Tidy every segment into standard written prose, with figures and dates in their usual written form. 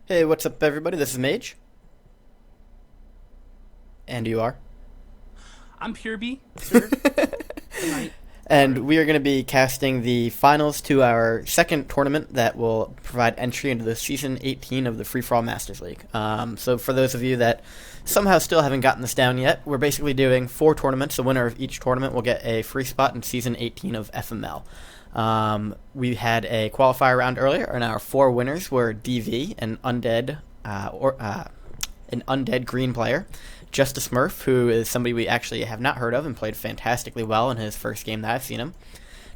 Hey, what's up, everybody? This is Mage. And you are? I'm FML, sir. Tonight. And we are going to be casting the finals to our second tournament that will provide entry into the Season 18 of the Free-For-All Masters League. So for those of you that somehow still haven't gotten this down yet, we're basically doing 4 tournaments. The winner of each tournament will get a free spot in Season 18 of FML. We had a qualifier round earlier, and our 4 winners were DV, an undead green player, Justasmurf, who is somebody we actually have not heard of and played fantastically well in his first game that I've seen him.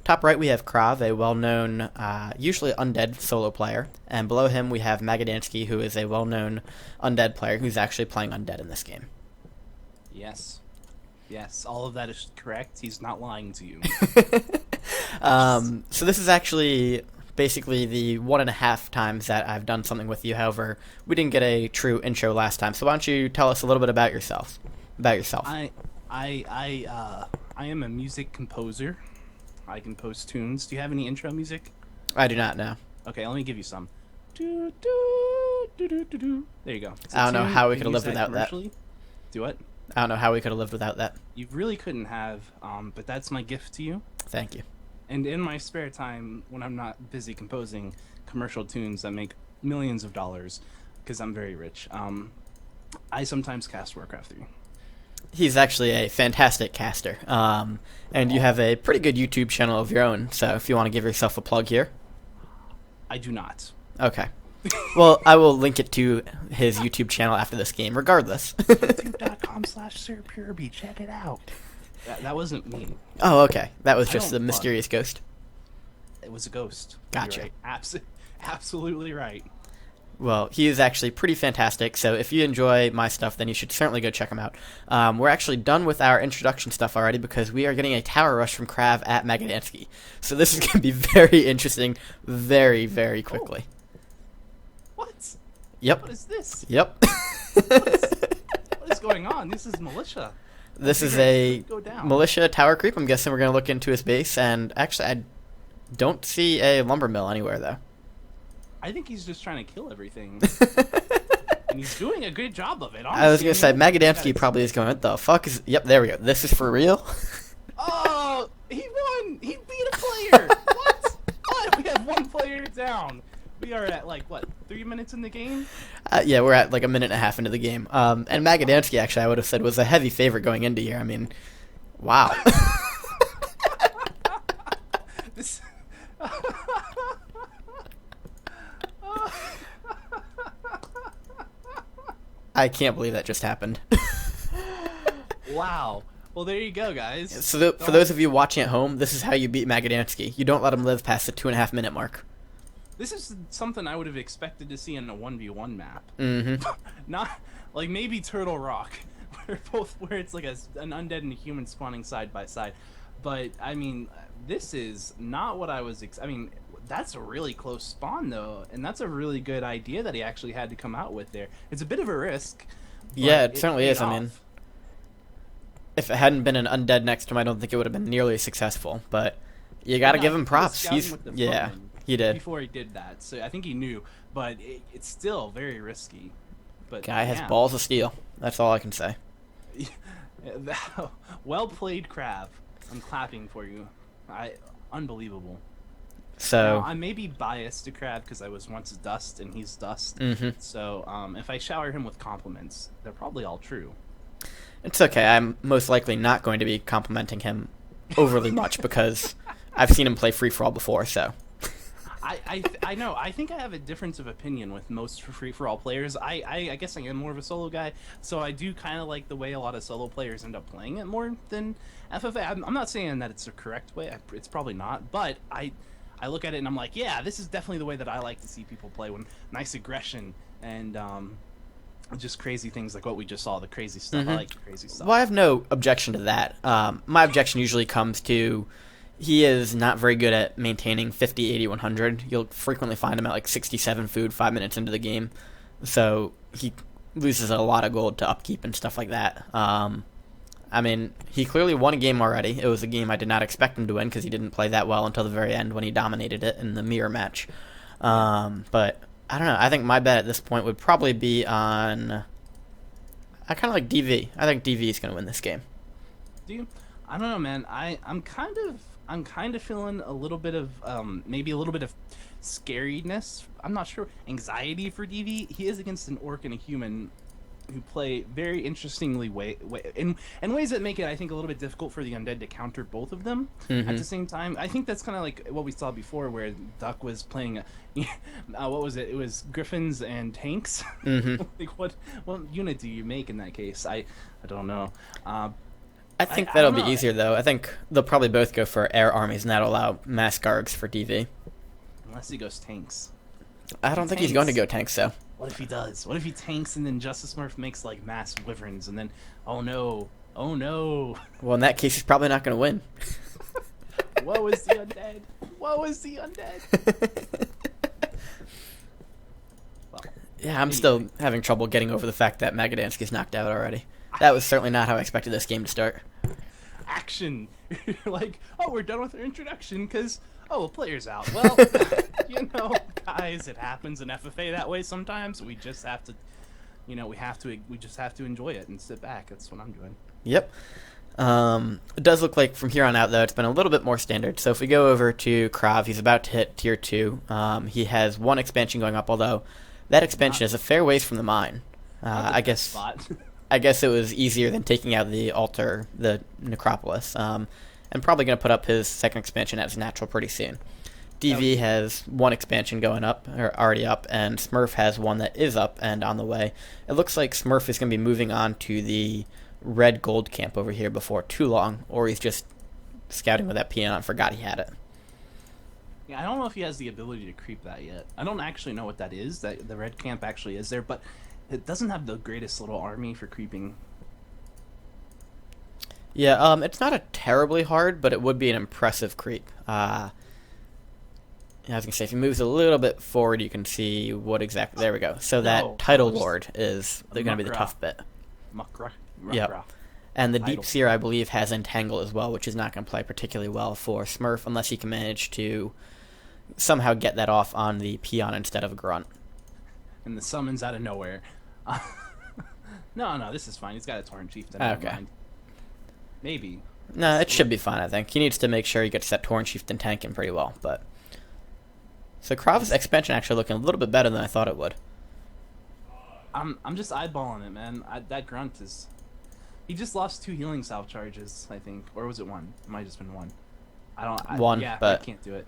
Top right we have Krav, a well-known, usually undead solo player, and below him we have Magadansky, who is a well-known undead player who's actually playing undead in this game. Yes. Yes, all of that is correct. He's not lying to you. So this is actually basically the 1.5 times that I've done something with you. However, we didn't get a true intro last time. So why don't you tell us a little bit about yourself? I am a music composer. I compose tunes. Do you have any intro music? I do not know. Okay, let me give you some. Do, do, do, do, do, do. There you go. I don't know how we could have lived without that. Do what? I don't know how we could have lived without that. You really couldn't have, but that's my gift to you. Thank you. And in my spare time, when I'm not busy composing commercial tunes that make millions of dollars, because I'm very rich, I sometimes cast Warcraft 3. He's actually a fantastic caster, and you have a pretty good YouTube channel of your own, so if you want to give yourself a plug here. I do not. Okay. Well, I will link it to his YouTube channel after this game, regardless. YouTube.com/SirPurebe. Check it out. That wasn't me. Oh, okay. That was just the mysterious ghost. It was a ghost. Gotcha. You're right. Absolutely right. Well, he is actually pretty fantastic, so if you enjoy my stuff, then you should certainly go check him out. We're actually done with our introduction stuff already because we are getting a tower rush from Krav at Magadansky. So this is going to be very interesting very, very quickly. Oh. What? Yep. What is this? Yep. What is going on? This is militia. This is a militia tower creep. I'm guessing we're going to look into his base, and actually I don't see a lumber mill anywhere, though. I think he's just trying to kill everything. And he's doing a good job of it, honestly. I was going to say, Magadansky probably is going, what the fuck is... Yep, there we go. This is for real? Oh, he won! He beat a player! What? What? We have 1 player down. We are at, 3 minutes in the game? Yeah, we're at, 1.5 minutes into the game. And Magadansky, actually, I would have said, was a heavy favorite going into here. I mean, wow. This... I can't believe that just happened. Wow. Well, there you go, guys. So for those of you watching at home, this is how you beat Magadansky. You don't let him live past the 2.5 minute mark. This is something I would have expected to see in a 1v1 map. Mm-hmm. Not, maybe Turtle Rock, where it's like an undead and a human spawning side by side. But, I mean, this is not what I was that's a really close spawn, though, and that's a really good idea that he actually had to come out with there. It's a bit of a risk. Yeah, it certainly is. I mean, if it hadn't been an undead next to him, I don't think it would have been nearly as successful. But you got to give him props. He did. Before he did that, so I think he knew, but it's still very risky. But guy has balls of steel. That's all I can say. Well played, Krav. I'm clapping for you. Unbelievable. So now, I may be biased to Krav because I was once dust and he's dust. Mm-hmm. So if I shower him with compliments, they're probably all true. It's okay. I'm most likely not going to be complimenting him overly much because I've seen him play free-for-all before, so... I know. I think I have a difference of opinion with most free-for-all players. I guess I am more of a solo guy, so I do kind of like the way a lot of solo players end up playing it more than FFA. I'm not saying that it's the correct way. It's probably not, but I look at it and I'm like, yeah, this is definitely the way that I like to see people play. When nice aggression and just crazy things like what we just saw, the crazy stuff. Mm-hmm. I like the crazy stuff. Well, I have no objection to that. My objection usually comes to he is not very good at maintaining 50, 80, 100. You'll frequently find him at 67 food 5 minutes into the game. So he loses a lot of gold to upkeep and stuff like that. I mean, he clearly won a game already. It was a game I did not expect him to win because he didn't play that well until the very end when he dominated it in the mirror match. But I don't know. I think my bet at this point would probably be on... I kind of like DV. I think DV is going to win this game. Do you? I don't know, man. I'm kind of feeling a little bit of maybe a little bit of scariness. I'm not sure. Anxiety for DV. He is against an orc and a human who play very interestingly in ways that make it, I think, a little bit difficult for the undead to counter both of them at the same time. I think that's kind of like what we saw before, where Duck was playing what was it? It was griffins and tanks. Like what unit do you make in that case? I don't know. I think that'll be easier, though. I think they'll probably both go for air armies, and that'll allow mass guards for DV. Unless he goes tanks. I don't think he's going to go tanks, though. What if he does? What if he tanks and then Justasmurf makes like mass wyverns and then oh no. Well, in that case, he's probably not going to win. Woe is the undead. Woe is the undead. Well, yeah, I'm still having trouble getting over the fact that Magadansky's knocked out already. That was certainly not how I expected this game to start. Action. Like, oh, we're done with our introduction because a player's out. Well, guys, it happens in FFA that way sometimes. We just have to, we just have to enjoy it and sit back. That's what I'm doing. Yep. It does look like from here on out, though, it's been a little bit more standard. So if we go over to Krav, he's about to hit Tier 2. He has one expansion going up, although that expansion is a fair ways from the mine. I guess it was easier than taking out the altar, the necropolis. And probably going to put up his second expansion as natural pretty soon. DV has one expansion going up, or already up, and Smurf has one that is up and on the way. It looks like Smurf is going to be moving on to the red gold camp over here before too long, or he's just scouting with that peon and forgot he had it. Yeah, I don't know if he has the ability to creep that yet. I don't actually know what that is, that the red camp actually is there, but it doesn't have the greatest little army for creeping. Yeah, it's not a terribly hard, but it would be an impressive creep. I was going to say, if he moves a little bit forward, you can see what exactly... There we go. So that title lord is going to be the tough bit. Yep. And the Deep Seer, I believe, has Entangle as well, which is not going to play particularly well for Smurf unless he can manage to somehow get that off on the peon instead of a grunt. And the summons out of nowhere. No, this is fine. He's got a Torrent Chieftain. Okay. Maybe. No, it should be fine, I think. He needs to make sure he gets that Torrent Chieftain tanking pretty well, but... So Krav's expansion actually looking a little bit better than I thought it would. I'm just eyeballing it, man. That grunt is... He just lost 2 healing salve charges, I think. Or was it 1? It might have just been 1. But... I can't do it.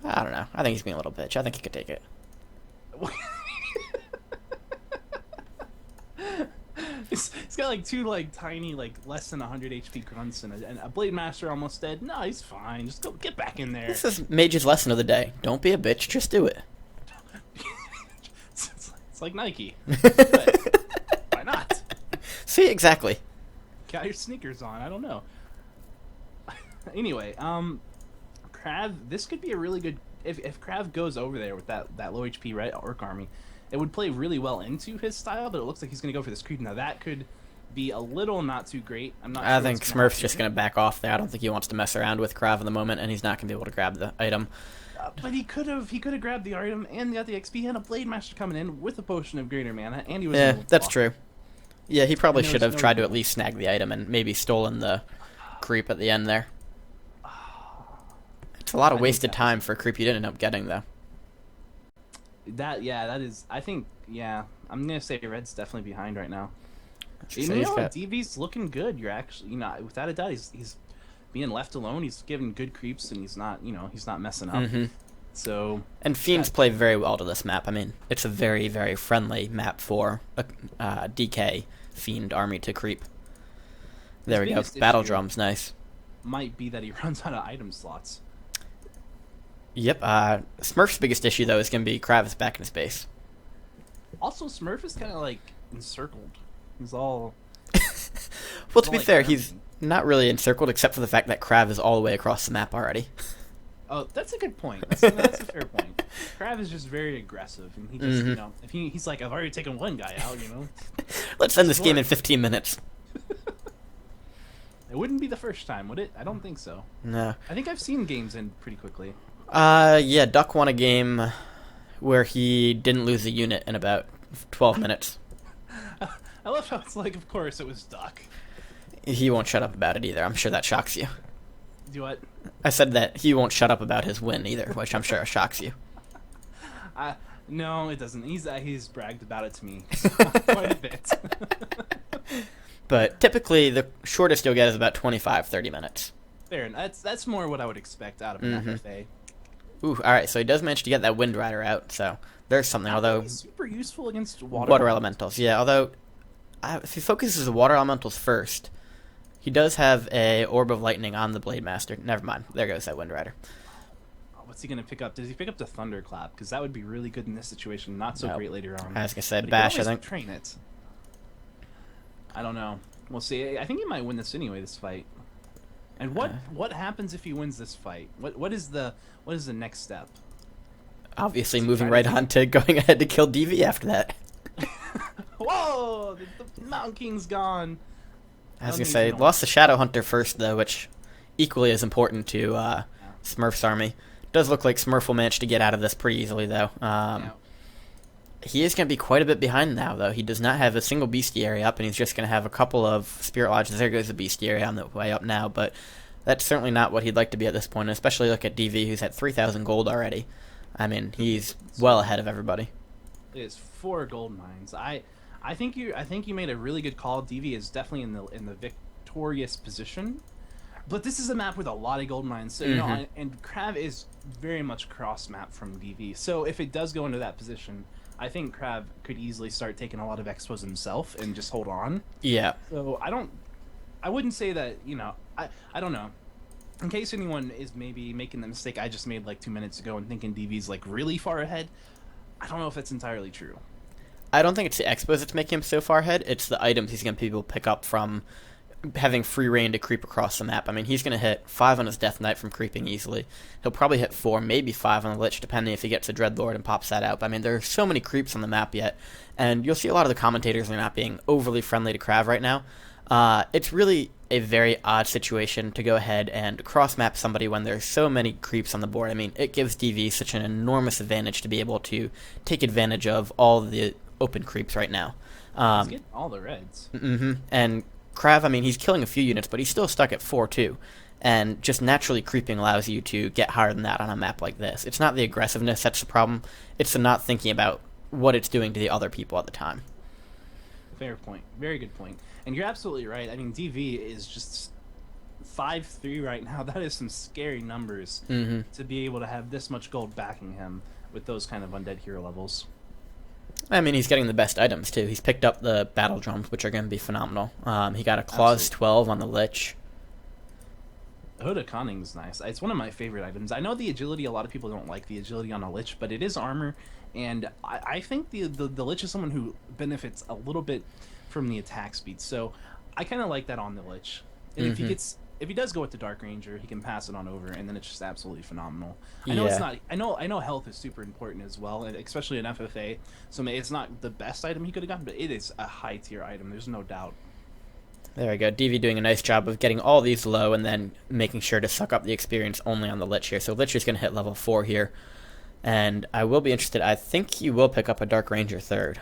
I don't know. I think he's being a little bitch. I think he could take it. He's got like 2 like tiny like less than 100 HP grunts and a Blade Master almost dead. No, he's fine. Just go get back in there. This is Mage's lesson of the day. Don't be a bitch. Just do it. It's like Nike. Why not? See, exactly. Got your sneakers on. I don't know. Anyway, Krav. This could be a really good. If Krav goes over there with that low HP red orc army, it would play really well into his style, but it looks like he's going to go for this creep. Now, that could be a little not too great. I'm not. I think Smurf's just going to back off there. I don't think he wants to mess around with Krav in the moment, and he's not going to be able to grab the item. But he could have grabbed the item and got the XP and a Blade Master coming in with a potion of greater mana, and he was. Yeah, that's true. Yeah, he probably should have tried to at least snag the item and maybe stolen the creep at the end there. It's a lot of wasted time for a creep you didn't end up getting, though. That is. I think, I'm gonna say Red's definitely behind right now. DV's looking good. You're actually, without a doubt, he's being left alone. He's giving good creeps, and he's not messing up. So. And Fiends play very well to this map. I mean, it's a very, very friendly map for a DK Fiend army to creep. There we go. Battle Drum's nice. Might be that he runs out of item slots. Yep. Smurf's biggest issue, though, is going to be Kravis back in his base. Also, Smurf is kind of, like, encircled. He's all... Well, to be fair, he's not really encircled, except for the fact that Krav is all the way across the map already. Oh, that's a good point. That's a fair point. Krav is just very aggressive, and he just, if he's like, I've already taken one guy out, Let's end this game in 15 minutes. It wouldn't be the first time, would it? I don't think so. No. I think I've seen games end pretty quickly. Yeah, Duck won a game where he didn't lose a unit in about 12 minutes. I love how it's like, of course, it was Duck. He won't shut up about it either. I'm sure that shocks you. Do what? I said that he won't shut up about his win either, which I'm sure shocks you. No, it doesn't. He's bragged about it to me quite a bit. But typically, the shortest you'll get is about 25, 30 minutes. Fair, and that's more what I would expect out of an FFA. Ooh, all right. So he does manage to get that Wind Rider out. So there's something. Although he's super useful against water elementals. Yeah. Although if he focuses the water elementals first, he does have a Orb of Lightning on the Blade Master. Never mind. There goes that Wind Rider. What's he going to pick up? Does he pick up the Thunderclap? Because that would be really good in this situation. Not so great later on. I was going to say Bash, I think. Train it. I don't know. We'll see. I think he might win this anyway, this fight. And what happens if he wins this fight? What is the next step? Obviously moving right on to going ahead to kill DV after that. Whoa! The Mountain King's gone. I was going to say, lost the Shadow Hunter first, though, which equally is important to Smurf's army. Does look like Smurf will manage to get out of this pretty easily, though. He is going to be quite a bit behind now, though. He does not have a single bestiary up, and he's just going to have a couple of Spirit Lodges. There goes the bestiary on the way up now, but that's certainly not what he'd like to be at this point, especially look at DV, who's at 3,000 gold already. I mean, he's well ahead of everybody. It is 4 gold mines. I think you made a really good call. DV is definitely in the victorious position. But this is a map with a lot of gold mines, so you know, and Krav is very much cross map from DV. So if it does go into that position, I think Krav could easily start taking a lot of expos himself and just hold on. Yeah. So I wouldn't say that, you know, I don't know. In case anyone is maybe making the mistake I just made like 2 minutes ago and thinking DV's like really far ahead, I don't know if that's entirely true. I don't think it's the expos that's making him so far ahead. It's the items he's going to be able to pick up from having free reign to creep across the map. I mean, he's going to hit 5 on his Death Knight from creeping easily. He'll probably hit 4, maybe 5 on the Lich, depending if he gets a Dreadlord and pops that out. I mean, there are so many creeps on the map yet, and you'll see a lot of the commentators are not being overly friendly to Krav right now. It's really a very odd situation to go ahead and cross-map somebody when there's so many creeps on the board. I mean, it gives DV such an enormous advantage to be able to take advantage of all the open creeps right now. He's getting all the reds. And Krav, I mean, he's killing a few units, but he's still stuck at 4 too. And just naturally creeping allows you to get higher than that on a map like this. It's not the aggressiveness that's the problem. It's the not thinking about what it's doing to the other people at the time. Fair point. Very good point. And you're absolutely right. I mean, DV is just 5-3 right now. That is some scary numbers to be able to have this much gold backing him with those kind of undead hero levels. I mean, he's getting the best items, too. He's picked up the battle drums, which are going to be phenomenal. He got a Claws 12 on the Lich. Hood of Conning is nice. It's one of my favorite items. I know the agility, a lot of people don't like the agility on a Lich, but it is armor, and I think the Lich is someone who benefits a little bit from the attack speed, so I kind of like that on the Lich. And if he does go with the Dark Ranger, he can pass it on over, and then it's just absolutely phenomenal. I know it's not. I know health is super important as well, and especially in FFA. So it's not the best item he could have gotten, but it is a high tier item. There's no doubt. There we go. DV doing a nice job of getting all these low and then making sure to suck up the experience only on the Lich here. So Lich is going to hit level 4 here, and I will be interested. I think he will pick up a Dark Ranger third.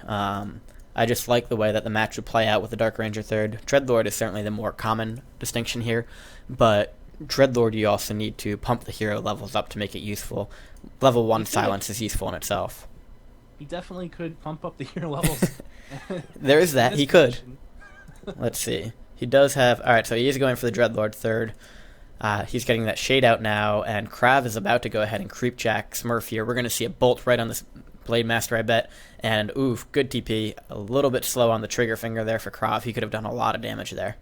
I just like the way that the match would play out with the Dark Ranger third. Dreadlord is certainly the more common distinction here, but Dreadlord you also need to pump the hero levels up to make it useful. Level 1 silence is useful in itself. He definitely could pump up the hero levels. There is that. He could. Let's see. He does have... Alright, so he is going for the Dreadlord third. He's getting that shade out now, and Krav is about to go ahead and creep jack Smurf here. We're going to see a bolt right on this Blade Master, I bet. And, oof, good TP. A little bit slow on the trigger finger there for Krav. He could have done a lot of damage there.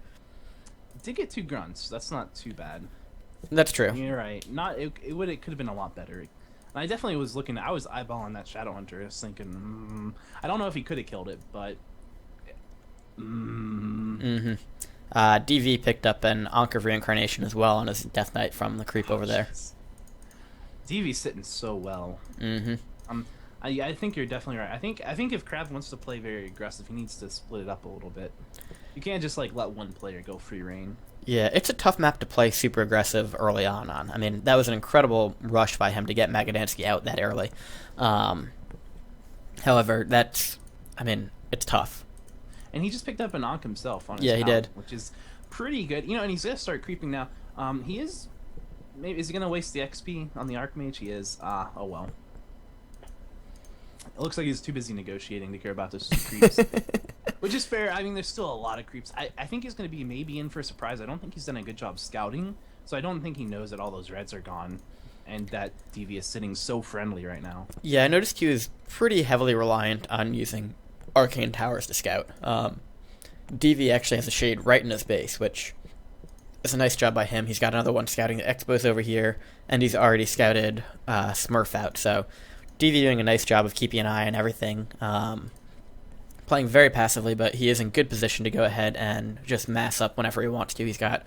Did get 2 grunts. That's not too bad. That's true. You're right. It could have been a lot better. And I definitely was looking. I was eyeballing that Shadow Hunter. I was thinking, I don't know if he could have killed it, but. DV picked up an Ankh of Reincarnation as well on his Death Knight from the creep over there. DV's sitting so well. I think you're definitely right. I think if Krav wants to play very aggressive, he needs to split it up a little bit. You can't just like let one player go free reign. Yeah, it's a tough map to play super aggressive early on. I mean, that was an incredible rush by him to get Magadansky out that early. However, it's tough. And he just picked up an Ankh himself on his he did. which is pretty good. And he's gonna start creeping now. He is. Maybe is he gonna waste the XP on the Archmage? He is. Oh well. It looks like he's too busy negotiating to care about those creeps, which is fair. I mean, there's still a lot of creeps. I think he's gonna be maybe in for a surprise. I don't think he's done a good job scouting, so I don't think he knows that all those reds are gone, and that DV is sitting so friendly right now. Yeah, I noticed he was pretty heavily reliant on using arcane towers to scout. DV actually has a shade right in his base, which is a nice job by him. He's got another one scouting the Expos over here, and he's already scouted Smurf out. So DV doing a nice job of keeping an eye on everything. Playing very passively, but he is in good position to go ahead and just mass up whenever he wants to. He's got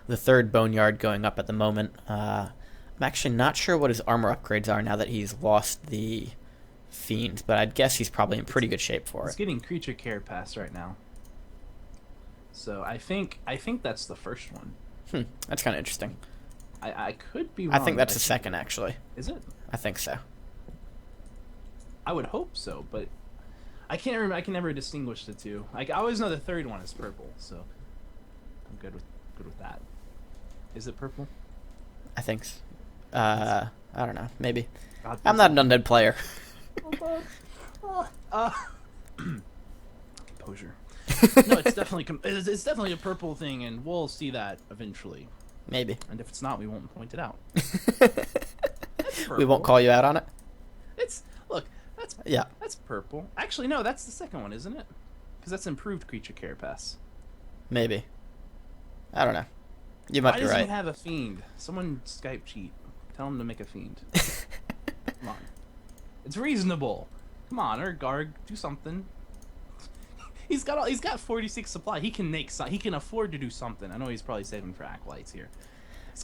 the 3rd Boneyard going up at the moment. I'm actually not sure what his armor upgrades are now that he's lost the Fiend, but I'd guess he's probably in pretty good shape for it. He's getting creature care pass right now. So I think that's the first one. That's kind of interesting. I could be wrong. I think that's the second, actually. Is it? I think so. I would hope so, but I can't remember. I can never distinguish the two. I always know the 3rd one is purple, so I'm good with that. Is it purple? I think so. I don't know. Maybe. God, I'm not an undead player. Composure. No, it's definitely a purple thing, and we'll see that eventually. Maybe. And if it's not, we won't point it out. We won't call you out on it. That's purple. Actually, no, that's the second one, isn't it? Because that's improved creature care pass. Maybe. I don't know. You might be right. Why doesn't he have a fiend? Someone Skype cheat. Tell him to make a fiend. Come on. It's reasonable. Come on, Urgarg, do something. He's got 46 supply. He can afford to do something. I know he's probably saving for acolytes here.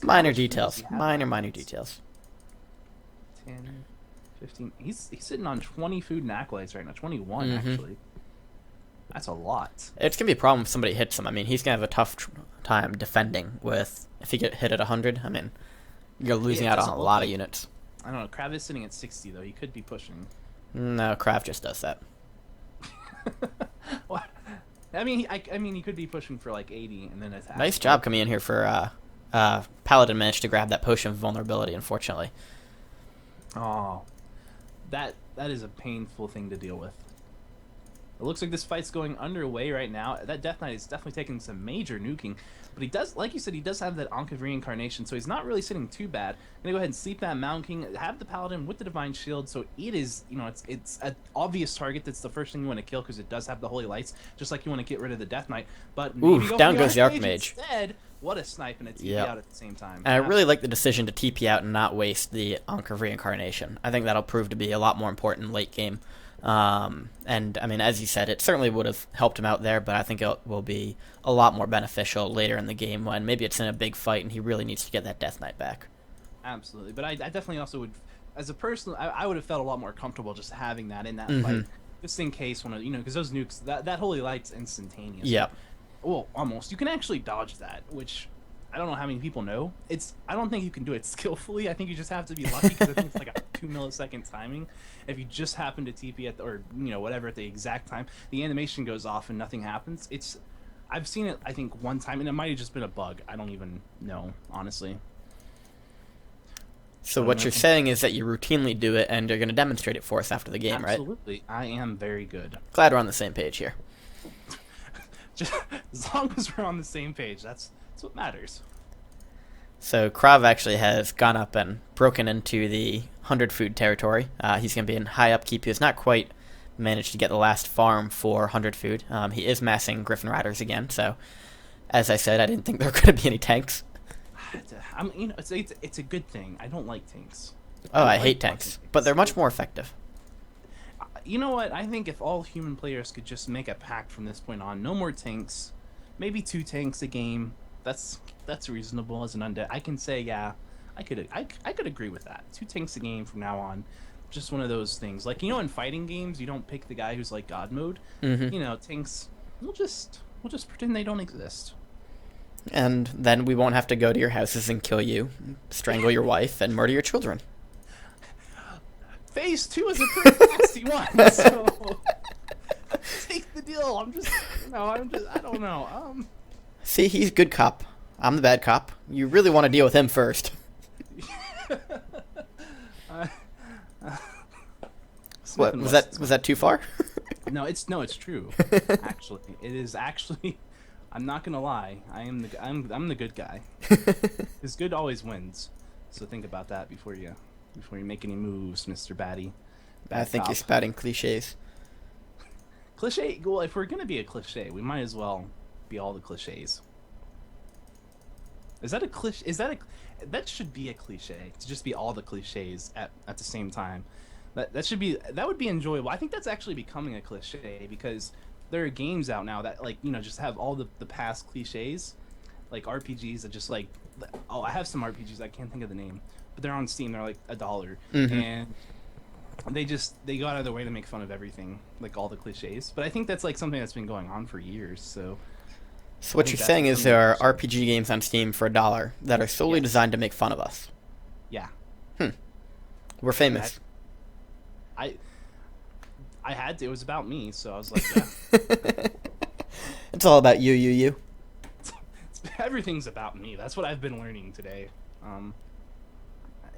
Minor details. Minor details. 10, 15. He's sitting on 20 food and acolytes right now. 21 actually. That's a lot. It's gonna be a problem if somebody hits him. I mean, he's gonna have a tough time defending with if he get hit at 100. I mean, you're losing out on a lot of units. I don't know. Krav is sitting at 60 though. He could be pushing. No, Krav just does that. What? I mean, he could be pushing for like 80 and then attack. Nice job coming in here for Paladin managed to grab that potion of vulnerability. Unfortunately. Oh, that is a painful thing to deal with. It looks like this fight's going underway right now. That Death Knight is definitely taking some major nuking, but he does, like you said, he does have that Ankh of Reincarnation, so he's not really sitting too bad. I'm gonna go ahead and sleep that Mountain King, have the Paladin with the Divine Shield, so it is, it's an obvious target. That's the first thing you want to kill because it does have the Holy Lights, just like you want to get rid of the Death Knight. But ooh, down goes the Archmage. Instead, what a snipe and a TP out at the same time. And I really like the decision to TP out and not waste the Ankh of Reincarnation. I think that'll prove to be a lot more important late game. And I mean, as you said, it certainly would have helped him out there, but I think it will be a lot more beneficial later in the game when maybe it's in a big fight and he really needs to get that Death Knight back. Absolutely, but I definitely also would, as a person, I would have felt a lot more comfortable just having that in that fight, just in case one of because those nukes, that Holy Light's instantaneous. Yeah. Well, almost. You can actually dodge that, which I don't know how many people know. I don't think you can do it skillfully. I think you just have to be lucky because I think it's like a 2 millisecond timing. If you just happen to TP at whatever at the exact time, the animation goes off and nothing happens. I've seen it I think one time and it might have just been a bug. I don't even know, honestly. So what you're saying is that you routinely do it and you're going to demonstrate it for us after the game, right? Absolutely. I am very good. Glad we're on the same page here. Just as long as we're on the same page, that's what matters. So Krav actually has gone up and broken into the 100 food territory. He's going to be in high upkeep. He has not quite managed to get the last farm for 100 food. He is massing Griffin Riders again, so as I said, I didn't think there were going to be any tanks. It's a good thing. I don't like tanks. Oh, I hate tanks, but they're much more effective. You know what? I think if all human players could just make a pact from this point on, no more tanks, maybe 2 tanks a game. That's reasonable as an undead. I can say, yeah, I could agree with that. 2 tanks a game from now on. Just one of those things. Like, in fighting games, you don't pick the guy who's like God mode. Tanks, we'll just pretend they don't exist. And then we won't have to go to your houses and kill you, strangle your wife, and murder your children. phase 2 is a pretty nasty one. So take the deal. I don't know. See, he's good cop. I'm the bad cop. You really want to deal with him first. What was that? Was that too far? No, it's true. Actually, it is actually. I'm not gonna lie. I'm the good guy. Because good always wins. So think about that before you make any moves, Mr. Batty. I think you're spouting cliches. Cliche. Well, if we're gonna be a cliche, we might as well be all the cliches. Is that a cliche? That should be a cliche to just be all the cliches at the same time. That would be enjoyable. I think that's actually becoming a cliche because there are games out now that just have all the past cliches, like RPGs that just like, oh, I have some RPGs, I can't think of the name, but they're on Steam, they're like $1, and they go out of their way to make fun of everything, like all the cliches. But I think that's like something that's been going on for years. So what you're saying is there are RPG games on Steam for $1 that are solely designed to make fun of us. Yeah. We're famous. I had to. It was about me, so I was like, yeah. It's all about you. Everything's about me. That's what I've been learning today.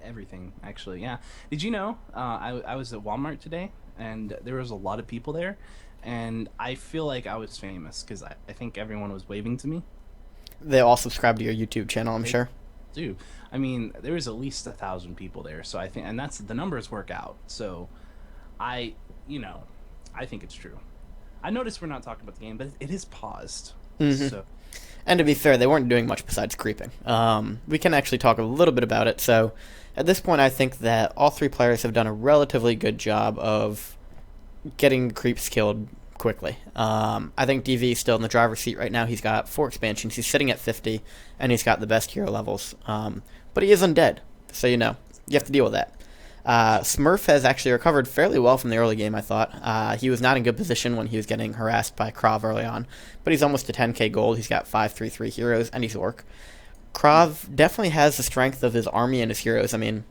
Everything, actually, yeah. Did you know, I was at Walmart today, and there was a lot of people there, and I feel like I was famous, because I think everyone was waving to me. They all subscribe to your YouTube channel, I'm sure. Do. I mean, there was at least 1,000 people there, so I think, and that's, the numbers work out, so I think it's true. I noticed we're not talking about the game, but it is paused. So. And to be fair, they weren't doing much besides creeping. We can actually talk a little bit about it. So at this point, I think that all three players have done a relatively good job of getting creeps killed quickly. I think DV is still in the driver's seat right now. He's got 4 expansions. He's sitting at 50, and he's got the best hero levels. But he is undead, so you have to deal with that. Smurf has actually recovered fairly well from the early game, I thought. He was not in good position when he was getting harassed by Krav early on, but he's almost to 10k gold. He's got 5/3/3 heroes, and he's Orc. Krav definitely has the strength of his army and his heroes. I mean,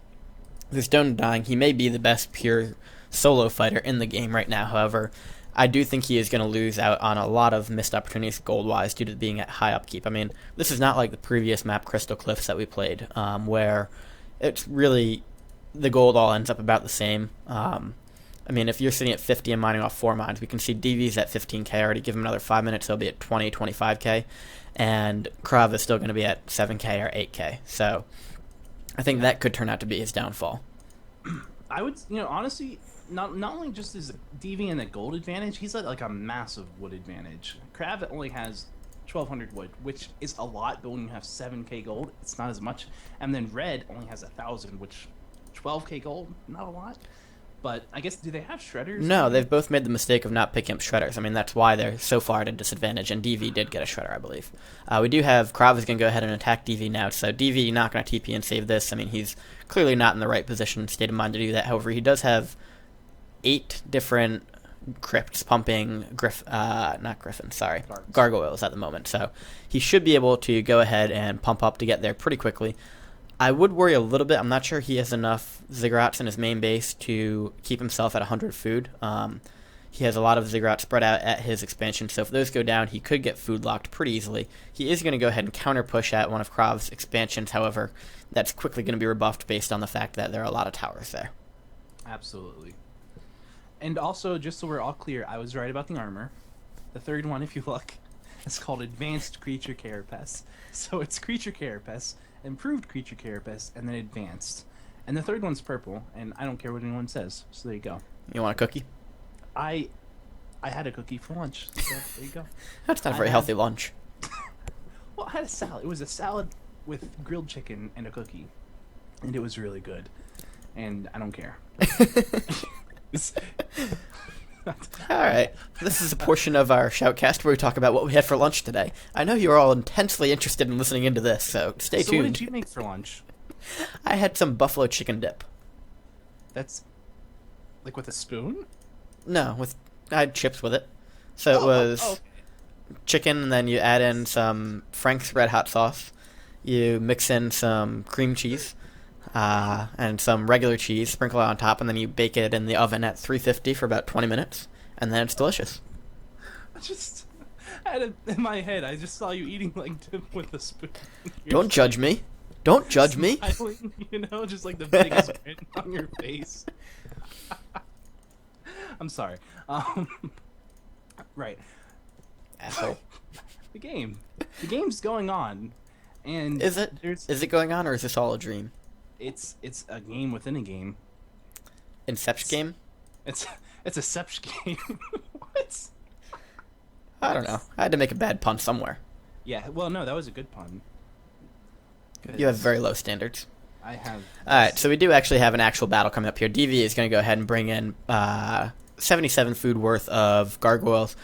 there's no denying he may be the best pure solo fighter in the game right now. However, I do think he is going to lose out on a lot of missed opportunities gold-wise due to being at high upkeep. I mean, this is not like the previous map, Crystal Cliffs, that we played, where it's really... the gold all ends up about the same. I mean, if you're sitting at 50 and mining off 4 mines, we can see DV's at 15k already. Give him another 5 minutes, he'll be at 20, 25k. And Krav is still going to be at 7k or 8k. So I think that could turn out to be his downfall. I would, honestly, not only just is DV in a gold advantage, he's at like a massive wood advantage. Krav only has 1,200 wood, which is a lot, but when you have 7k gold, it's not as much. And then Red only has 1,000, which 12k gold, not a lot. But I guess, do they have shredders? No, they've both made the mistake of not picking up shredders. I mean, that's why they're so far at a disadvantage, and DV did get a shredder, I believe. We do have Krav is going to go ahead and attack DV now, so DV not going to TP and save this. I mean, he's clearly not in the right position, state of mind to do that. However, he does have 8 different crypts pumping gargoyles at the moment, so he should be able to go ahead and pump up to get there pretty quickly. I would worry a little bit. I'm not sure he has enough ziggurats in his main base to keep himself at 100 food. He has a lot of ziggurats spread out at his expansion, so if those go down, he could get food locked pretty easily. He is going to go ahead and counter push at one of Krav's expansions, however, that's quickly going to be rebuffed based on the fact that there are a lot of towers there. Absolutely. And also, just so we're all clear, I was right about the armor. The third one, if you look, is called Advanced Creature Carapace. So it's Creature Carapace, Improved Creature Carapace, and then Advanced. And the third one's purple, and I don't care what anyone says, so there you go. You want a cookie? I had a cookie for lunch, so there you go. That's not a very healthy lunch. Well, I had a salad. It was a salad with grilled chicken and a cookie, and it was really good. And I don't care. Alright, this is a portion of our Shoutcast where we talk about what we had for lunch today. I know you're all intensely interested in listening into this, so stay tuned. So what did you make for lunch? I had some buffalo chicken dip. That's... like with a spoon? No, I had chips with it. So it was chicken, and then you add in some Frank's Red Hot sauce. You mix in some cream cheese. and some regular cheese, sprinkle it on top, and then you bake it in the oven at 350 for about 20 minutes, and then it's delicious. I had it in my head. I just saw you eating like dip with a spoon. Don't judge me. Don't judge me. Smiling, just like the biggest grin on your face. I'm sorry. Right. Asshole. The game's going on, and Is it? Is it going on, or is this all a dream? It's a game within a game. Inception game? It's a Sepch game. What? I don't know. I had to make a bad pun somewhere. Yeah. Well, no, that was a good pun. You have very low standards. I have. Alright, so we do actually have an actual battle coming up here. DV is going to go ahead and bring in 77 food worth of gargoyles.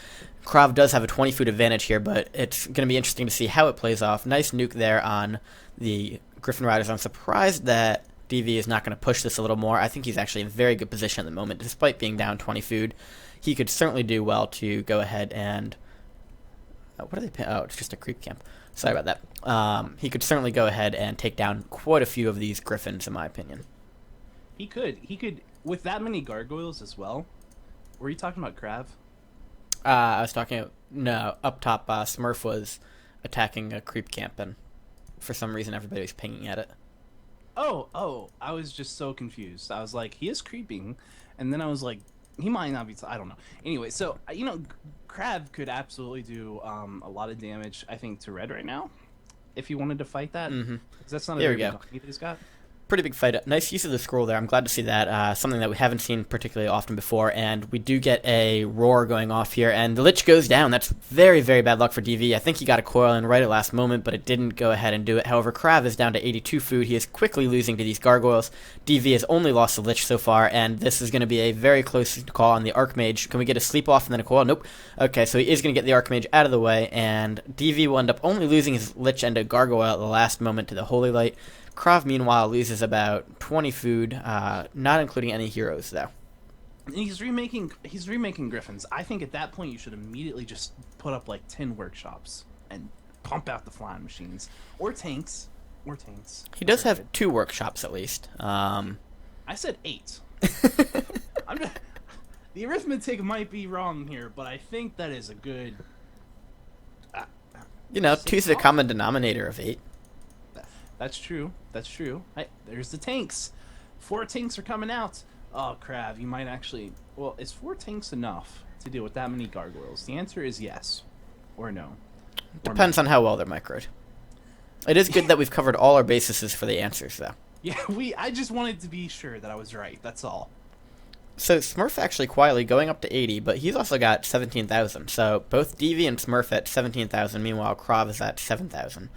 Krav does have a 20 food advantage here, but it's going to be interesting to see how it plays off. Nice nuke there on the Griffin Riders. I'm surprised that DV is not going to push this a little more. I think he's actually in very good position at the moment. Despite being down 20 food, he could certainly do well to go ahead and... what are they... Oh, it's just a creep camp. Sorry about that. He could certainly go ahead and take down quite a few of these Griffins, in my opinion. He could. With that many gargoyles as well. Were you talking about Krav? I was talking... No, up top, Smurf was attacking a creep camp, and for some reason everybody was pinging at it. Oh, I was just so confused. I was like, he is creeping, and then I was like, he might not be... I don't know. Anyway, so, Krav could absolutely do a lot of damage, I think, to red right now, if he wanted to fight that. Mm-hmm. 'Cause that's not a Here very we big go. army that he's got. Pretty big fight. Nice use of the scroll there. I'm glad to see that. Something that we haven't seen particularly often before. And we do get a roar going off here. And the Lich goes down. That's very, very bad luck for DV. I think he got a coil in right at last moment, but it didn't go ahead and do it. However, Krav is down to 82 food. He is quickly losing to these gargoyles. DV has only lost the Lich so far, and this is going to be a very close call on the Archmage. Can we get a sleep off and then a coil? Nope. Okay, so he is going to get the Archmage out of the way, and DV will end up only losing his Lich and a gargoyle at the last moment to the Holy Light. Krav, meanwhile, loses about 20 food, not including any heroes, though. He's remaking Griffins. I think at that point you should immediately just put up like 10 workshops and pump out the flying machines. Or tanks. He does have 2 workshops, at least. I said 8. The arithmetic might be wrong here, but I think that is a good... 2's the common denominator of 8. That's true. Hey, there's the tanks. 4 tanks are coming out. Oh, Krav, you might actually... Well, is 4 tanks enough to deal with that many gargoyles? The answer is yes. Or no. Depends on how well they're microed. It is good that we've covered all our bases for the answers, though. Yeah, I just wanted to be sure that I was right. That's all. So Smurf actually quietly going up to 80, but he's also got 17,000. So both DV and Smurf at 17,000. Meanwhile, Krav is at 7,000.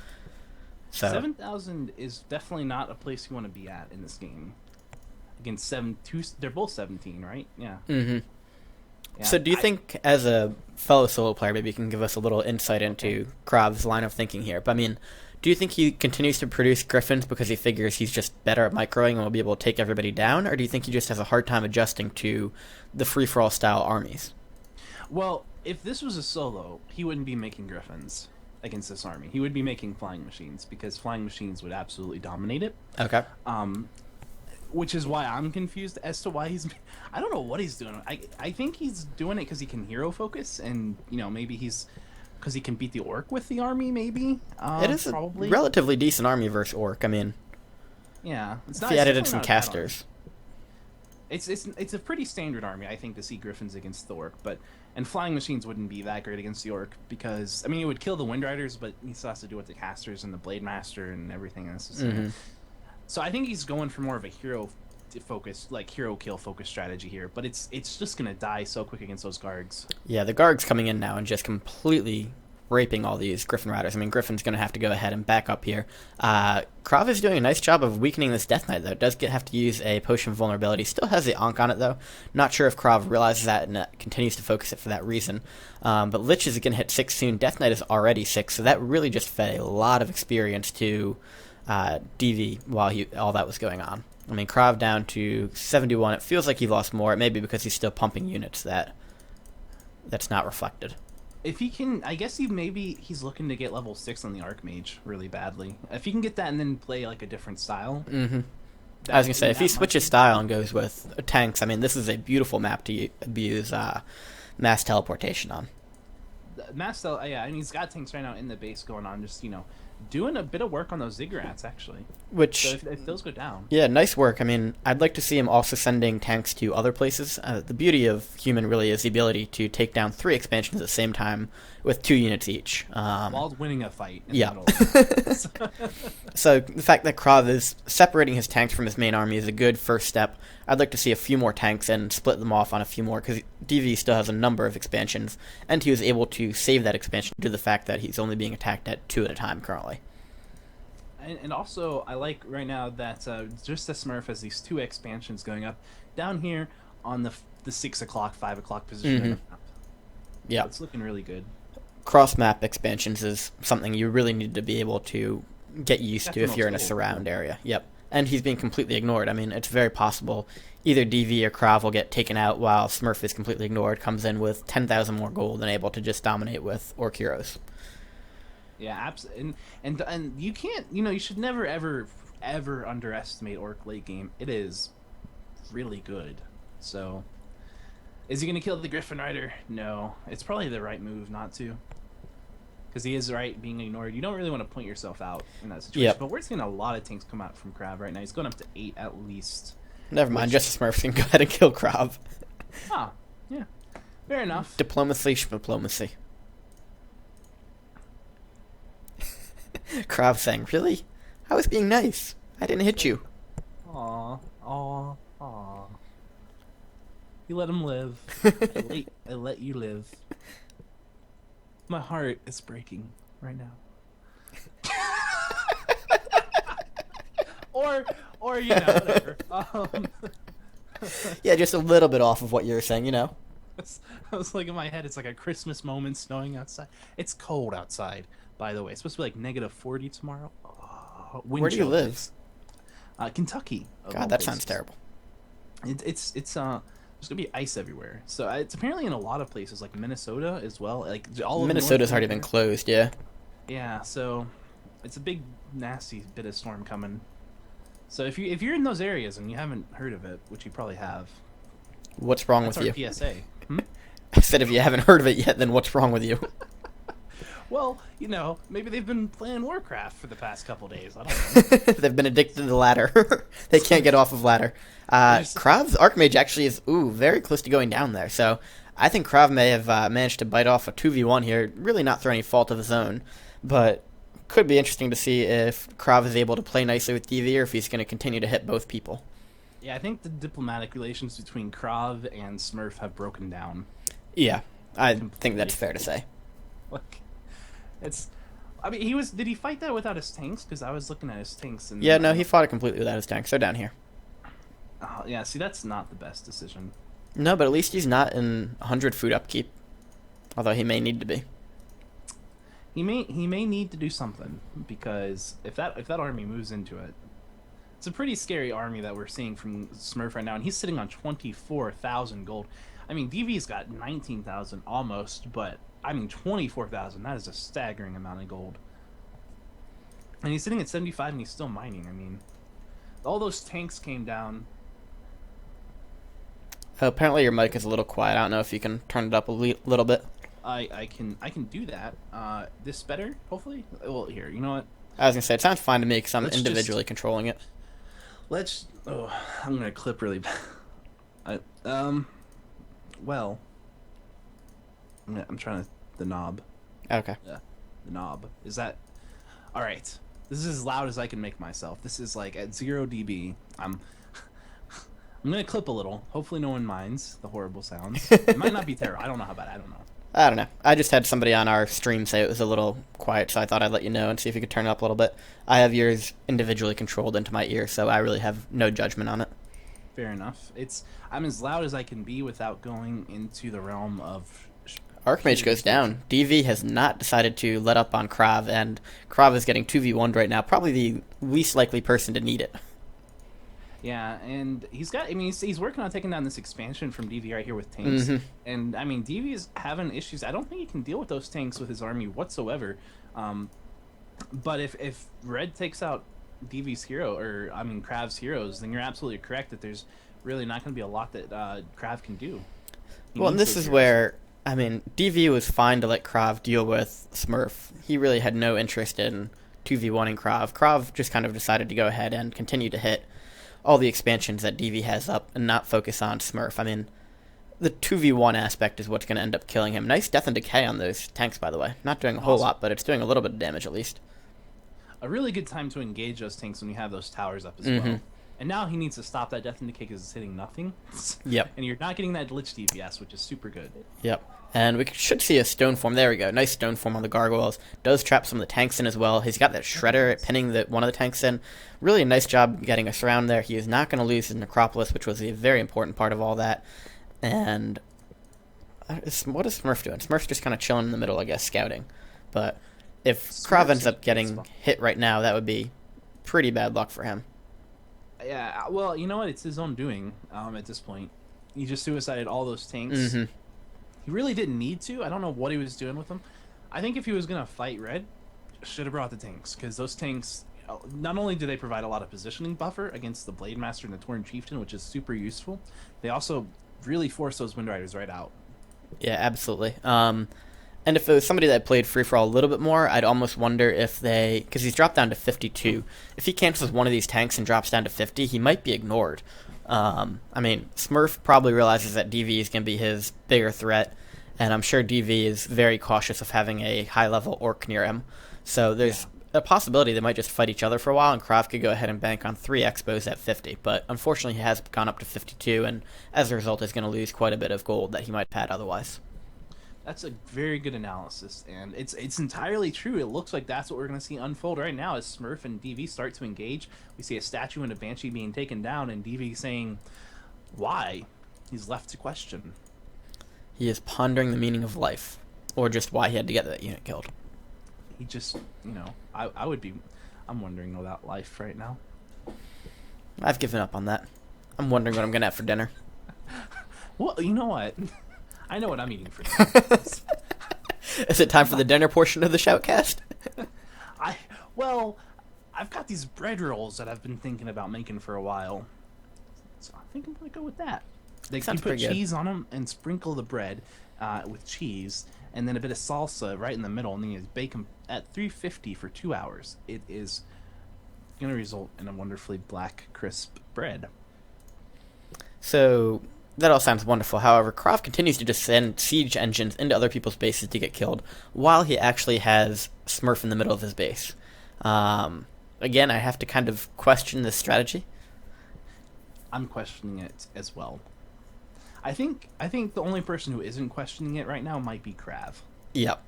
So 7,000 is definitely not a place you want to be at in this game. Against 2, they're both 17, right? Yeah. Mm-hmm. Yeah, so do you think, as a fellow solo player, maybe you can give us a little insight into Krav's line of thinking here? But I mean, do you think he continues to produce Griffins because he figures he's just better at microing and will be able to take everybody down? Or do you think he just has a hard time adjusting to the free-for-all style armies? Well, if this was a solo, he wouldn't be making Griffins against this army. He would be making flying machines, because flying machines would absolutely dominate it. Okay. Which is why I'm confused as to why he's... I don't know what he's doing. I think he's doing it because he can hero focus, and, maybe he's... Because he can beat the Orc with the army, maybe? It is probably a relatively decent army versus Orc. I mean... Yeah. If he added in some casters. It's a pretty standard army, I think, to see Griffins against the Orc, and flying machines wouldn't be that great against the Orc, because, I mean, it would kill the Wind Riders, but he still has to do with the casters and the Blade Master and everything else. Mm-hmm. So I think he's going for more of a hero kill focus strategy here, but it's just gonna die so quick against those Gargs. Yeah, the Garg's coming in now and just completely raping all these Griffin Riders. I mean, Griffin's going to have to go ahead and back up here. Krav is doing a nice job of weakening this Death Knight, though. It does have to use a Potion of Vulnerability. Still has the Ankh on it, though. Not sure if Krav realizes that and continues to focus it for that reason. But Lich is going to hit 6 soon. Death Knight is already 6, so that really just fed a lot of experience to DV while all that was going on. I mean, Krav down to 71. It feels like he lost more. It may be because he's still pumping units that's not reflected. If he can, I guess he's looking to get level 6 on the Archmage really badly. If he can get that and then play like a different style, I was going to say, if he switches style and goes with tanks, I mean, this is a beautiful map to use mass teleportation on. Yeah, and he's got tanks right now in the base going on, just, doing a bit of work on those ziggurats, actually. Which, so if those go down. Yeah, nice work. I mean, I'd like to see him also sending tanks to other places. The beauty of Human really is the ability to take down 3 expansions at the same time with 2 units each. While winning a fight. Yeah. So the fact that Krav is separating his tanks from his main army is a good first step. I'd like to see a few more tanks and split them off on a few more, because DV still has a number of expansions, and he was able to save that expansion due to the fact that he's only being attacked at 2 at a time currently. And also, I like right now that Justasmurf has these 2 expansions going up down here on the 6 o'clock, 5 o'clock position. Mm-hmm. Yeah. So it's looking really good. Cross-map expansions is something you really need to be able to get used to if you're in a surround area. Yep. And he's being completely ignored. I mean, it's very possible either DV or Krav will get taken out while Smurf is completely ignored, comes in with 10,000 more gold and able to just dominate with Orc Heroes. Yeah, absolutely. And you can't, you should never, ever underestimate Orc late game. It is really good. So, is he going to kill the Griffin Rider? No. It's probably the right move not to. Because he is right being ignored. You don't really want to point yourself out in that situation. Yep. But we're seeing a lot of tanks come out from Krav right now. He's going up to 8 at least. Never mind, Justasmurf can go ahead and kill Krav. Ah, yeah. Fair enough. Diplomacy. Krav saying, really? I was being nice. I didn't hit you. Aw. You let him live. I let you live. My heart is breaking right now. or whatever. Yeah, just a little bit off of what you were saying, I was like, in my head, it's like a Christmas moment snowing outside. It's cold outside, by the way. It's supposed to be like -40 tomorrow. Where do you live? Kentucky. God, that sounds terrible. It's there's gonna be ice everywhere. So it's apparently in a lot of places, like Minnesota as well. Like all of Minnesota's already been closed, yeah. Yeah, so it's a big, nasty bit of storm coming. So if you're in those areas and you haven't heard of it, which you probably have, what's wrong with you? That's our PSA. I said if you haven't heard of it yet, then what's wrong with you? Well, maybe they've been playing Warcraft for the past couple days. I don't know. They've been addicted to the ladder. They can't get off of ladder. Krav's Archmage actually is very close to going down there. So I think Krav may have managed to bite off a 2v1 here. Really not through any fault of his own, but could be interesting to see if Krav is able to play nicely with DV or if he's going to continue to hit both people. Yeah, I think the diplomatic relations between Krav and Smurf have broken down. Yeah, I think that's fair to say. Did he fight that without his tanks? Because I was looking at his tanks. And yeah, no, he fought it completely without his tanks. They're down here. Oh, yeah, see, that's not the best decision. No, but at least he's not in 100 food upkeep. Although he may need to be. He may need to do something, because if that army moves into it, it's a pretty scary army that we're seeing from Smurf right now, and he's sitting on 24,000 gold. I mean, DV's got 19,000 almost, but 24,000. That is a staggering amount of gold. And he's sitting at 75, and he's still mining. I mean, all those tanks came down. Apparently your mic is a little quiet. I don't know if you can turn it up a little bit. I can do that. This better, hopefully. Well, here, you know what? I was gonna say it sounds fine to me because I'm individually controlling it. I'm gonna clip really bad. Well, I'm trying to the knob. Okay. Yeah, the knob. Is that all right? This is as loud as I can make myself. This is like at 0 dB. I'm gonna clip a little. Hopefully, no one minds the horrible sounds. It might not be terrible. I don't know how bad. I don't know. I just had somebody on our stream say it was a little quiet, so I thought I'd let you know and see if you could turn it up a little bit. I have yours individually controlled into my ear, so I really have no judgment on it. Fair enough. I'm as loud as I can be without going into the realm of... Archmage goes down. DV has not decided to let up on Krav, and Krav is getting 2v1'd right now. Probably the least likely person to need it. Yeah, and he's working on taking down this expansion from DV right here with tanks. Mm-hmm. And, I mean, DV is having issues. I don't think he can deal with those tanks with his army whatsoever. But if Red takes out DV's hero, or I mean Krav's heroes, then you're absolutely correct that there's really not going to be a lot that Krav can do. Well, and this is where, I mean, DV was fine to let Krav deal with Smurf. He really had no interest in 2v1ing Krav. Krav just kind of decided to go ahead and continue to hit all the expansions that DV has up and not focus on Smurf. I mean, the 2v1 aspect is what's going to end up killing him. Nice death and decay on those tanks, by the way. Not doing a whole lot, but it's doing a little bit of damage at least. A really good time to engage those tanks when you have those towers up as well. And now he needs to stop that death and decay because it's hitting nothing. Yep. And you're not getting that lich DPS, which is super good. Yep. And we should see a stone form. There we go. Nice stone form on the gargoyles. Does trap some of the tanks in as well. He's got that shredder pinning one of the tanks in. Really a nice job getting us around there. He is not going to lose his necropolis, which was a very important part of all that. And what is Smurf doing? Smurf's just kind of chilling in the middle, I guess, scouting. But if Krav ends up getting hit right now, that would be pretty bad luck for him. Yeah, well, you know what? It's his own doing at this point. He just suicided all those tanks. He really didn't need to. I don't know what he was doing with them. I think if he was going to fight Red, should have brought the tanks. Because those tanks, not only do they provide a lot of positioning buffer against the Blade Master and the Torn Chieftain, which is super useful, they also really force those Wind Riders right out. Yeah, absolutely. And if it was somebody that played free-for-all a little bit more, I'd almost wonder if they... Because he's dropped down to 52. If he cancels one of these tanks and drops down to 50, he might be ignored. I mean, Smurf probably realizes that DV is going to be his bigger threat, and I'm sure DV is very cautious of having a high-level orc near him. So there's a possibility they might just fight each other for a while, and Krav could go ahead and bank on 3 expos at 50. But unfortunately, he has gone up to 52, and as a result, is going to lose quite a bit of gold that he might have had otherwise. That's a very good analysis, and it's entirely true. It looks like that's what we're going to see unfold right now as Smurf and DV start to engage. We see a statue and a Banshee being taken down, and DV saying, why? He's left to question. He is pondering the meaning of life, or just why he had to get that unit killed. He just, you know, I'm wondering about life right now. I've given up on that. I'm wondering what I'm going to have for dinner. Well, you know what? I know what I'm eating for dinner. Is it time for the dinner portion of the Shoutcast? I've got these bread rolls that I've been thinking about making for a while. So I think I'm going to go with that. You put cheese on them and sprinkle the bread with cheese, and then a bit of salsa right in the middle, and then you bake them at 350 for 2 hours. It is going to result in a wonderfully black, crisp bread. So... that all sounds wonderful. However, Krav continues to just send siege engines into other people's bases to get killed, while he actually has Smurf in the middle of his base. Again, I have to kind of question this strategy. I'm questioning it as well. I think the only person who isn't questioning it right now might be Krav. Yep.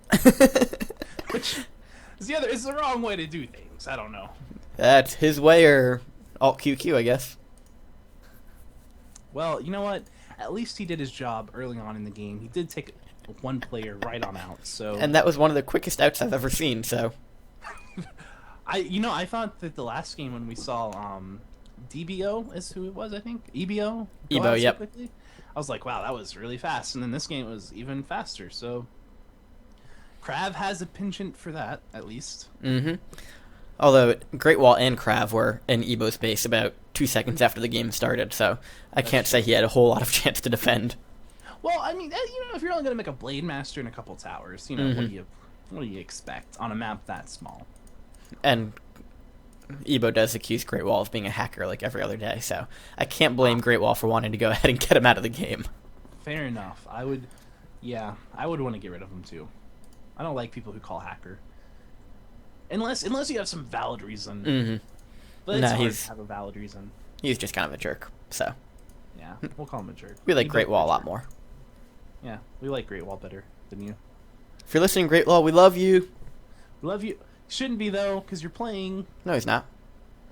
Which is the wrong way to do things. I don't know. That's his way or Alt QQ, I guess. Well, you know what? At least he did his job early on in the game. He did take one player right on out. So, and that was one of the quickest outs I've ever seen. So, I thought that the last game when we saw DBO is who it was. I think EBO. Yep. Quickly, I was like, wow, that was really fast. And then this game was even faster. So, Krav has a penchant for that, at least. Although Great Wall and Krav were in Ebo's base about 2 seconds after the game started, so I can't say he had a whole lot of chance to defend. Well, I mean, if you're only going to make a Blade Master and a couple towers, what do you expect on a map that small? And Ebo does accuse Great Wall of being a hacker like every other day, so I can't blame Great Wall for wanting to go ahead and get him out of the game. Fair enough. I would want to get rid of him too. I don't like people who call hacker. Unless you have some valid reason. But it's hard to have a valid reason. He's just kind of a jerk, so. Yeah, we'll call him a jerk. We like Great Wall a lot more. Yeah, we like Great Wall better than you. If you're listening, Great Wall, we love you. We love you. Shouldn't be, though, because you're playing. No, he's not.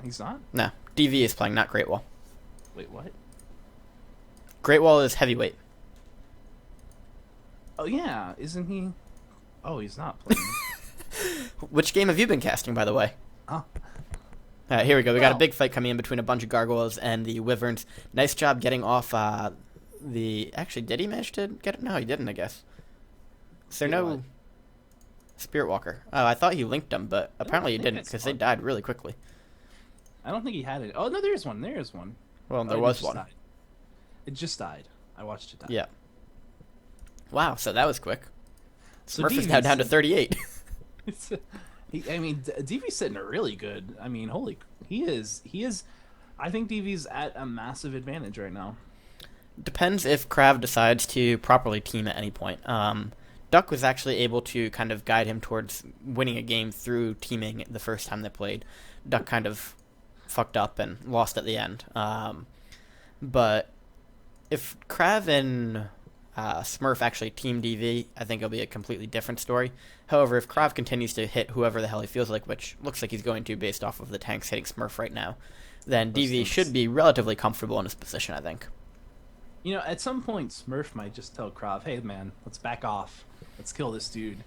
He's not? No, DV is playing, not Great Wall. Wait, what? Great Wall is heavyweight. Oh, yeah, isn't he? Oh, he's not playing. Which game have you been casting, by the way? Here we go. We got a big fight coming in between a bunch of gargoyles and the wyverns. Nice job getting off the... Actually, did he manage to get it? No, he didn't, I guess. Is there no... Spirit Walker. Oh, I thought he linked them, but apparently he didn't, because they died really quickly. I don't think he had it. Oh no, there's one. There is one. Well, there it was just one. died. It just died. I watched it die. Yeah. Wow, so that was quick. So Smurf is now down to 38. I mean, DV's sitting really good. I mean, he is. I think DV's at a massive advantage right now. Depends if Krav decides to properly team at any point. Duck was actually able to kind of guide him towards winning a game through teaming the first time they played. Duck kind of fucked up and lost at the end. But if Krav and Smurf actually team DV, I think it'll be a completely different story. However, if Krav continues to hit whoever the hell he feels like, which looks like he's going to based off of the tanks hitting Smurf right now, then DV should be relatively comfortable in his position, I think. You know, at some point, Smurf might just tell Krav, "Hey, man, let's back off. Let's kill this dude."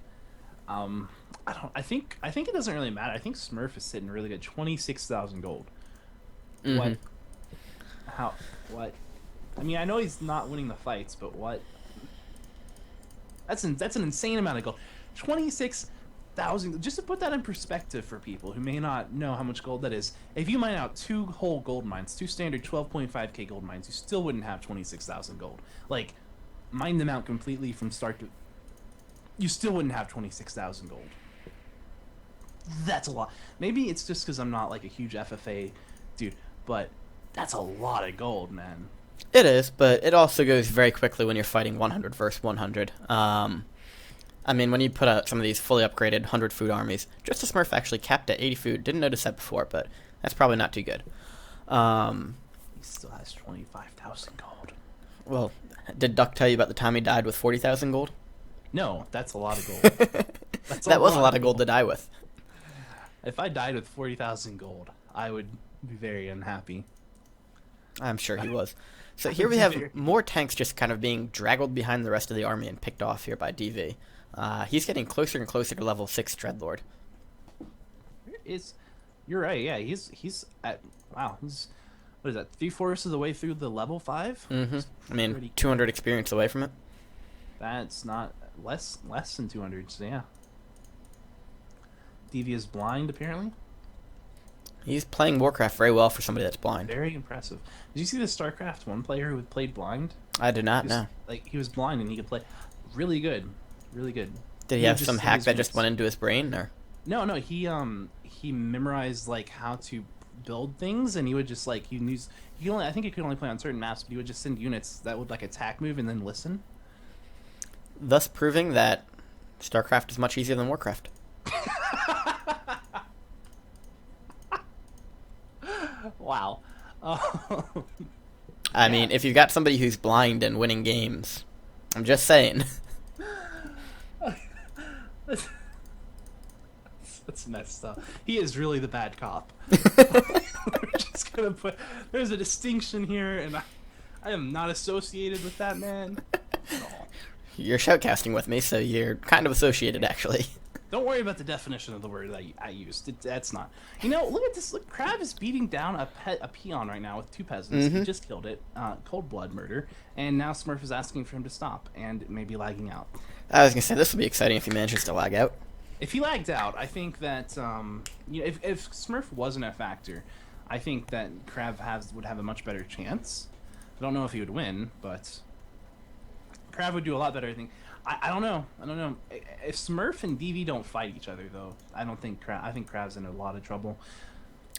I think it doesn't really matter. I think Smurf is sitting really good. 26,000 gold. Mm-hmm. What? How? What? I mean, I know he's not winning the fights, but what? That's an insane amount of gold. 26,000. Just to put that in perspective for people who may not know how much gold that is, if you mine out 2 whole gold mines, 2 standard 12.5k gold mines, you still wouldn't have 26,000 gold. Like, mine them out completely from start to... You still wouldn't have 26,000 gold. That's a lot. Maybe it's just because I'm not like a huge FFA dude, but that's a lot of gold, man. It is, but it also goes very quickly when you're fighting 100 versus 100. I mean, when you put out some of these fully upgraded 100 food armies, Justasmurf actually capped at 80 food. Didn't notice that before, but that's probably not too good. He still has 25,000 gold. Well, did Duck tell you about the time he died with 40,000 gold? No, that's a lot of gold. That was a lot of gold to die with. If I died with 40,000 gold, I would be very unhappy. I'm sure he was. So here we have more tanks just kind of being draggled behind the rest of the army and picked off here by DV. He's getting closer and closer to level 6 Dreadlord. You're right, yeah, he's at, wow, he's, what is that, 3/4 of the way through the level 5? Mm-hmm. I mean, 200 experience away from it. That's not, less than 200, so yeah. DV is blind, apparently. He's playing Warcraft very well for somebody that's blind. Very impressive. Did you see the StarCraft 1 player who played blind? I did not know. Like, he was blind and he could play really good. Really good. Did he have some hack that just went into his brain, or? No, he memorized like how to build things, and he would just like I think he could only play on certain maps, but he would just send units that would like attack move and then listen. Thus proving that StarCraft is much easier than Warcraft. Wow. I mean, if you've got somebody who's blind and winning games, I'm just saying. That's messed up. He is really the bad cop. We're just gonna put. There's a distinction here, and I am not associated with that man. No. You're shoutcasting with me, so you're kind of associated, actually. Don't worry about the definition of the word that I used. That's not. You know, look at this. Look, Krav is beating down a peon right now with 2 peasants. Mm-hmm. He just killed it. Cold blood murder. And now Smurf is asking for him to stop and maybe lagging out. I was going to say, this will be exciting if he manages to lag out. If he lagged out, I think that, you know, if Smurf wasn't a factor, I think that Krav would have a much better chance. I don't know if he would win, but Krav would do a lot better, I think. I don't know. If Smurf and DV don't fight each other, though, I think Krav's in a lot of trouble.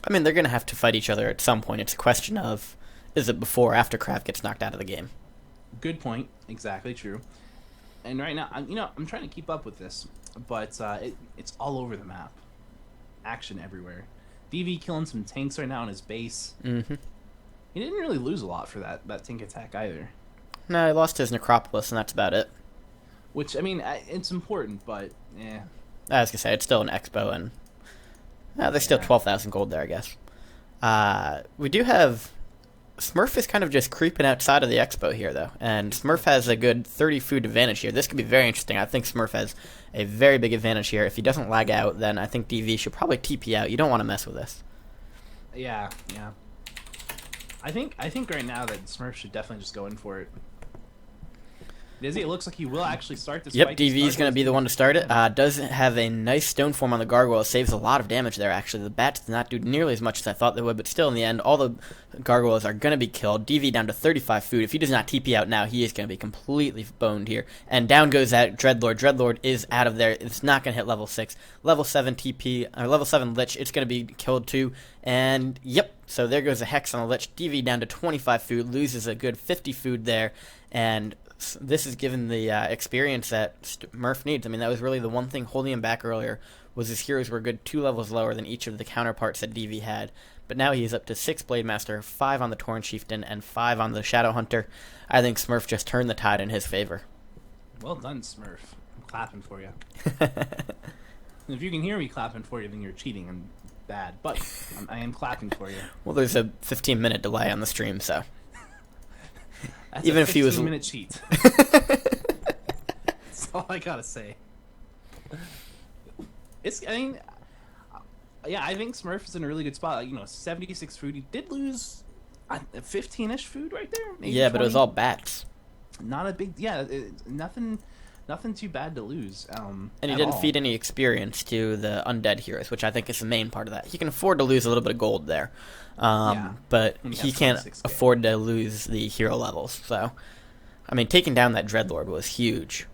I mean, they're going to have to fight each other at some point. It's a question of, is it before or after Krav gets knocked out of the game? Good point. Exactly true. And right now, I'm trying to keep up with this, but it's all over the map. Action everywhere. DV killing some tanks right now on his base. Mm-hmm. He didn't really lose a lot for that tank attack either. No, he lost his Necropolis, and that's about it. Which, I mean, it's important, but, yeah. I was going to say, it's still an expo, and there's still 12,000 gold there, I guess. We do have... Smurf is kind of just creeping outside of the expo here, though, and Smurf has a good 30 food advantage here. This could be very interesting. I think Smurf has a very big advantage here. If he doesn't lag out, then I think DV should probably TP out. You don't want to mess with this. Yeah. I think right now that Smurf should definitely just go in for it. Dizzy, it looks like he will actually start this Yep, fight. DV is going to be the one to start it. Does have a nice stone form on the gargoyle. Saves a lot of damage there, actually. The bats did not do nearly as much as I thought they would, but still, in the end, all the gargoyles are going to be killed. DV down to 35 food. If he does not TP out now, he is going to be completely boned here. And down goes that Dreadlord. Dreadlord is out of there. It's not going to hit level 6. Level 7 TP, or level 7 Lich, it's going to be killed too. And, yep, so there goes a Hex on the Lich. DV down to 25 food, loses a good 50 food there, and this is given the experience that Murph needs. I mean, that was really the one thing holding him back earlier, was his heroes were a good 2 levels lower than each of the counterparts that DV had. But now he's up to 6 Blade Master, 5 on the Tauren Chieftain, and 5 on the Shadow Hunter. I think Smurf just turned the tide in his favor. Well done, Smurf. I'm clapping for you. If you can hear me clapping for you, then you're cheating and bad. But I am clapping for you. Well, there's a 15-minute delay on the stream, so... That's Even a if he was 15-minute cheat. That's all I gotta say. I think Smurf is in a really good spot. 76 food. He did lose 15-ish food right there. Maybe yeah, 20. but it was all bats. Not a big. Yeah, nothing too bad to lose. And he didn't feed any experience to the undead heroes, which I think is the main part of that. He can afford to lose a little bit of gold there, but he can't afford to lose the hero levels. So, I mean, taking down that Dreadlord was huge.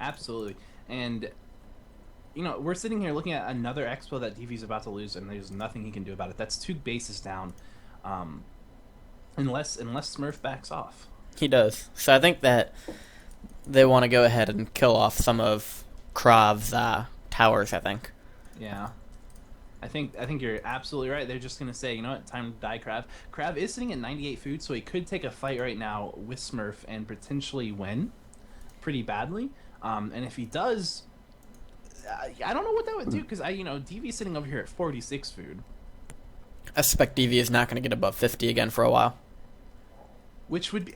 Absolutely. And, we're sitting here looking at another expo that DV's about to lose, and there's nothing he can do about it. That's 2 bases down, unless Smurf backs off. He does. So I think that they want to go ahead and kill off some of Krav's towers, I think. Yeah. I think you're absolutely right. They're just going to say, you know what, time to die, Krav. Krav is sitting at 98 food, so he could take a fight right now with Smurf and potentially win pretty badly. And if he does, I don't know what that would do, because DV's sitting over here at 46 food. I suspect DV is not going to get above 50 again for a while. Which would be,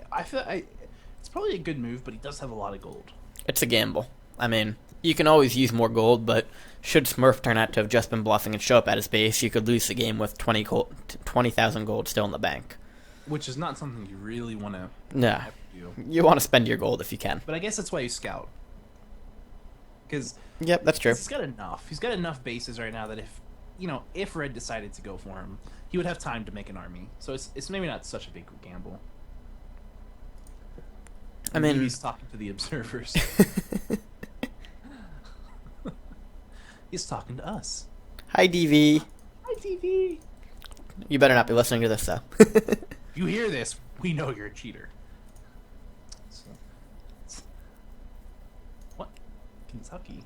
it's probably a good move, but he does have a lot of gold. It's a gamble. I mean, you can always use more gold, but should Smurf turn out to have just been bluffing and show up at his base, you could lose the game with 20,000 gold still in the bank. Which is not something you really want to do. You want to spend your gold if you can. But I guess that's why you scout. Because yep, that's true. He's got enough. He's got enough bases right now that if Red decided to go for him, he would have time to make an army. So it's maybe not such a big gamble. I mean, he's talking to the observers. He's talking to us. Hi, DV. Hi, DV. You better not be listening to this, though. If you hear this, we know you're a cheater. What? Kentucky?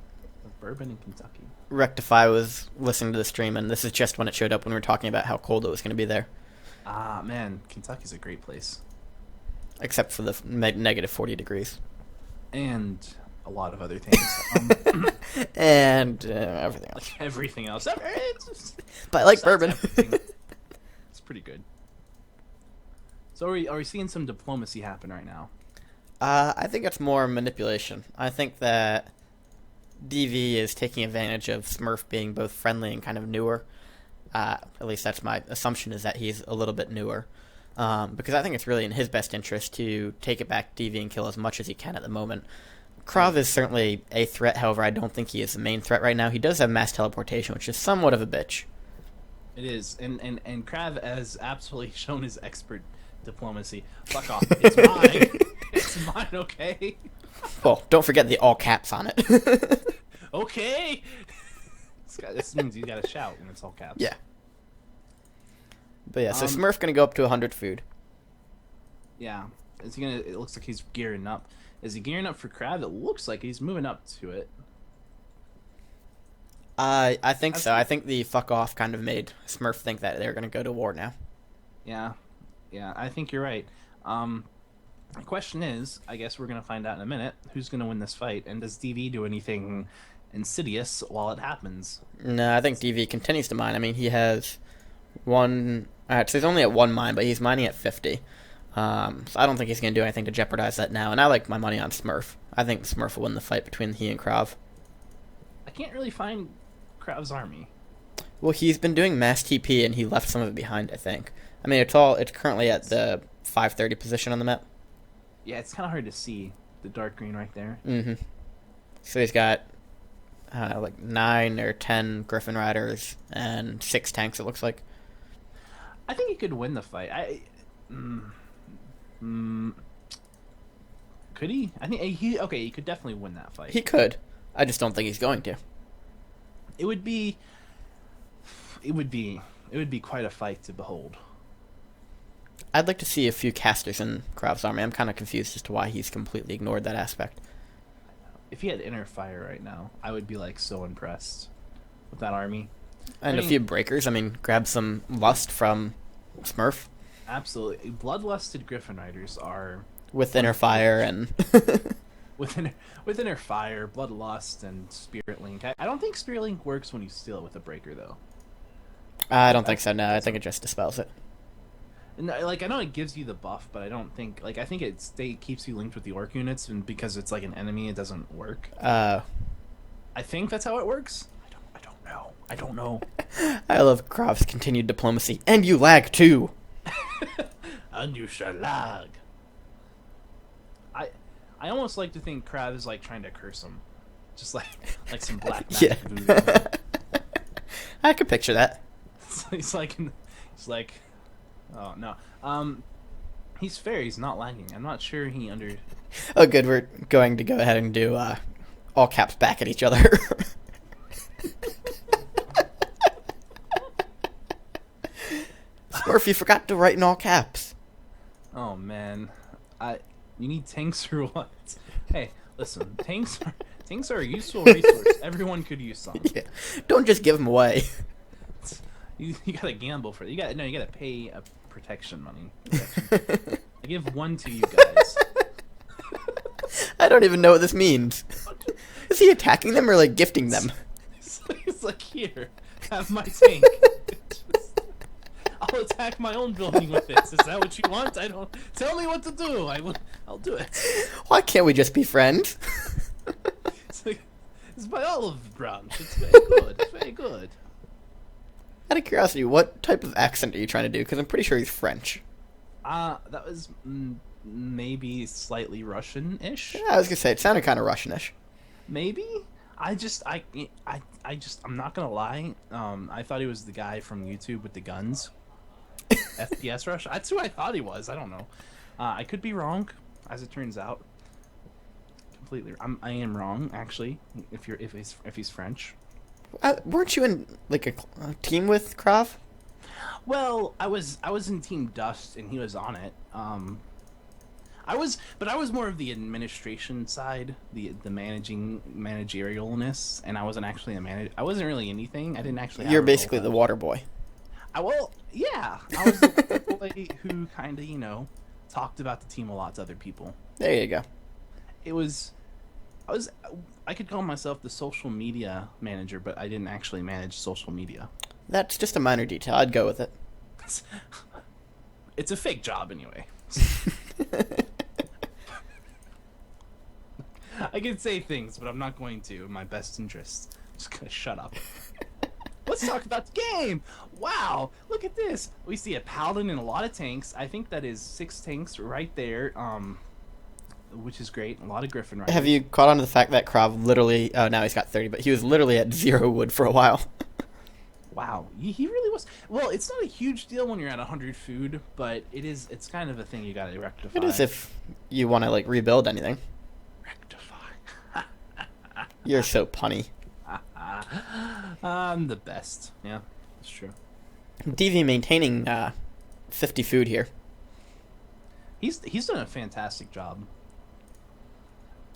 Bourbon in Kentucky. Rectify was listening to the stream, and this is just when it showed up when we were talking about how cold it was going to be there. Ah, man. Kentucky's a great place. Except for the negative 40 degrees. And a lot of other things. And everything else. Everything else. But I like bourbon. It's pretty good. So are we seeing some diplomacy happen right now? I think it's more manipulation. I think that DV is taking advantage of Smurf being both friendly and kind of newer. At least that's my assumption, is that he's a little bit newer. Because I think it's really in his best interest to take it back to DV and kill as much as he can at the moment. Krav is certainly a threat, however, I don't think he is the main threat right now. He does have mass teleportation, which is somewhat of a bitch. It is, and Krav has absolutely shown his expert diplomacy. Fuck off. It's mine. It's mine, okay? Well, don't forget the all caps on it. Okay! This means you gotta shout when it's all caps. Yeah. But yeah, so Smurf gonna go up to 100 food. Yeah. It looks like he's gearing up. Is he gearing up for Krav? It looks like he's moving up to it. I think so. I think the fuck off kind of made Smurf think that they're gonna go to war now. Yeah. Yeah, I think you're right. The question is, I guess we're gonna find out in a minute, who's gonna win this fight, and does DV do anything insidious while it happens? No, I think DV continues to mine. I mean, he has one... Alright, so he's only at 1 mine, but he's mining at 50. So I don't think he's going to do anything to jeopardize that now, and I like my money on Smurf. I think Smurf will win the fight between he and Krav. I can't really find Krav's army. Well, he's been doing mass TP, and he left some of it behind, I think. I mean, it's currently at the 530 position on the map. Yeah, it's kind of hard to see. the dark green right there. Mm-hmm. So he's got, I don't know, like 9 or 10 Griffin Riders and 6 tanks, it looks like. I think he could win the fight. Could he? I think he could definitely win that fight. He could. I just don't think he's going to. It would be quite a fight to behold. I'd like to see a few casters in Krav's army. I'm kind of confused as to why he's completely ignored that aspect. If he had inner fire right now, I would be like so impressed with that army. And a few breakers. I mean, grab some lust from Smurf. Absolutely. Bloodlusted Griffin Riders are... With inner fire and... with inner fire, Bloodlust, and Spirit Link. I don't think Spirit Link works when you steal it with a breaker, though. I don't think so, no. I think it just dispels it. And, like, I know it gives you the buff, but I don't think... Like, I think it keeps you linked with the orc units, and because it's like an enemy, it doesn't work. I think that's how it works. I don't know. I love Krav's continued diplomacy. And you lag, too! And you shall lag. I almost like to think Krav is, like, trying to curse him. Just like some black magic voodoo. I could picture that. He's like, oh, no. He's fair. He's not lagging. I'm not sure he under... Oh, good. We're going to go ahead and do all caps back at each other. Smurf, you forgot to write in all caps. Oh, man. You need tanks or what? Hey, listen. Tanks are a useful resource. Everyone could use some. Yeah. Don't just give them away. You gotta gamble for it. You gotta pay a protection money. I give one to you guys. I don't even know what this means. Is he attacking them or, like, gifting them? He's like, here, have my tank. I'll attack my own building with this. Is that what you want? I don't... Tell me what to do. I'll do it. Why can't we just be friends? It's my olive branch. It's very good. It's very good. Out of curiosity, what type of accent are you trying to do? Because I'm pretty sure he's French. That was maybe slightly Russian-ish. Yeah, I was gonna say it sounded kind of Russianish. Maybe. I'm not gonna lie. I thought he was the guy from YouTube with the guns. FPS Rush. That's who I thought he was. I don't know. I could be wrong, as it turns out. Completely. I am wrong, actually. If he's French. Weren't you in like a team with Krav? Well, I was in Team Dust, and he was on it. I was more of the administration side, the managerialness, and I wasn't actually a manager. I wasn't really anything. I didn't actually. You're basically the water boy. Yeah. I was the boy who kind of, talked about the team a lot to other people. There you go. I could call myself the social media manager, but I didn't actually manage social media. That's just a minor detail. I'd go with it. It's a fake job anyway. I can say things, but I'm not going to in my best interest. Just gonna shut up. Let's talk about the game! Wow! Look at this! We see a paladin and a lot of tanks. I think that is 6 tanks right there, which is great. A lot of Griffin Riders. Have you caught on to the fact that Krav literally... Oh, now he's got 30, but he was literally at 0 wood for a while. Wow, he really was. Well, it's not a huge deal when you're at 100 food, but it's kind of a thing you gotta rectify. It is if you want to, like, rebuild anything. Rectify. You're so punny. I'm the best. Yeah, that's true. DV maintaining 50 food here. He's done a fantastic job.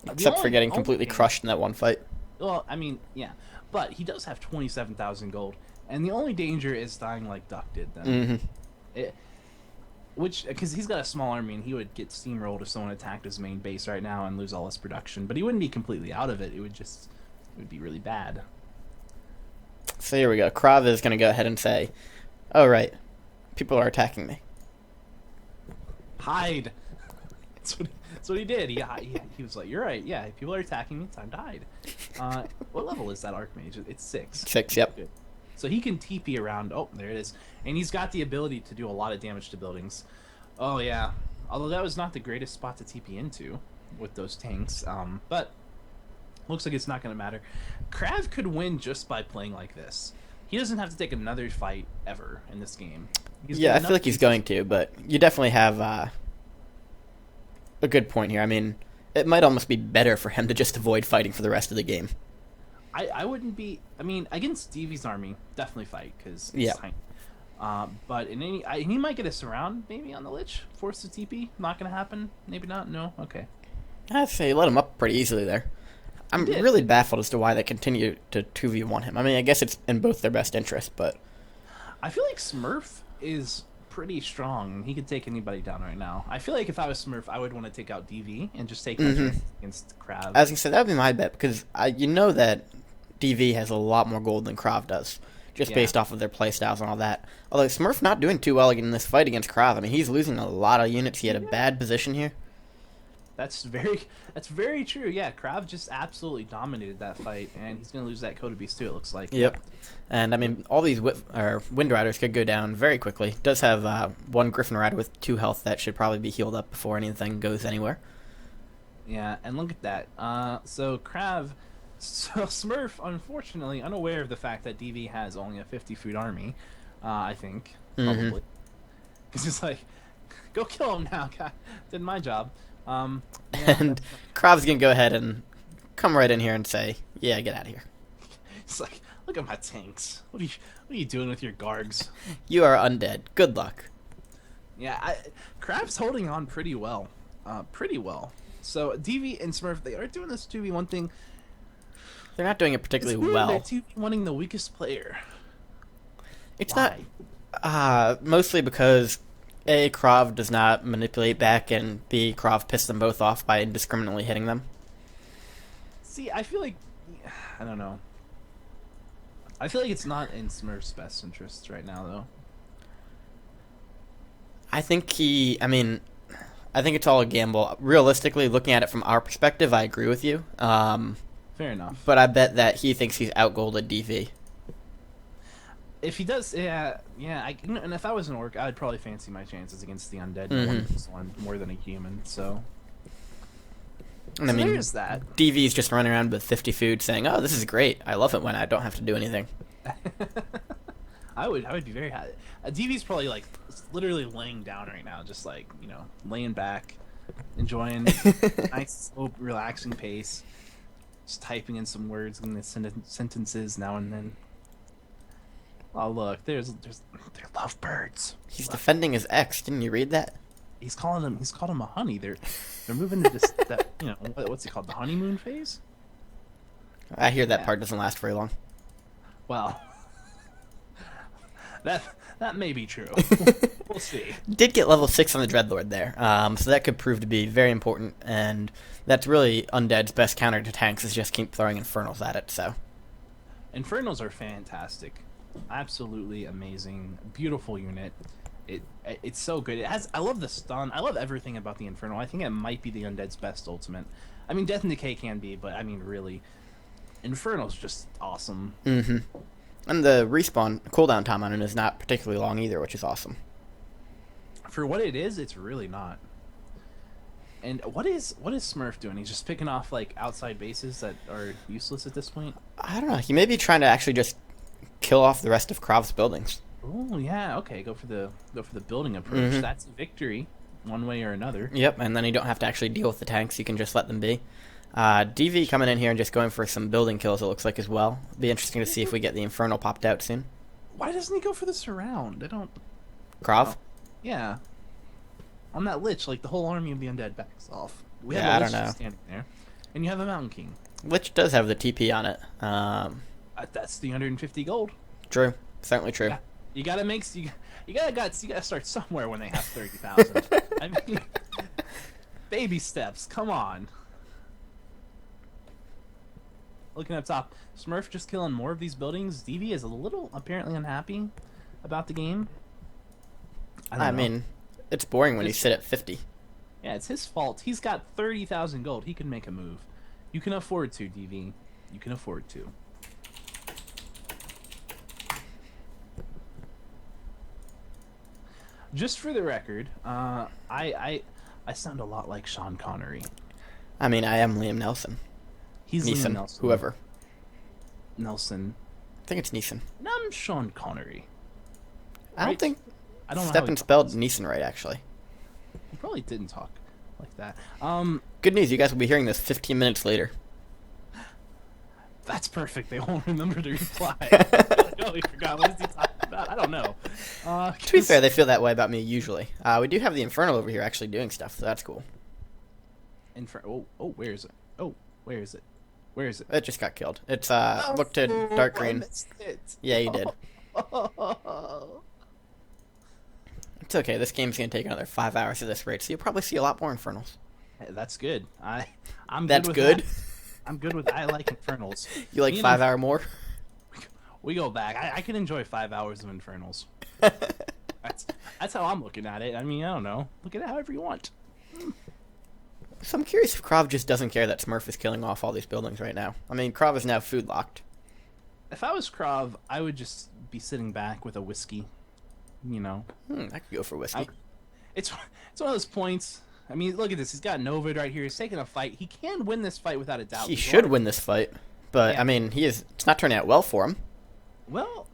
Except for getting completely crushed in that one fight. Well, I mean, yeah. But he does have 27,000 gold. And the only danger is dying like Duck did then. Mm-hmm. Because he's got a small army and he would get steamrolled if someone attacked his main base right now and lose all his production. But he wouldn't be completely out of it. It would be really bad. So here we go. Krav is going to go ahead and say, oh, right. People are attacking me. Hide. That's what he did. He was like, you're right. Yeah, people are attacking me. Time to hide. What level is that Archmage? It's 6. 6, yep. Good. So he can TP around. Oh, there it is. And he's got the ability to do a lot of damage to buildings. Oh, yeah. Although that was not the greatest spot to TP into. with those tanks. But looks like it's not going to matter. Krav could win just by playing like this. He doesn't have to take another fight ever in this game. Yeah, I feel like he's going to, but you definitely have a good point here. I mean, it might almost be better for him to just avoid fighting for the rest of the game. I wouldn't be... I mean, against DV's army, definitely fight, because it's tiny. But in he might get a surround, maybe, on the Lich. Force the TP. Not going to happen. Maybe not. No? Okay. I'd say you let him up pretty easily there. I'm really baffled as to why they continue to 2v1 him. I mean, I guess it's in both their best interest, but... I feel like Smurf is pretty strong. He could take anybody down right now. I feel like if I was Smurf, I would want to take out DV and just take against Krav. I was going to say, that would be my bet, because you know that DV has a lot more gold than Krav does, just based off of their playstyles and all that. Although Smurf not doing too well in this fight against Krav. I mean, he's losing a lot of units. He had a bad position here. That's very true. Yeah, Krav just absolutely dominated that fight, and he's going to lose that Coda Beast too, it looks like. Yep. And, I mean, all these Wind Riders could go down very quickly. Does have one Griffin Rider with 2 health that should probably be healed up before anything goes anywhere. Yeah, and look at that. So Smurf, unfortunately, unaware of the fact that DV has only a 50 food army, I think, probably. Because he's like, go kill him now, guy. Did my job. And Krav's gonna go ahead and come right in here and say, yeah, get out of here. It's like, look at my tanks. What are you doing with your Gargs? You are undead. Good luck. Yeah, Krav's holding on pretty well. So DV and Smurf, they are doing this 2v1 thing. They're not doing it particularly well. They're 2v1ing the weakest player. It's not mostly because A, Krav does not manipulate back, and B, Krav pissed them both off by indiscriminately hitting them. See, I feel like... I don't know. I feel like it's not in Smurf's best interests right now, though. I think I think it's all a gamble. Realistically, looking at it from our perspective, I agree with you. Fair enough. But I bet that he thinks he's outgolded DV. If he does, and if I was an orc, I'd probably fancy my chances against the undead one more than a human. So, and I mean, there's that. DV's just running around with 50 food, saying, "Oh, this is great. I love it when I don't have to do anything." I would be very happy. DV's probably like literally laying down right now, just like laying back, enjoying nice, slow, relaxing pace, just typing in some words in the sentences now and then. Oh look, they're lovebirds. He's defending his ex. Didn't you read that? He's called him a honey. They're moving to this what's it called, the honeymoon phase? I hear that part doesn't last very long. Well, that may be true. We'll see. Did get level 6 on the Dreadlord there, so that could prove to be very important, and that's really Undead's best counter to tanks is just keep throwing Infernals at it. So Infernals are fantastic. Absolutely amazing, beautiful unit. It's so good. I love the stun. I love everything about the Infernal. I think it might be the Undead's best ultimate. I mean, Death and Decay can be, but I mean, really, Infernal's just awesome. And the respawn cooldown time on it is not particularly long either, which is awesome. For what it is, it's really not. And what is Smurf doing? He's just picking off like outside bases that are useless at this point. I don't know. He may be trying to actually just kill off the rest of Krav's buildings. Oh yeah, okay. Go for the building approach. That's a victory, one way or another. Yep, and then you don't have to actually deal with the tanks. You can just let them be. DV coming in here and just going for some building kills, it looks like, as well. Be interesting to see if we get the Infernal popped out soon. Why doesn't he go for the surround? I don't... Krav? Oh, yeah. On that Lich, like, the whole army of the Undead backs off. We have a Lich just standing there. And you have a Mountain King. Lich does have the TP on it. That's the 150 gold. True. Certainly true. Yeah. You gotta make... You gotta start somewhere when they have 30,000. I mean... Baby steps, come on. Looking up top, Smurf just killing more of these buildings. DV is a little apparently unhappy about the game. I mean, it's boring when you sit at 50. Yeah, it's his fault. He's got 30,000 gold. He can make a move. You can afford to, DV. You can afford to. Just for the record, I sound a lot like Sean Connery. I mean, I am Liam Nelson. He's Neeson, Liam Nelson. whoever. Nelson. I think it's Neeson. No, I'm Sean Connery. I don't think I don't know how Steppen he spelled talks. Neeson right, actually. He probably didn't talk like that. Good news, you guys will be hearing this 15 minutes later. That's perfect. They won't remember to reply. I totally forgot. What is he talking about? I don't know. To be fair, they feel that way about me usually. We do have the Infernal over here actually doing stuff, so that's cool. Where is it? Oh, where is it? Where is it? It just got killed. It's, look to dark green. I missed it. Yeah, you did. It's okay, this game's gonna take another 5 hours at this rate, so you'll probably see a lot more Infernals. Hey, that's good. I'm That's good. good? With that. I'm good with. I like Infernals. You like Me and 5 hour more? We go back. I can enjoy 5 hours of Infernals. That's how I'm looking at it. I mean, I don't know. Look at it however you want. So I'm curious if Krav just doesn't care that Smurf is killing off all these buildings right now. I mean, Krav is now food locked. If I was Krav, I would just be sitting back with a whiskey. You know. I could go for whiskey. It's one of those points. I mean, look at this. He's got Novid right here. He's taking a fight. He can win this fight without a doubt. He should win this fight, but Yeah. I mean, it's not turning out well for him. Well,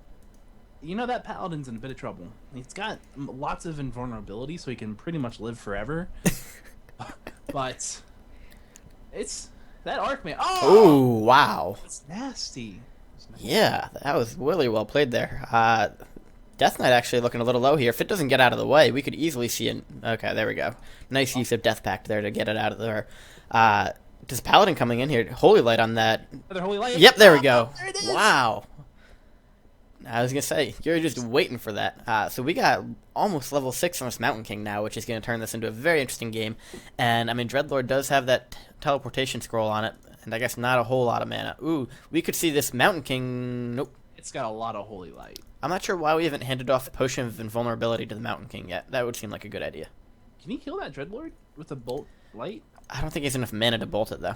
you know that Paladin's in a bit of trouble. He's got lots of invulnerability, so he can pretty much live forever. But it's that Archmage. Oh, Ooh, wow. it's nasty. Yeah, that was really well played there. Death Knight actually looking a little low here. If it doesn't get out of the way, we could easily see it. Okay, there we go. Nice use of Death Pact there to get it out of there. Does Paladin coming in here? Holy Light on that. Another Holy Light. Yep, there we go. There it is. Wow. I was going to say, you're just waiting for that. So we got almost level 6 on this Mountain King now, which is going to turn this into a very interesting game. And, I mean, Dreadlord does have that teleportation scroll on it, and I guess not a whole lot of mana. Ooh, we could see this Mountain King... Nope. It's got a lot of Holy Light. I'm not sure why we haven't handed off the Potion of Invulnerability to the Mountain King yet. That would seem like a good idea. Can he kill that Dreadlord with a bolt light? I don't think he has enough mana to bolt it, though.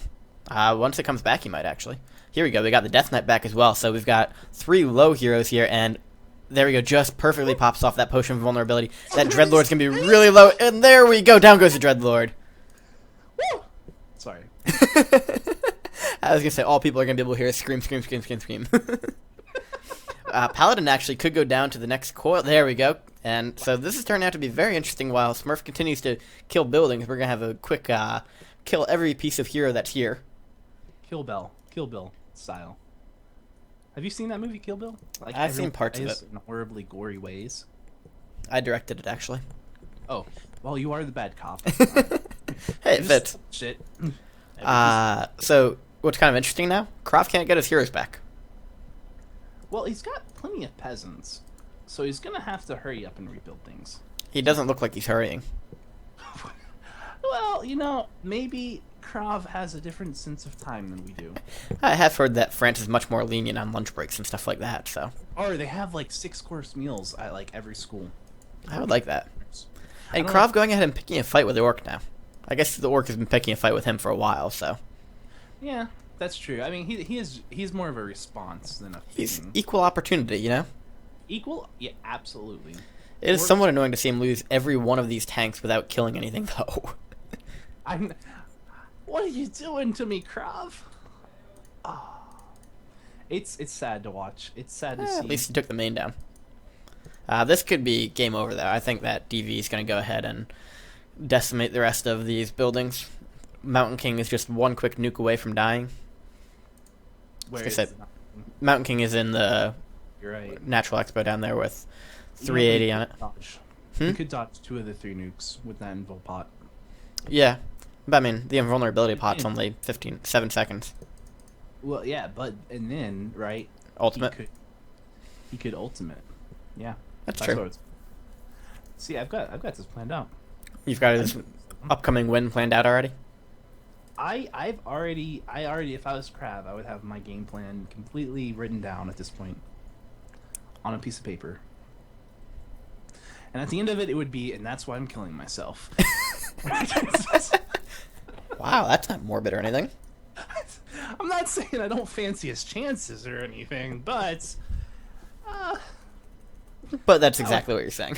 Once it comes back, he might, actually. Here we go. We got the Death Knight back as well. So we've got 3 low heroes here, and there we go. Just perfectly pops off that Potion of Vulnerability. That Dreadlord's going to be really low, and there we go. Down goes the Dreadlord. Woo! Sorry. I was going to say, all people are going to be able to hear us scream, scream, scream, scream, scream. Paladin actually could go down to the next coil. There we go. And so this is turning out to be very interesting. While Smurf continues to kill buildings, we're going to have a quick kill every piece of hero that's here. Kill Bill style. Have you seen that movie, Kill Bill? Like I've seen everyone parts of dies it. in horribly gory ways. I directed it, actually. Oh, well, you are the bad cop. Hey, it fits. Shit. So what's kind of interesting now? Krav can't get his heroes back. Well, he's got plenty of peasants, so he's gonna have to hurry up and rebuild things. He doesn't look like he's hurrying. Well, you know, maybe Krav has a different sense of time than we do. I have heard that France is much more lenient on lunch breaks and stuff like that, so Or they have like 6-course meals at like every school. I would like that. And don't know. Krav going ahead and picking a fight with the Orc now. I guess the Orc has been picking a fight with him for a while, so Yeah, that's true. I mean, he's more of a response than a he's thing. equal opportunity, you know? Equal? Yeah, absolutely. It is Orcs- somewhat annoying to see him lose every one of these tanks without killing anything, though. What are you doing to me, Krav? Oh. It's sad to watch. It's sad to see. At least he took the main down. This could be game over, though. I think that DV is going to go ahead and decimate the rest of these buildings. Mountain King is just one quick nuke away from dying. Where Like I is said, it? Mountain King is in the You're right. Natural Expo down there with You know, 380 you on could it. dodge. Hmm? You could dodge 2 of the 3 nukes with that invul pot. Yeah. But I mean, the invulnerability pot's only 7 seconds. Well, yeah, but and then right, Ultimate. He could ultimate. Yeah, That's what true. it's- See, I've got this planned out. You've got his upcoming win planned out already? I already, if I was Krav, I would have my game plan completely written down at this point on a piece of paper. And at the end of it, it would be, and that's why I'm killing myself. Wow, that's not morbid or anything. I'm not saying I don't fancy his chances or anything, but But that's exactly what you're saying.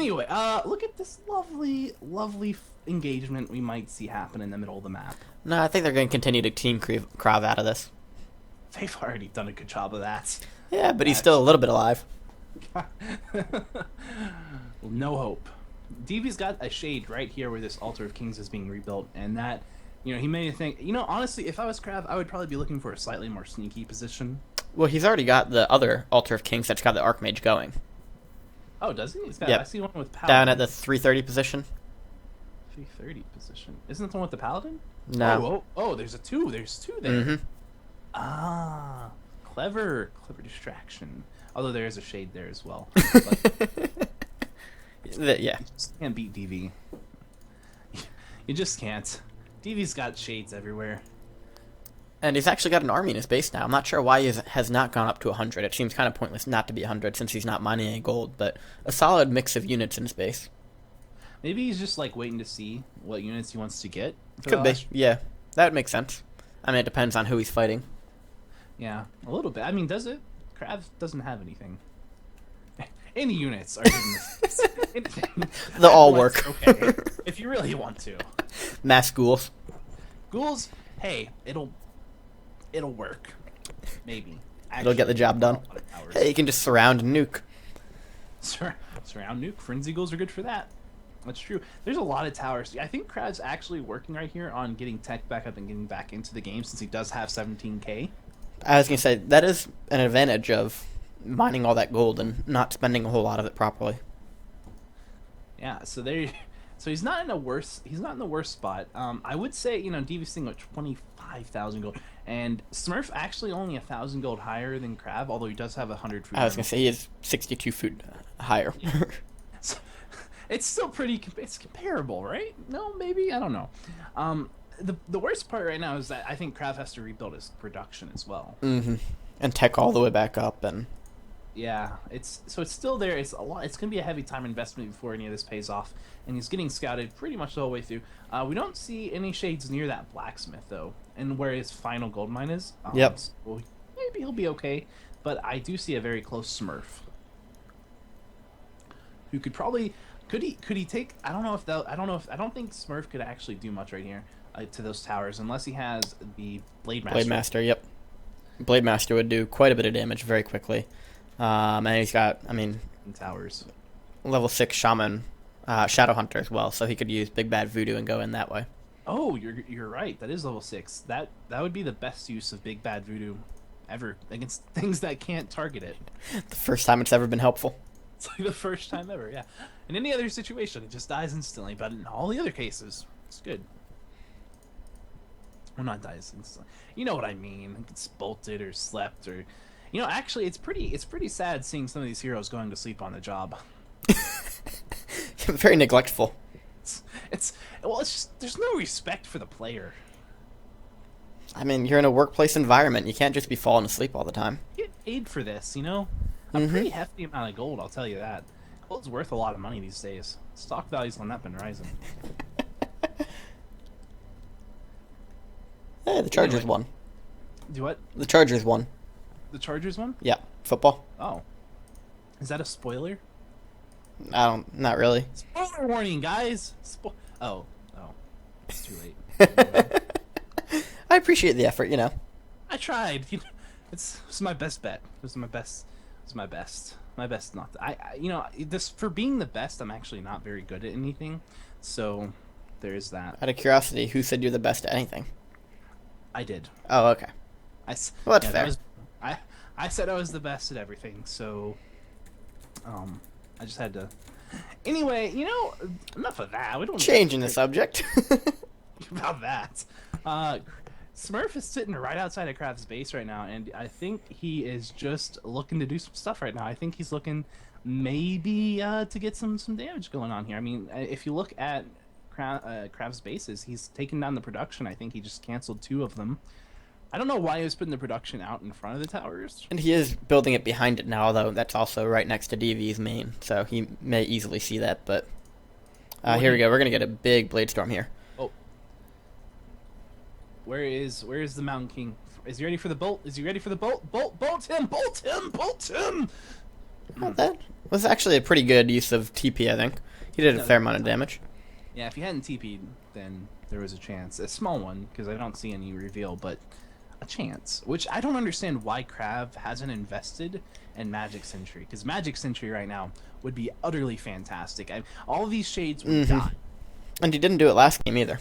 Anyway, look at this lovely, lovely engagement we might see happen in the middle of the map. No, I think they're going to continue to team Krav out of this. They've already done a good job of that. Yeah, but he's still a little bit alive. No hope. DV's got a shade right here where this Altar of Kings is being rebuilt, and that, you know, he made me think, you know, honestly, if I was Krav, I would probably be looking for a slightly more sneaky position. Well, he's already got the other Altar of Kings that's got the Archmage going. Oh, does he? He's got, yep. I see one with Paladin. Down at the 330 position. 330 position. Isn't that the one with the Paladin? No. Oh, there's a 2. There's 2 there. Mm-hmm. Ah, clever distraction. Although there is a shade there as well. Yeah. You just can't beat DV. You just can't. DV's got shades everywhere. And he's actually got an army in his base now. I'm not sure why he has not gone up to 100. It seems kind of pointless not to be 100 since he's not mining any gold, but a solid mix of units in his base. Maybe he's just like waiting to see what units he wants to get. Could be. Yeah, that would make sense. I mean, it depends on who he's fighting. Yeah, a little bit. I mean, does it? Krav doesn't have anything. Any units are given this. They'll all work. Okay, if you really want to. Mass ghouls. Ghouls, hey, it'll work. Maybe. Actually, It'll get the job done. Hey, you can just surround and nuke. Surround nuke. Frenzy ghouls are good for that. That's true. There's a lot of towers. I think Krav's actually working right here on getting tech back up and getting back into the game since he does have 17k. I was going to say, that is an advantage of mining all that gold and not spending a whole lot of it properly. Yeah, so he's not in the worst spot. I would say, you know, DV's thing at 25,000 gold, and Smurf actually only 1,000 gold higher than Krav, although he does have 100 food. I was going to say he is 62 food higher. Yeah. So, it's still it's comparable, right? No, maybe, I don't know. The worst part right now is that I think Krav has to rebuild his production as well. Mm-hmm. And tech all the way back up, and yeah, it's still there. It's a lot. It's gonna be a heavy time investment before any of this pays off. And he's getting scouted pretty much the whole way through. We don't see any shades near that blacksmith though, and where his final gold mine is. Yep. So maybe he'll be okay, but I do see a very close Smurf. Who could probably could he take? I don't don't think Smurf could actually do much right here to those towers unless he has the Blade Master. Blade Master, yep. Blade Master would do quite a bit of damage very quickly. And he's got, I mean, towers. Level 6 Shaman, Shadow Hunter as well, so he could use Big Bad Voodoo and go in that way. Oh, you're right. That is level 6. That would be the best use of Big Bad Voodoo ever against things that can't target it. The first time it's ever been helpful. It's like the first time ever, yeah. In any other situation, it just dies instantly, but in all the other cases, it's good. Well, not dies instantly. You know what I mean? It gets bolted or slept or... You know, actually, it's pretty sad seeing some of these heroes going to sleep on the job. Very neglectful. It's just there's no respect for the player. I mean, you're in a workplace environment. You can't just be falling asleep all the time. You get paid for this, you know? A pretty hefty amount of gold, I'll tell you that. Gold's worth a lot of money these days. Stock values on that been rising. Hey, the Chargers won. Do what? The Chargers won. The Chargers won? Yeah, football. Oh. Is that a spoiler? Not really. Spoiler warning, guys! Oh. It's too late. I appreciate the effort, you know. I tried. It's my best bet. This is my best. My best not. This for being the best, I'm actually not very good at anything. So, there's that. Out of curiosity, who said you're the best at anything? I did. Oh, okay. Well, that's fair. I said I was the best at everything, so I just had to. Anyway, enough of that. We don't changing the subject about that. Smurf is sitting right outside of Krav's base right now, and I think he is just looking to do some stuff right now. I think he's looking maybe to get some damage going on here. I mean, if you look at Krav's bases, he's taken down the production. I think he just canceled 2 of them. I don't know why he was putting the production out in front of the towers. And he is building it behind it now, although that's also right next to DV's main, so he may easily see that, but here we go. We're going to get a big Blade Storm here. Oh. Where is the Mountain King? Is he ready for the bolt? Bolt him! Bolt him! Well, that Was actually a pretty good use of TP, I think. He did a fair amount of damage. Yeah, if he hadn't TP'd, then there was a chance. A small one, because I don't see any reveal, but a chance. Which I don't understand why Krav hasn't invested in Magic Sentry, because Magic Sentry right now would be utterly fantastic. All of these shades would die. And he didn't do it last game either.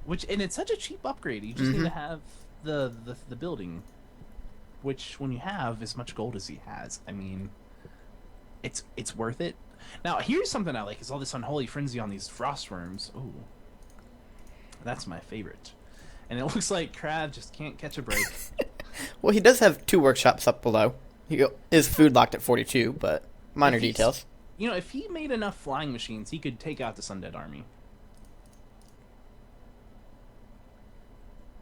And it's such a cheap upgrade. You just need to have the building, which when you have as much gold as he has, I mean, it's worth it. Now here's something I like: is all this unholy frenzy on these frost worms. Ooh, that's my favorite. And it looks like Krav just can't catch a break. Well, he does have 2 workshops up below. He is food locked at 42, but minor details. You know, if he made enough flying machines, he could take out this undead army.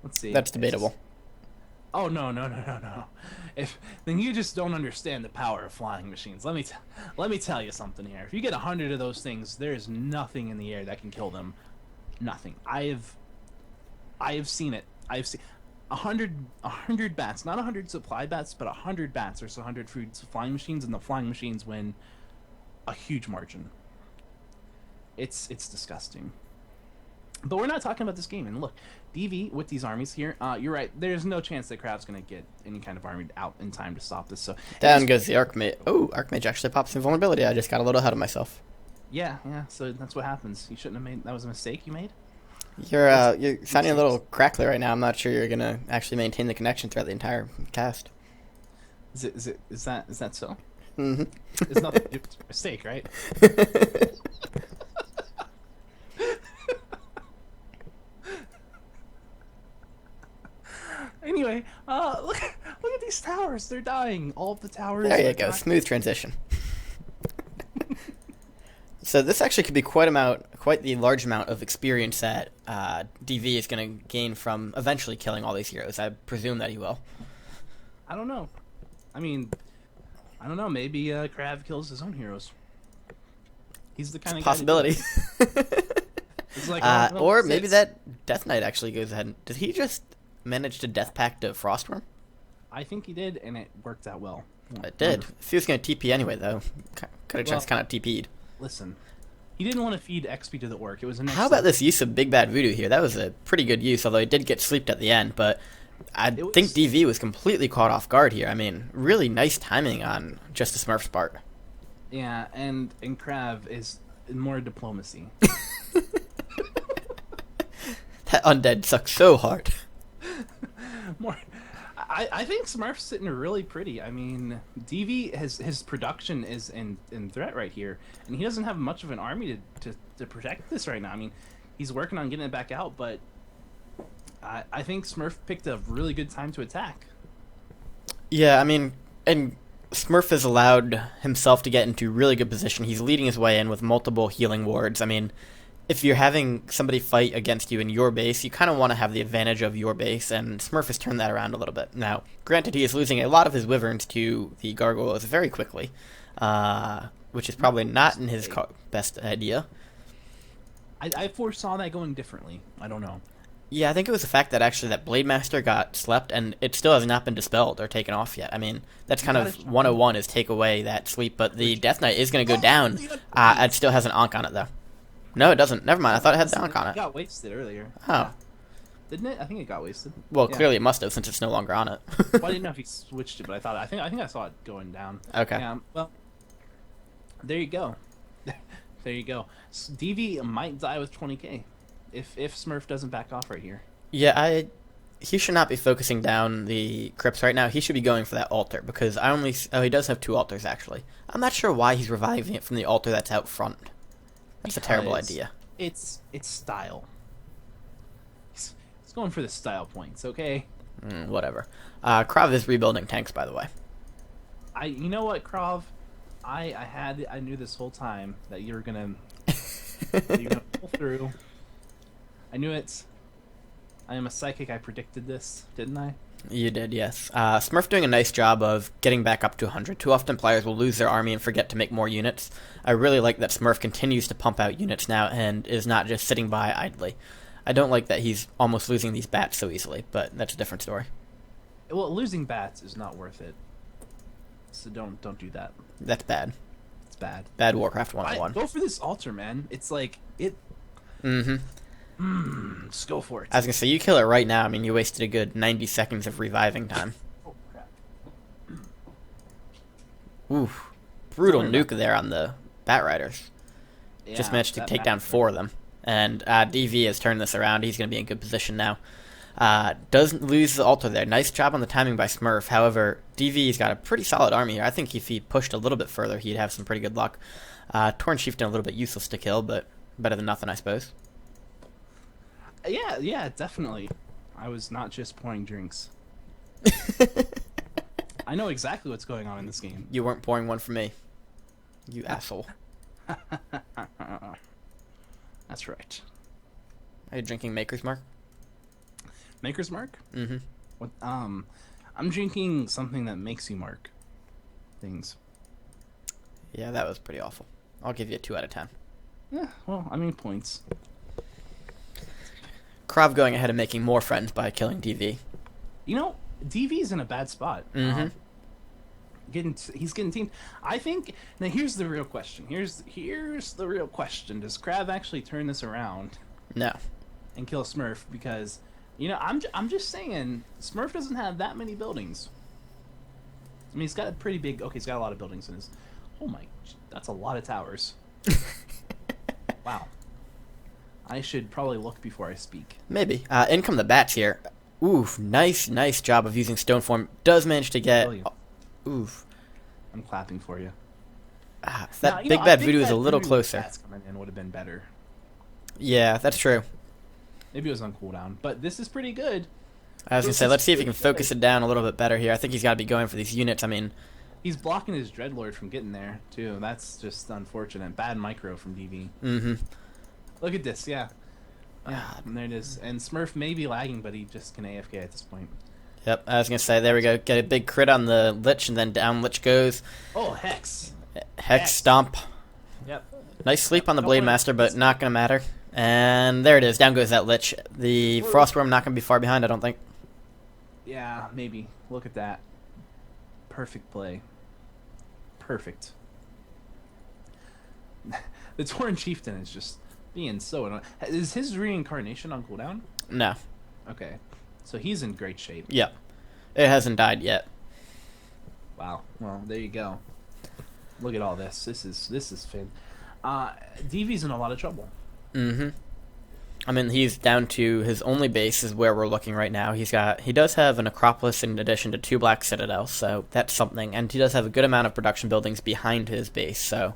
Let's see. That's debatable. Oh no. Then you just don't understand the power of flying machines. Let me tell you something here. If you get 100 of those things, there is nothing in the air that can kill them. Nothing. I have seen it. I have seen 100 bats, not 100 supply bats, but 100 bats versus 100 food flying machines, and the flying machines win a huge margin. It's disgusting. But we're not talking about this game. And look, DV with these armies here, you're right. There's no chance that Krav's going to get any kind of army out in time to stop this. So down goes the Archmage. Oh, Archmage actually pops invulnerability. I just got a little ahead of myself. Yeah. So that's what happens. You shouldn't have made. That was a mistake you made. You're sounding a little crackly right now. I'm not sure you're going to actually maintain the connection throughout the entire cast. Is that so? Mm-hmm. It's not a mistake, right? Anyway, look at these towers. They're dying. All of the towers. There you go. Smooth transition. So this actually could be quite the large amount of experience that DV is going to gain from eventually killing all these heroes. I presume that he will. I don't know. I mean, I don't know. Maybe Krav kills his own heroes. He's the kind of possibility. It's like, or maybe that Death Knight actually goes ahead. Did he just manage to Death Pact a Frostworm? I think he did, and it worked out well. It did. If he was going to TP anyway, though, could have just kind of TP'd. Listen, he didn't want to feed XP to the orc. It was How about this use of Big Bad Voodoo here? That was a pretty good use, although he did get sleeped at the end. But I think DV was completely caught off guard here. I mean, really nice timing on Justasmurf's part. Yeah, and Krav is more diplomacy. That undead sucks so hard. I think Smurf's sitting really pretty. I mean, DV his production is in threat right here, and he doesn't have much of an army to protect this right now. I mean, he's working on getting it back out, but I think Smurf picked a really good time to attack. Yeah, I mean, and Smurf has allowed himself to get into really good position. He's leading his way in with multiple healing wards. I mean, if you're having somebody fight against you in your base, you kind of want to have the advantage of your base, and Smurf has turned that around a little bit. Now, granted, he is losing a lot of his wyverns to the gargoyles very quickly, which is probably not in his best idea. I foresaw that going differently. I don't know. Yeah, I think it was the fact that actually that Blade Master got slept, and it still has not been dispelled or taken off yet. I mean, that's kind of 101 is take away that sleep, but the Death Knight is going to go down. It still has an Ankh on it, though. No, it doesn't. Never mind. I thought it had the Ankh on it. It got wasted earlier. Oh. Yeah. Didn't it? I think it got wasted. Well, clearly it must have, since it's no longer on it. Well, I didn't know if he switched it, but I think I saw it going down. Okay. Yeah, well, there you go. There you go. DV might die with 20k if Smurf doesn't back off right here. Yeah, he should not be focusing down the crypts right now. He should be going for that altar, because he does have 2 altars, actually. I'm not sure why he's reviving it from the altar that's out front. That's a terrible idea. It's style. He's going for the style points, okay? Whatever. Krav is rebuilding tanks, by the way. You know what, Krav? I knew this whole time that you were gonna pull through. I knew it. I am a psychic. I predicted this, didn't I? You did, yes. Smurf doing a nice job of getting back up to 100. Too often players will lose their army and forget to make more units. I really like that Smurf continues to pump out units now and is not just sitting by idly. I don't like that he's almost losing these bats so easily, but that's a different story. Well, losing bats is not worth it. So don't do that. That's bad. bad. Bad Warcraft 101. Go for this altar, man. It's like it. Just go for it. I was gonna say, you kill it right now. I mean, you wasted a good 90 seconds of reviving time. Oh crap! Oof. Brutal nuke there on the Bat Riders. Yeah, Just managed to take down 4 of them. And DV has turned this around. He's going to be in good position now. Doesn't lose the altar there. Nice job on the timing by Smurf. However, DV's got a pretty solid army here. I think if he pushed a little bit further, he'd have some pretty good luck. Torn Chieftain a little bit useless to kill, but better than nothing, I suppose. Yeah, definitely. I was not just pouring drinks. I know exactly what's going on in this game. You weren't pouring one for me. You asshole. That's right. Are you drinking Maker's Mark? Maker's Mark? Mm-hmm. What? I'm drinking something that makes you mark things. Yeah, that was pretty awful. I'll give you a 2 out of 10. Yeah, well, I mean points. Krav going ahead and making more friends by killing DV. You know, DV's in a bad spot. Mm-hmm. He's getting teamed. I think now. Here's the real question. Here's the real question. Does Krav actually turn this around? No. And kill Smurf? Because, you know, I'm just saying, Smurf doesn't have that many buildings. I mean, he's got a pretty big. Okay, he's got a lot of buildings in his. Oh my, that's a lot of towers. Wow. I should probably look before I speak. Maybe. In come the bats here. Oof, nice job of using Stoneform. Does manage to get... Oof. I'm clapping for you. That Big Bad Voodoo is a little closer. Bats coming in would have been better. Yeah, that's true. Maybe it was on cooldown, but this is pretty good. I was going to say, let's see if he can focus it down a little bit better here. I think he's got to be going for these units. I mean... He's blocking his Dreadlord from getting there, too. That's just unfortunate. Bad micro from DV. Mm-hmm. Look at this, yeah. And there it is. And Smurf may be lagging, but he just can AFK at this point. Yep, I was going to say, there we go. Get a big crit on the Lich, and then down Lich goes. Oh, Hex. Hex Stomp. Yep. Nice sleep on the Blade Master, but not going to matter. And there it is. Down goes that Lich. The Frostworm not going to be far behind, I don't think. Yeah, maybe. Look at that. Perfect play. Perfect. The Torn Chieftain is just being so annoying. Is his reincarnation on cooldown? No. Okay. So he's in great shape. Yep. It hasn't died yet. Wow. Well, there you go. Look at all this. This is fin. DV's in a lot of trouble. Mm-hmm. I mean, he's down to his only base is where we're looking right now. He does have an Acropolis in addition to 2 Black Citadels, so that's something. And he does have a good amount of production buildings behind his base, so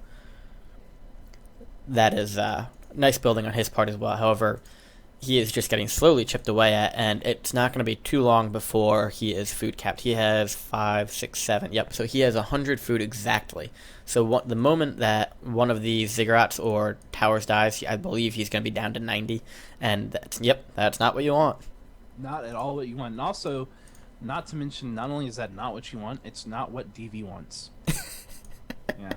that is nice building on his part as well. However, he is just getting slowly chipped away at, and it's not going to be too long before he is food capped. He has 5, 6, 7. Yep, so he has 100 food exactly. So the moment that one of these ziggurats or towers dies, I believe he's going to be down to 90. And that's not what you want. Not at all what you want. And also, not to mention, not only is that not what you want, it's not what DV wants. Yeah.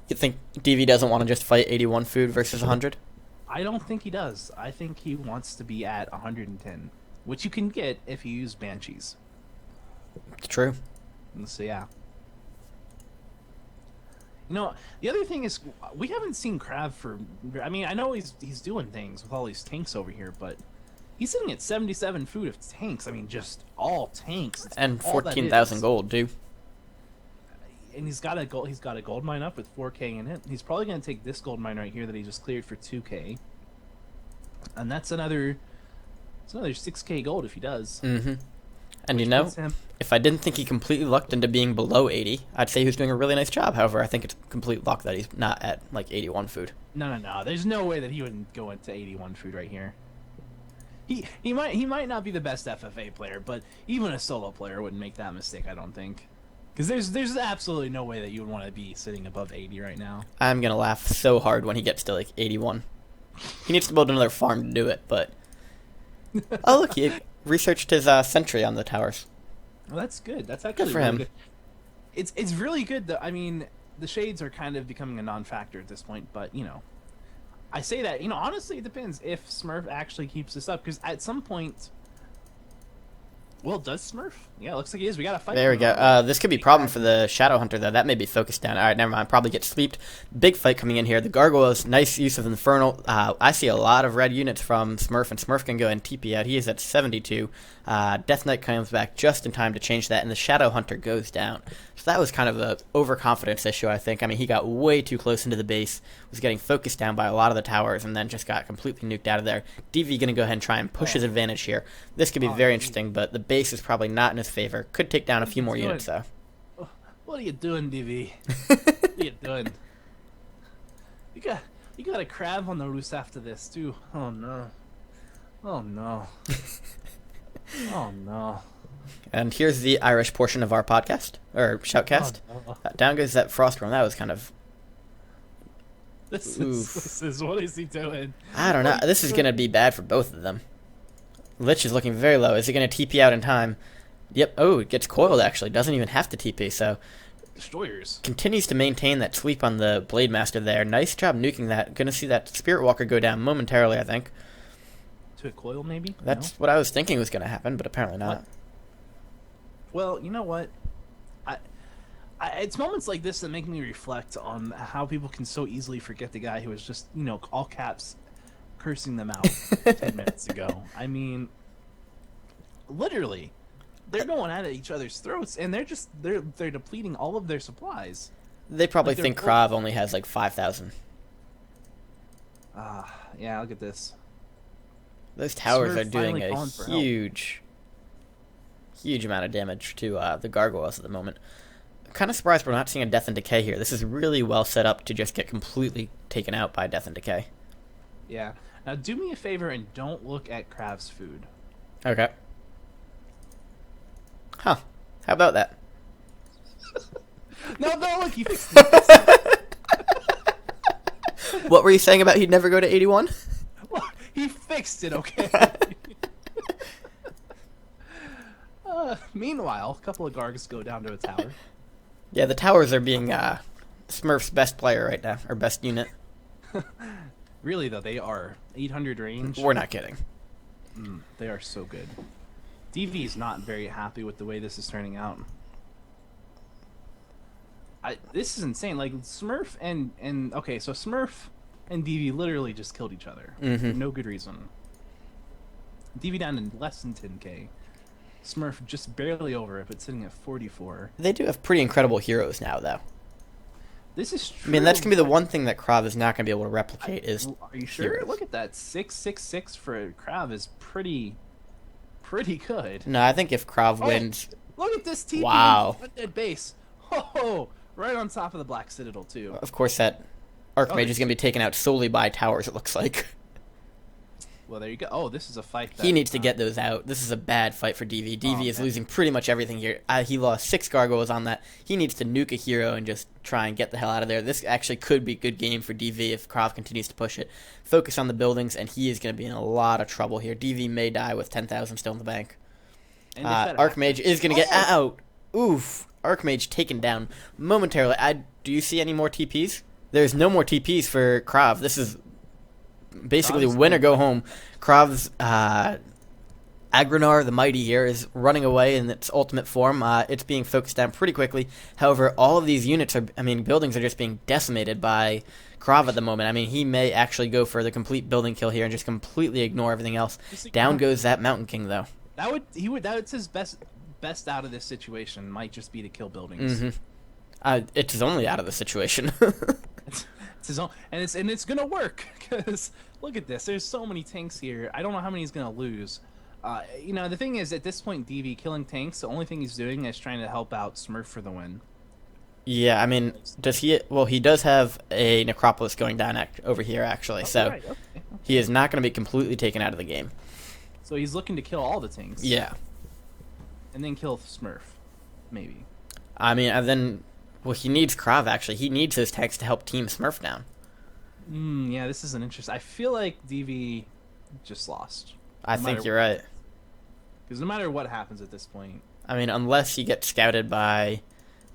You think DV doesn't want to just fight 81 food versus 100? I don't think he does. I think he wants to be at 110, which you can get if you use Banshees. It's true. So yeah. You know, the other thing is we haven't seen Krav for. I mean, I know he's doing things with all these tanks over here, but he's sitting at 77 food of tanks. I mean, just all tanks. And 14,000 gold too. And he's got a gold mine up with 4K in it. He's probably going to take this gold mine right here that he just cleared for 2K. And that's another 6K gold if he does. Mm-hmm. And you know, if I didn't think he completely lucked into being below 80, I'd say he was doing a really nice job. However, I think it's complete luck that he's not at like 81 food. No. There's no way that he wouldn't go into 81 food right here. He might not be the best FFA player, but even a solo player wouldn't make that mistake, I don't think. Because there's absolutely no way that you would want to be sitting above 80 right now. I'm going to laugh so hard when he gets to like 81. He needs to build another farm to do it, but... Oh, look, he researched his sentry on the towers. Well, that's good. That's actually good for really him. Good. It's really good, though. I mean, the shades are kind of becoming a non-factor at this point, but, you know. I say that, you know, honestly, it depends if Smurf actually keeps this up, because at some point... Well, does Smurf? Yeah, looks like he is. We got a fight. There we going go. on. This could be a problem for the Shadow Hunter, though. That may be focused down. All right, never mind. Probably get sleeped. Big fight coming in here. The Gargoyles, nice use of Infernal. I see a lot of red units from Smurf, and Smurf can go and TP out. He is at 72. Death Knight comes back just in time to change that, and the Shadow Hunter goes down. So that was kind of an overconfidence issue, I think. I mean, he got way too close into the base, was getting focused down by a lot of the towers, and then just got completely nuked out of there. DV going to go ahead and try and push his advantage here. This could be very interesting, but the base is probably not in his favor. Could take down a few more units, though. What are you doing, DV? What are you doing? You got a Krav on the loose after this, too. Oh, no. Oh, no. Oh, no. And here's the Irish portion of our podcast, or Shoutcast. Oh, no. Down goes that Frost Realm. That was kind of... This is what is he doing? I don't know. This is going to be bad for both of them. Lich is looking very low. Is he going to TP out in time? Yep. Oh, it gets coiled, actually. Doesn't even have to TP, so... Destroyers. Continues to maintain that sweep on the Blade Master there. Nice job nuking that. Going to see that Spirit Walker go down momentarily, I think. To a coil, maybe? That's what I was thinking was going to happen, but apparently not. What? Well, you know what? It's moments like this that make me reflect on how people can so easily forget the guy who was just, all caps, cursing them out 10 minutes ago. I mean, literally, they're going at each other's throats, and they're depleting all of their supplies. They probably think Krav only has like 5,000. Yeah, look at this. Those towers Smurf are doing finally a calling for huge amount of damage to the Gargoyles at the moment. I'm kind of surprised we're not seeing a Death and Decay here. This is really well set up to just get completely taken out by Death and Decay. Yeah. Now, do me a favor and don't look at Krav's food. Okay. Huh. How about that? No, look, he fixed it. What were you saying about he'd never go to 81? Well, he fixed it, okay? Meanwhile, a couple of Gargs go down to a tower. Yeah, the towers are being Smurf's best player right now, or best unit. Really, though, they are 800 range. We're not kidding. They are so good. DV is not very happy with the way this is turning out. This is insane. Like, Smurf and okay, so Smurf and DV literally just killed each other for no good reason. DV down in less than 10k. Smurf just barely over it, but sitting at 44. They do have pretty incredible heroes now, though. This is true. I mean, that's going to be the one thing that Krav is not going to be able to replicate is Are you sure? heroes. Look at that. 666 for Krav is pretty good. No, I think if Krav wins... Look at this TP. Wow. At that base. Oh, right on top of the Black Citadel, too. Of course, that Archmage is going to be taken out solely by towers, it looks like. Well, there you go. Oh, this is a fight. He needs to get those out. This is a bad fight for DV. DV is losing pretty much everything here. He lost 6 Gargoyles on that. He needs to nuke a hero and just try and get the hell out of there. This actually could be a good game for DV if Krav continues to push it. Focus on the buildings, and he is going to be in a lot of trouble here. DV may die with 10,000 still in the bank. Archmage is going to get out. Oof. Archmage taken down momentarily. Do you see any more TPs? There's no more TPs for Krav. This is basically win or go home. Krav's Agranar the Mighty here is running away in its ultimate form. It's being focused down pretty quickly. However, all of these units buildings are just being decimated by Krav at the moment. I mean, he may actually go for the complete building kill here and just completely ignore everything else. Down goes that Mountain King, though. That's his best out of this situation. Might just be to kill buildings. It's his only out of the situation. It's his own, and it's gonna work because look at this. There's so many tanks here. I don't know how many he's gonna lose. The thing is, at this point, DV killing tanks. The only thing he's doing is trying to help out Smurf for the win. Yeah, I mean, does he? Well, he does have a Necropolis going down over here, actually. So right, okay. He is not going to be completely taken out of the game. So he's looking to kill all the tanks. Yeah. And then kill Smurf, maybe. I mean, and then, well, he needs Krav, actually. He needs those tanks to help Team Smurf down. Yeah, this is an interesting... I feel like DV just lost. I think you're right. Because no matter what happens at this point... I mean, unless he gets scouted by...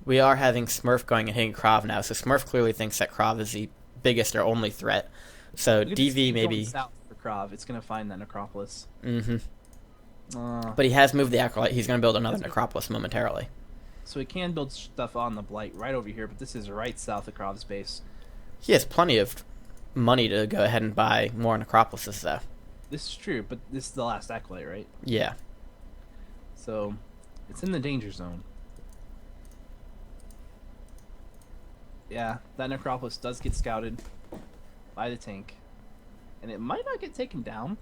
We are having Smurf going and hitting Krav now, so Smurf clearly thinks that Krav is the biggest or only threat. So DV maybe... South for Krav, it's going to find that Necropolis. But he has moved the Acolyte. He's going to build another Necropolis momentarily. So he can build stuff on the Blight right over here, but this is right south of Krav's base. He has plenty of money to go ahead and buy more Necropolises, though. This is true, but this is the last Acolyte, right? Yeah. So it's in the danger zone. Yeah, that Necropolis does get scouted by the tank. And it might not get taken down.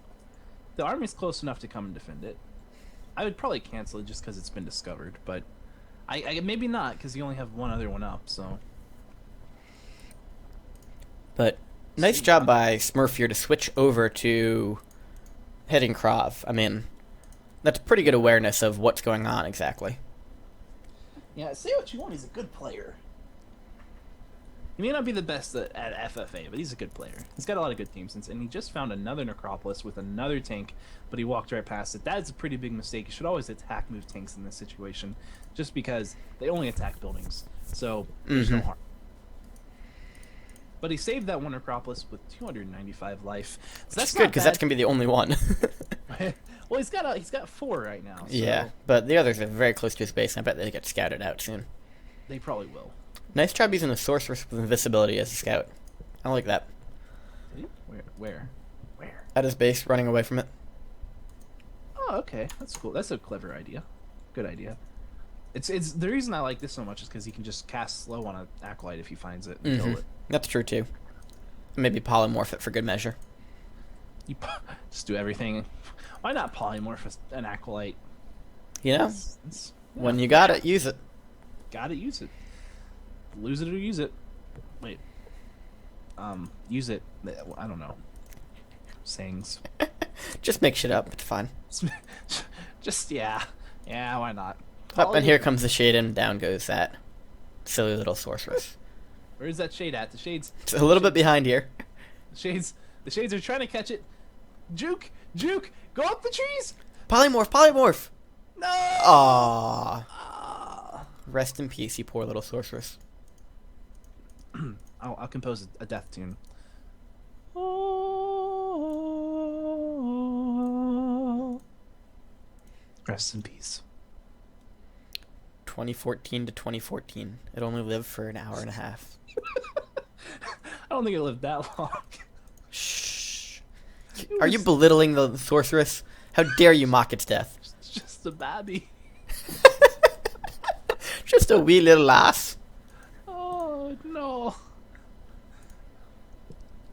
The army's close enough to come and defend it. I would probably cancel it just because it's been discovered, but I maybe not, because you only have one other one up, so... But nice job by Smurf here to switch over to hitting Krav. I mean, that's pretty good awareness of what's going on exactly. Yeah, say what you want, he's a good player. He may not be the best at FFA, but he's a good player. He's got a lot of good teams, and he just found another Necropolis with another tank, but he walked right past it. That's a pretty big mistake. You should always attack move tanks in this situation, just because they only attack buildings, so there's no harm. But he saved that one Necropolis with 295 life. So that's good, because that's going to be the only one. Well, he's got 4 right now. So yeah, but the others are very close to his base, and I bet they get scouted out soon. They probably will. Nice job using the Sorceress with Invisibility as a scout. I like that. Where? At his base, running away from it. Oh, okay. That's cool. That's a clever idea. Good idea. It's the reason I like this so much is because he can just cast slow on an Acolyte if he finds it and kill it. That's true, too. Maybe polymorph it for good measure. You just do everything. Why not polymorph an Acolyte? You know, when you got it, use it. Got it, use it. Lose it or use it. Wait. Use it. I don't know. Sayings. Just make shit up. It's fine. Just, yeah. Yeah, why not? Up, and here comes the shade, and down goes that silly little Sorceress. Where's that shade at? The shade's... It's a little bit behind here. The shades are trying to catch it. Juke! Juke! Go up the trees! Polymorph! No! Aww. Rest in peace, you poor little Sorceress. I'll compose a death tune. Rest in peace. 2014 to 2014. It only lived for an hour and a half. I don't think it lived that long. Shh. Are you belittling the Sorceress? How dare you mock its death? It's just a babby. Just a wee little lass. Oh, no.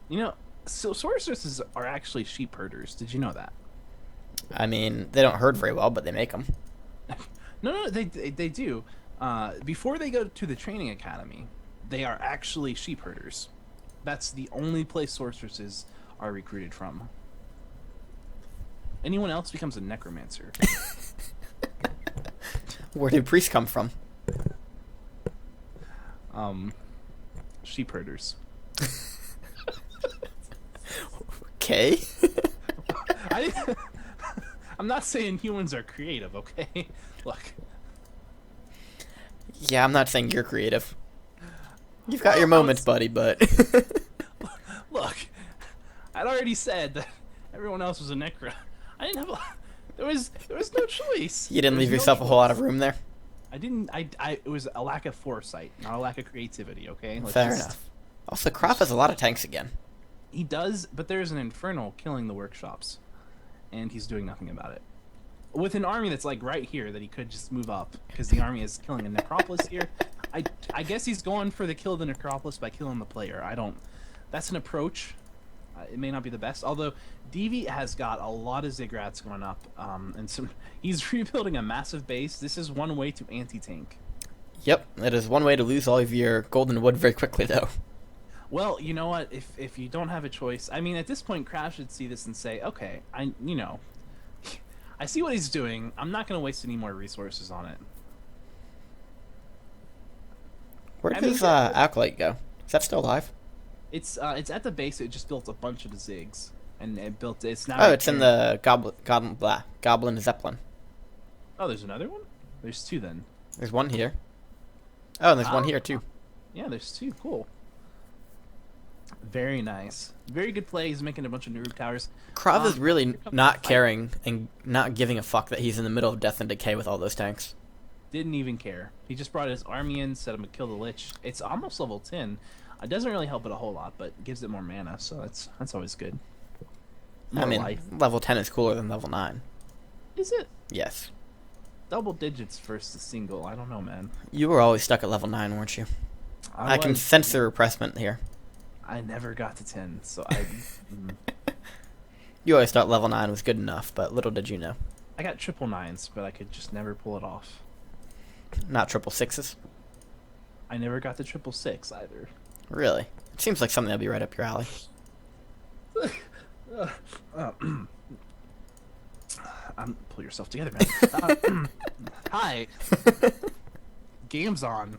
You know, so sorceresses are actually sheep herders. Did you know that? I mean, they don't herd very well, but they make them. No, they do. Before they go to the training academy, they are actually sheep herders. That's the only place sorceresses are recruited from. Anyone else becomes a necromancer. Where do priests come from? Sheep herders. Okay. I'm not saying humans are creative, okay? Look. Yeah, I'm not saying you're creative. You've got your moments, buddy, but... Look, I'd already said that everyone else was a necro. I didn't have there was no choice. You didn't leave yourself a whole lot of room there? I didn't. It was a lack of foresight, not a lack of creativity. Okay. Fair enough. Also, Krav has a lot of tanks again. He does, but there's an Infernal killing the workshops, and he's doing nothing about it. With an army that's like right here that he could just move up, because the army is killing a Necropolis here. I guess he's going for the kill the Necropolis by killing the player. I don't. That's an approach. It may not be the best, although Devi has got a lot of Ziggurats going up, and he's rebuilding a massive base. This is one way to anti-tank. Yep, it is one way to lose all of your golden wood very quickly, though. Well, you know what? If you don't have a choice, I mean, at this point, Krav should see this and say, okay, I see what he's doing. I'm not going to waste any more resources on it. Where does Acolyte go? Is that still alive? It's at the base. It just built a bunch of the zigs, and it built. It's now. Oh, it's in the Goblin Zeppelin. Oh, there's another one. There's two then. There's one here. Oh, and there's one here too. Yeah, there's two. Cool. Very nice. Very good play. He's making a bunch of noob towers. Krav is really here comes not the fight. caring and not giving a fuck that he's in the middle of Death and Decay with all those tanks. Didn't even care. He just brought his army in, set him to kill the Lich. It's almost level 10. It doesn't really help it a whole lot, but gives it more mana, so that's always good. I More mean, life. level 10 is cooler than level 9. Is it? Yes. Double digits versus single. I don't know, man. You were always stuck at level 9, weren't you? I can was- sense the repressment here. I never got to 10, so I... You always thought level 9 was good enough, but little did you know. I got triple nines, but I could just never pull it off. Not triple sixes? I never got to triple six either. Really? It seems like something that'll be right up your alley. Pull yourself together, man. Hi. Game's on.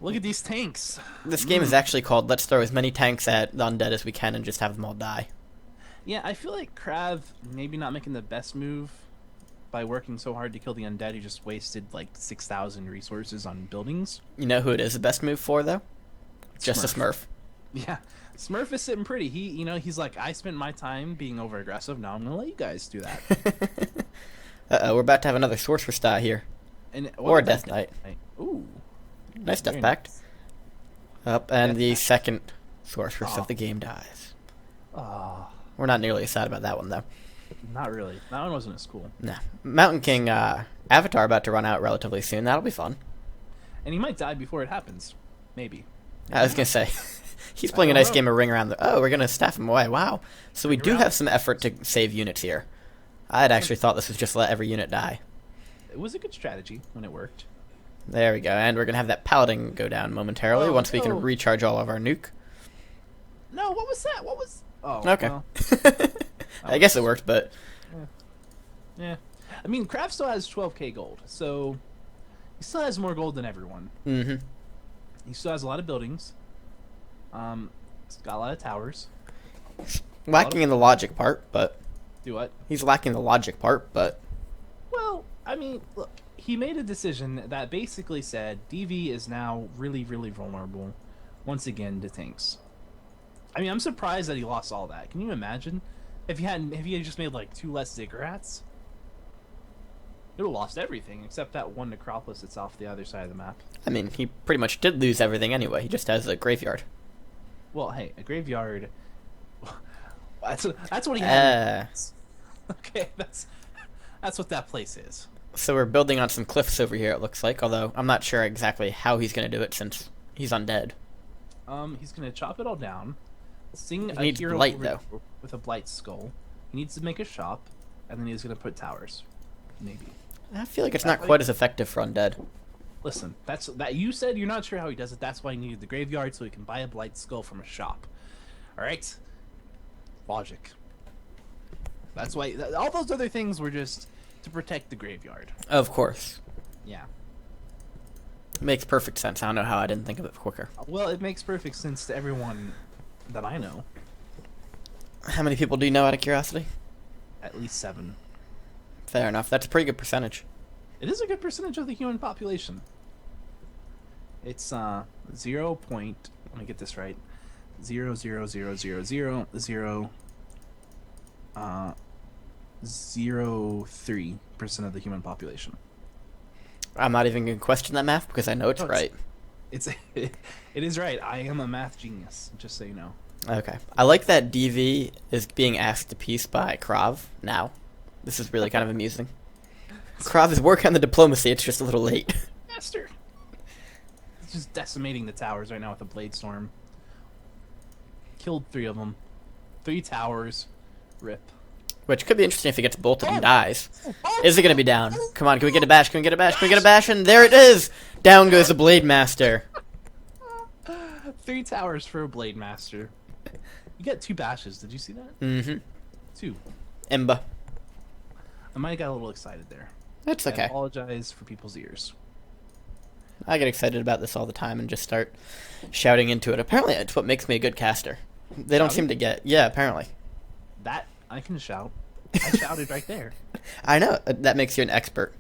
Look at these tanks. This game is actually called Let's Throw as many tanks at the undead as we can and just have them all die. Yeah, I feel like Krav maybe not making the best move by working so hard to kill the undead. He just wasted like 6,000 resources on buildings. You know who it is the best move for, though? Justasmurf. Yeah, Smurf is sitting pretty. He's like, I spent my time being over aggressive. Now I'm gonna let you guys do that. Uh-oh, we're about to have another Sorcerer's Die here. And Or a Death Knight. Ooh, Nice Death very Pact. nice. Up, and Death the Pact. second Sorceress Oh. of the game dies. Oh, We're not nearly as sad about that one, though. not really. That one wasn't as cool. No. Mountain King Avatar about to run out relatively soon. That'll be fun. And he might die before it happens. Maybe. I was going to say, he's I playing a don't nice know. game of Ring Around the... Oh, we're going to staff him away. Wow. So we Ring do Around- have some effort to save units here. I had actually thought this was just let every unit die. It was a good strategy when it worked. There we go. And we're going to have that Paladin go down momentarily Oh, once we can no. recharge all of our nuke. No, what was that? What was... Oh, Okay. well, I guess it worked, but... yeah. I mean, Krav still has 12k gold, so he still has more gold than everyone. Mm-hmm. He still has a lot of buildings. He's got a lot of towers. Lacking in the logic part, but... Do what? He's lacking the logic part, but... Well, I mean, look, he made a decision that basically said DV is now really, really vulnerable once again to tanks. I mean, I'm surprised that he lost all that. Can you imagine if he had just made like 2 less Ziggurats? He would have lost everything except that one necropolis that's off the other side of the map. I mean, he pretty much did lose everything anyway. He just has a graveyard. Well, hey, a graveyard. That's what he had. Okay, that's what that place is. So we're building on some cliffs over here, it looks like, although I'm not sure exactly how he's going to do it since he's undead. He's gonna chop it all down. Sing He a needs hero blight, over though. with a blight skull. He needs to make a shop, and then he's gonna put towers. Maybe. I feel like it's not quite as effective for undead. Listen, that's that you said you're not sure how he does it. That's why he needed the graveyard so he can buy a blight skull from a shop. All right. Logic. That's why all those other things were just to protect the graveyard. Of course. Yeah. Makes perfect sense. I don't know how I didn't think of it quicker. Well, it makes perfect sense to everyone that I know. How many people do you know out of curiosity? At least 7. Fair enough. That's a pretty good percentage. It is a good percentage of the human population. It's 0. Let me get this right. 0.03% of the human population. I'm not even going to question that math because I know it's No, it's- right. It is right. I am a math genius, just so you know. Okay. I like that DV is being asked to peace by Krav now. This is really kind of amusing. Krav is working on the diplomacy, it's just a little late. Master. It's just decimating the towers right now with a blade storm. Killed 3 of them. 3 towers. Rip. Which could be interesting if he gets both of them dies. Is it going to be down? Come on, can we get a bash? Can we get a bash? Can we get a bash? And there it is! Down goes the Blade Master. 3 towers for a blade master. You get 2 bashes. Did you see that? Mm-hmm. 2. Imba. I might have got a little excited there. It's I okay. apologize for people's ears. I get excited about this all the time and just start shouting into it. Apparently, it's what makes me a good caster. They don't seem to get... Yeah, apparently. That, I can shout. I shouted right there. I know. That makes you an expert.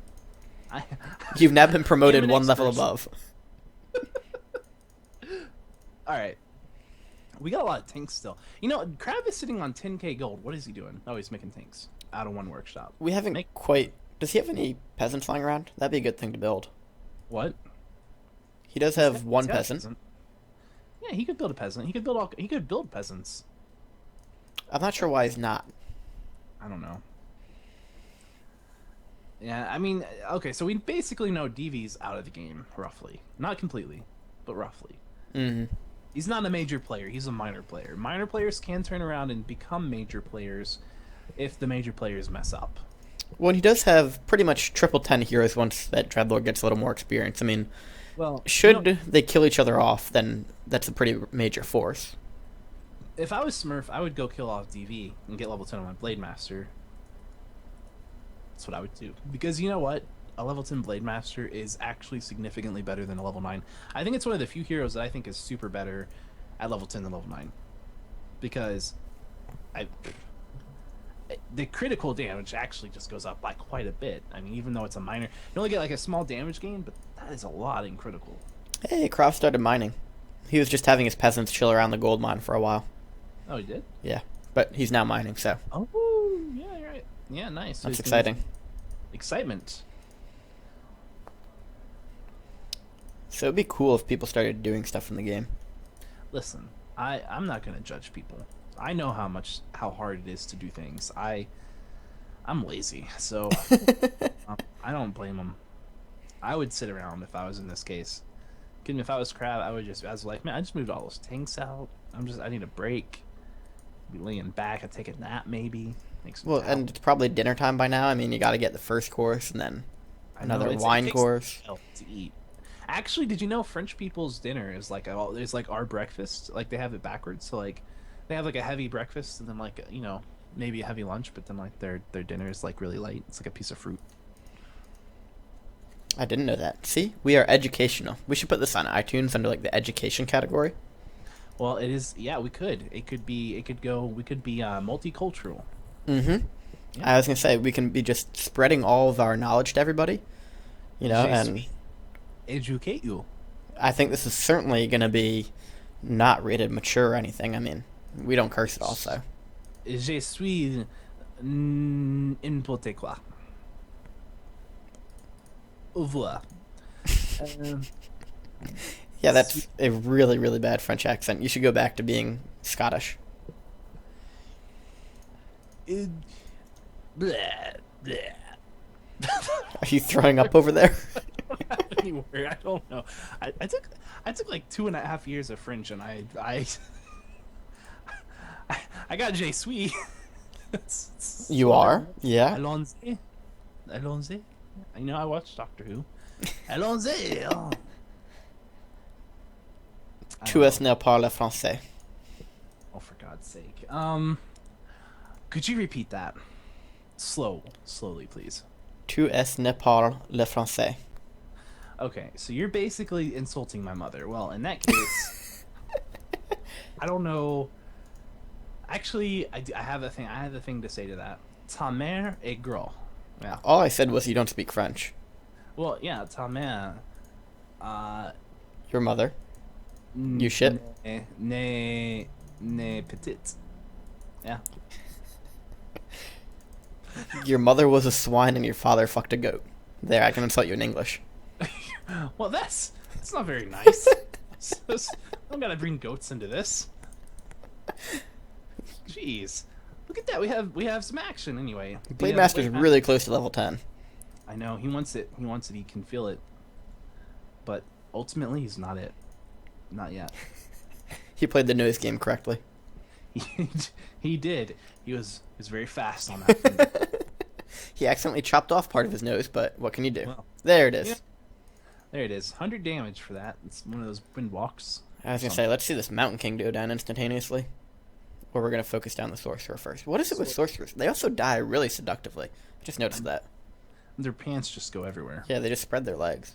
I, You've now been promoted I'm an one level expert. above. Alright. We got a lot of tanks still. You know, Krav is sitting on 10k gold. What is he doing? Oh, he's making tanks out of one workshop. We haven't quite... Does he have any peasants lying around? That'd be a good thing to build. What? He does have one peasant. Yeah, he could build a peasant. He could build He could build peasants. I'm not sure why he's not. I don't know. Yeah, I mean, okay, so we basically know DV's out of the game, roughly. Not completely, but roughly. Mm-hmm. He's not a major player. He's a minor player. Minor players can turn around and become major players if the major players mess up. Well, he does have pretty much triple 10 heroes once that Dreadlord gets a little more experience. I mean, well, should they kill each other off, then that's a pretty major force. If I was Smurf, I would go kill off DV and get level 10 on my Blade Master. That's what I would do. Because you know what? A level 10 Blade Master is actually significantly better than a level 9. I think it's one of the few heroes that I think is super better at level 10 than level 9. Because the critical damage actually just goes up by quite a bit. I mean, even though it's a minor, you only get like a small damage gain, but that is a lot in critical. Hey, Krav started mining. He was just having his peasants chill around the gold mine for a while. Oh, he did? Yeah, but he's now mining, so. Oh, yeah, you're right. Yeah, nice. So that's exciting. Excitement. So it'd be cool if people started doing stuff in the game. Listen, I'm not gonna judge people. I know how hard it is to do things. I'm lazy, so I don't blame them. I would sit around if I was in this case. If I was Krav, I was like, man, I just moved all those tanks out. I need a break. Be laying back. I'd take a nap maybe. And it's probably dinner time by now. I mean, you got to get the first course and then another wine course to eat. Actually, did you know French people's dinner is like our breakfast? Like they have it backwards. So like they have like a heavy breakfast and then like maybe a heavy lunch, but then like their dinner is like really light. It's like a piece of fruit. I didn't know that. See, we are educational. We should put this on iTunes under like the education category. Well, it is. Yeah, we could. We could be multicultural. Mm-hmm. Yeah. I was gonna say we can be just spreading all of our knowledge to everybody. And educate you. I think this is certainly gonna be not rated mature or anything. I mean, we don't curse at all, so. Je suis n'importe quoi. Au revoir. Yeah, that's a really, really bad French accent. You should go back to being Scottish. Bleh, bleh. Are you throwing up over there? Anywhere, I don't know. I took like 2.5 years of French, and I got Je suis. You are? Yeah. Allons-y. Allons-y. You know, I watched Doctor Who. Allons-y. Oh. Tu es ne parle français. Oh, for God's sake. Could you repeat that? Slowly, please. Tu es ne parle le français. Okay, so you're basically insulting my mother. Well, in that case, I don't know. Actually, I have a thing. I have a thing to say to that. Ta mère est gros. Yeah. All I said was you don't speak French. Well, yeah, ta mère. Your mother. You shit. Ne petite. Yeah. Your mother was a swine and your father fucked a goat. There, I can insult you in English. Well, that's not very nice. I'm gonna bring goats into this. Jeez, look at that. We have some action anyway. Blade Master's really close to level 10. I know he wants it. He wants it. He can feel it. But ultimately, he's not it. Not yet. He played the nose game correctly. He did. He was very fast on that. He accidentally chopped off part of his nose, but what can you do? Well, there it is. Yeah. There it is. 100 damage for that. It's one of those wind walks. I was going to say, let's see this Mountain King go down instantaneously. Or we're going to focus down the Sorcerer first. What is it with Sorcerers? They also die really seductively. I just noticed that. Their pants just go everywhere. Yeah, they just spread their legs.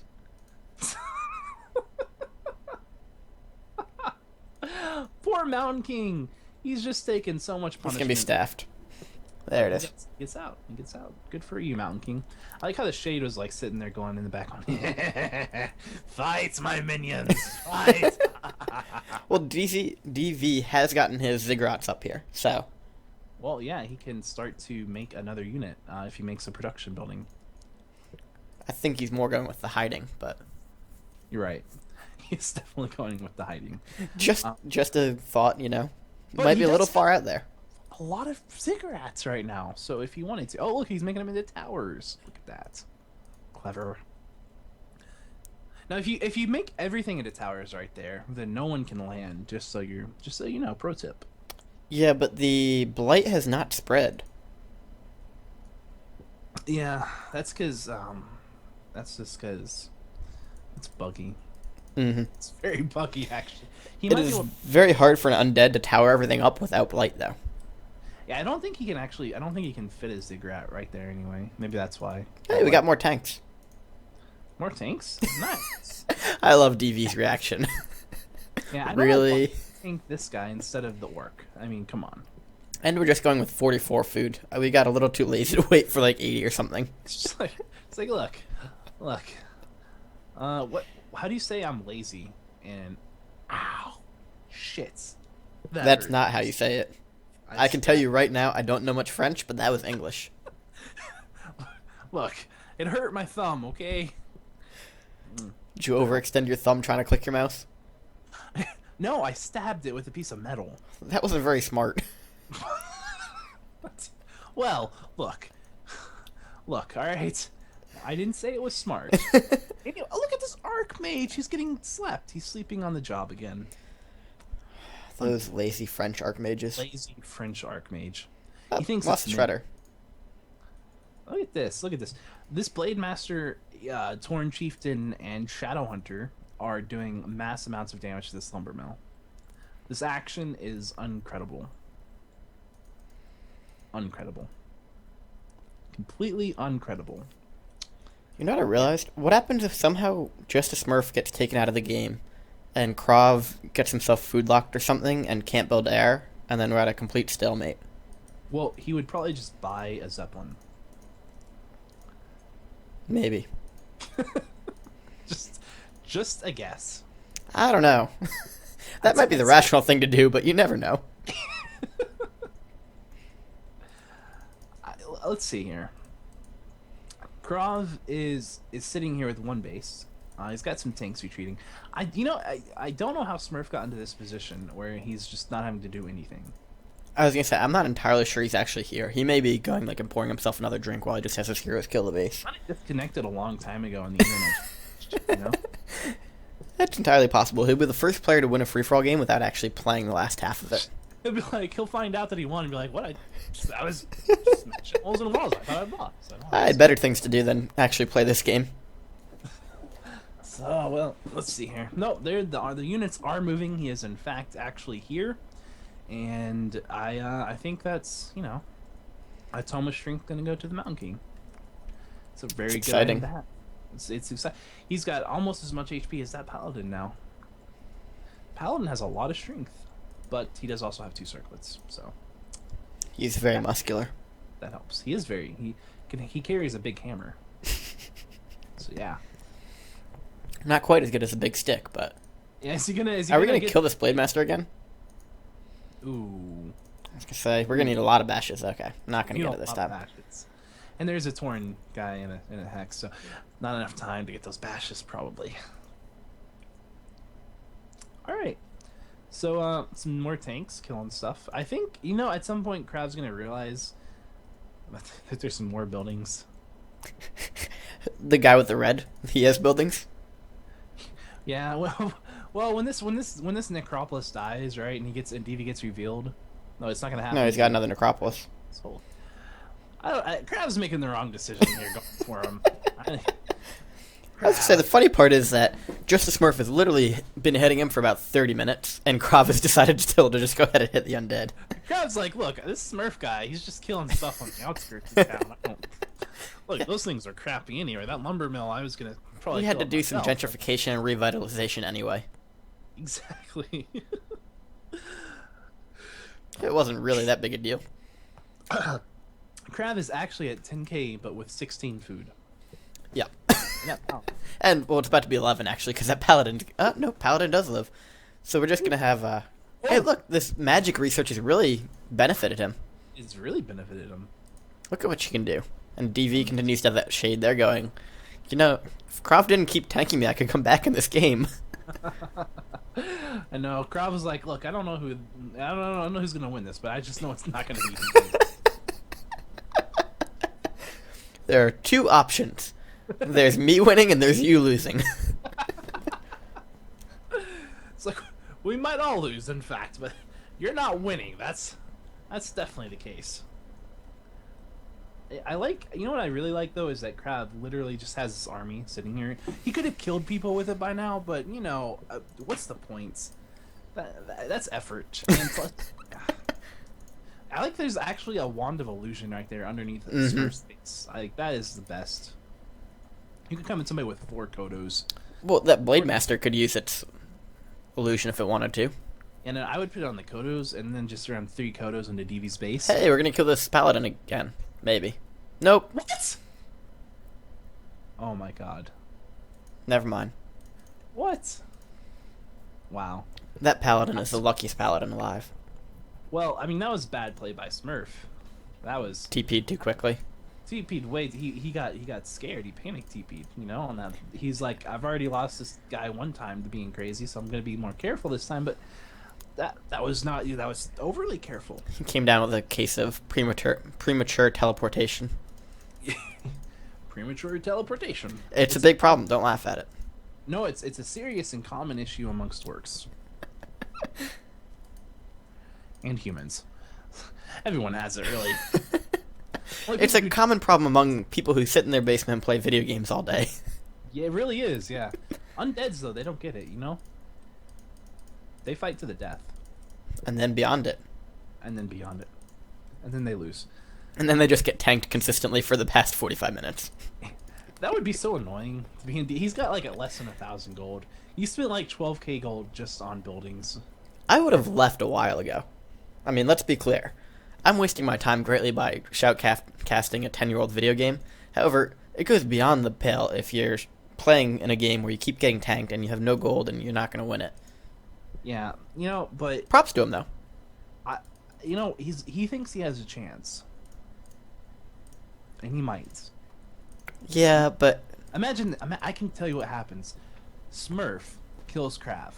Poor Mountain King. He's just taking so much punishment. He's going to be staffed. There it is. He gets out. He gets out. Good for you, Mountain King. I like how the Shade was like sitting there going in the background. Fight, my minions! Fight! Well, DV has gotten his ziggurats up here, so. Well, yeah, he can start to make another unit if he makes a production building. I think he's more going with the hiding, but. You're right. He's definitely going with the hiding. Just a thought, Might be a little far out there. A lot of ziggurats right now, so if he wanted to. Oh, look, he's making them into towers. Look at that. Clever. Now, if you make everything into towers right there, then no one can land. Just so you know, pro tip. Yeah, but the blight has not spread. Yeah, that's because that's just because it's buggy. Mm-hmm. It's very buggy, actually. It is very hard for an undead to tower everything up without blight, though. Yeah, I don't think he can fit his ziggurat right there anyway. Maybe that's why. Hey, we got more tanks. More tanks? Nice. I love DV's reaction. Yeah, I really think this guy instead of the orc. I mean, come on. And we're just going with 44 food. We got a little too lazy to wait for like 80 or something. It's like look. What? How do you say I'm lazy? And ow, shit. That's not how you say it. I can tell you right now, I don't know much French, but that was English. Look, it hurt my thumb. Okay. Did you overextend your thumb trying to click your mouse? No, I stabbed it with a piece of metal. That wasn't very smart. Well, look, all right. I didn't say it was smart. Anyway, look at this Archmage. He's getting slept. He's sleeping on the job again. Those lazy French Archmages. Lazy French Archmage. He thinks it's Shredder. Look at this. This Blade Master, Torn Chieftain, and Shadowhunter are doing mass amounts of damage to this lumber mill. This action is incredible. Completely uncredible. You know what I realized? What happens if somehow Justasmurf gets taken out of the game and Krav gets himself food locked or something and can't build air, and then we're at a complete stalemate? Well, he would probably just buy a Zeppelin. Maybe. Just a guess. I don't know. That might be the rational thing to do, but you never know. Let's see here. Krav is sitting here with one base. He's got some tanks retreating. I don't know how Smurf got into this position where he's just not having to do anything. I was gonna say, I'm not entirely sure he's actually here. He may be going like and pouring himself another drink while he just has his heroes kill the base. I disconnected a long time ago on the internet. That's entirely possible. He'll be the first player to win a free-for-all game without actually playing the last half of it. He'll be like, he'll find out that he won and be like, what? I was smashing walls and walls. I thought I'd lost. I had better things to do than actually play this game. So, well, let's see here. No, the units are moving. He is, in fact, actually here. And I think that's, a tome of strength going to go to the Mountain King. It's a very good exciting. It's exciting. He's got almost as much HP as that Paladin now. Paladin has a lot of strength, but he does also have 2 circlets, so he's very muscular. That helps. He is very he carries a big hammer. So yeah. Not quite as good as a big stick, but yeah, are we gonna kill this Blade Master again? Ooh. I was gonna say we're gonna need a lot of bashes. Okay, I'm not gonna get it this time. And there's a Torn guy in a hex, so not enough time to get those bashes probably. All right. So some more tanks killing stuff. I think at some point Krav's gonna realize that there's some more buildings. The guy with the red, he has buildings. Yeah, well, when this necropolis dies, right, and DV gets revealed, no, it's not gonna happen. No, he's got another necropolis. So, Krav's making the wrong decision here going for him. I was gonna say, the funny part is that Justasmurf has literally been hitting him for about 30 minutes, and Krav has decided still to just go ahead and hit the undead. Krav's like, look, this Smurf guy, he's just killing stuff on the outskirts of town. Look, those things are crappy anyway. That lumber mill, I was gonna probably. He had to do some gentrification and revitalization anyway. Exactly. It wasn't really that big a deal. Krav is actually at 10k, but with 16 food. Yep. And, well, it's about to be 11, actually, because that Paladin... no, Paladin does live. So we're just going to have... Hey, look, this magic research has really benefited him. It's really benefited him. Look at what you can do. And DV continues to have that shade there going, you know, if Krav didn't keep tanking me, I could come back in this game. I know. Krav was like, look, I don't know who's going to win this, but I just know it's not going to be me. There are two options. There's me winning and there's you losing. It's like, we might all lose, in fact, but you're not winning. That's definitely the case. I like, you know what I really like, though, is that Krav literally just has this army sitting here. He could have killed people with it by now, but, you know, what's the point? That's effort. And plus, I like there's actually a Wand of Illusion right there underneath the Smurf's face. Like, that is the best. You could come at somebody with 4 Kodos. Well, that Blade Master could use its illusion if it wanted to. And then I would put it on the Kodos and then just around 3 Kodos into DV's base. Hey, we're going to kill this Paladin again. Maybe. Nope. What? Oh my god. Never mind. What? Wow. That Paladin is the luckiest Paladin alive. Well, I mean, that was bad play by Smurf. That was... TP'd too quickly. TP'd way... He got scared. He panic TP'd, you know? And that, he's like, I've already lost this guy one time to being crazy, so I'm going to be more careful this time, but... That was not you. That was overly careful. He came down with a case of premature teleportation. Premature teleportation. It's a big problem. Don't laugh at it. No, it's a serious and common issue amongst orcs. And humans. Everyone has it, really. It's a common problem among people who sit in their basement and play video games all day. Yeah, it really is, yeah. Undeads, though, they don't get it, you know? They fight to the death. And then beyond it. And then beyond it. And then they lose. And then they just get tanked consistently for the past 45 minutes. That would be so annoying. He's got like less than 1,000 gold. You spent like 12k gold just on buildings. I would have left a while ago. I mean, let's be clear. I'm wasting my time greatly by shoutcasting a 10-year-old video game. However, it goes beyond the pale if you're playing in a game where you keep getting tanked and you have no gold and you're not going to win it. Yeah, you know, but... Props to him, though. You know, he thinks he has a chance. And he might. Yeah, but... Imagine, I can tell you what happens. Smurf kills Krav.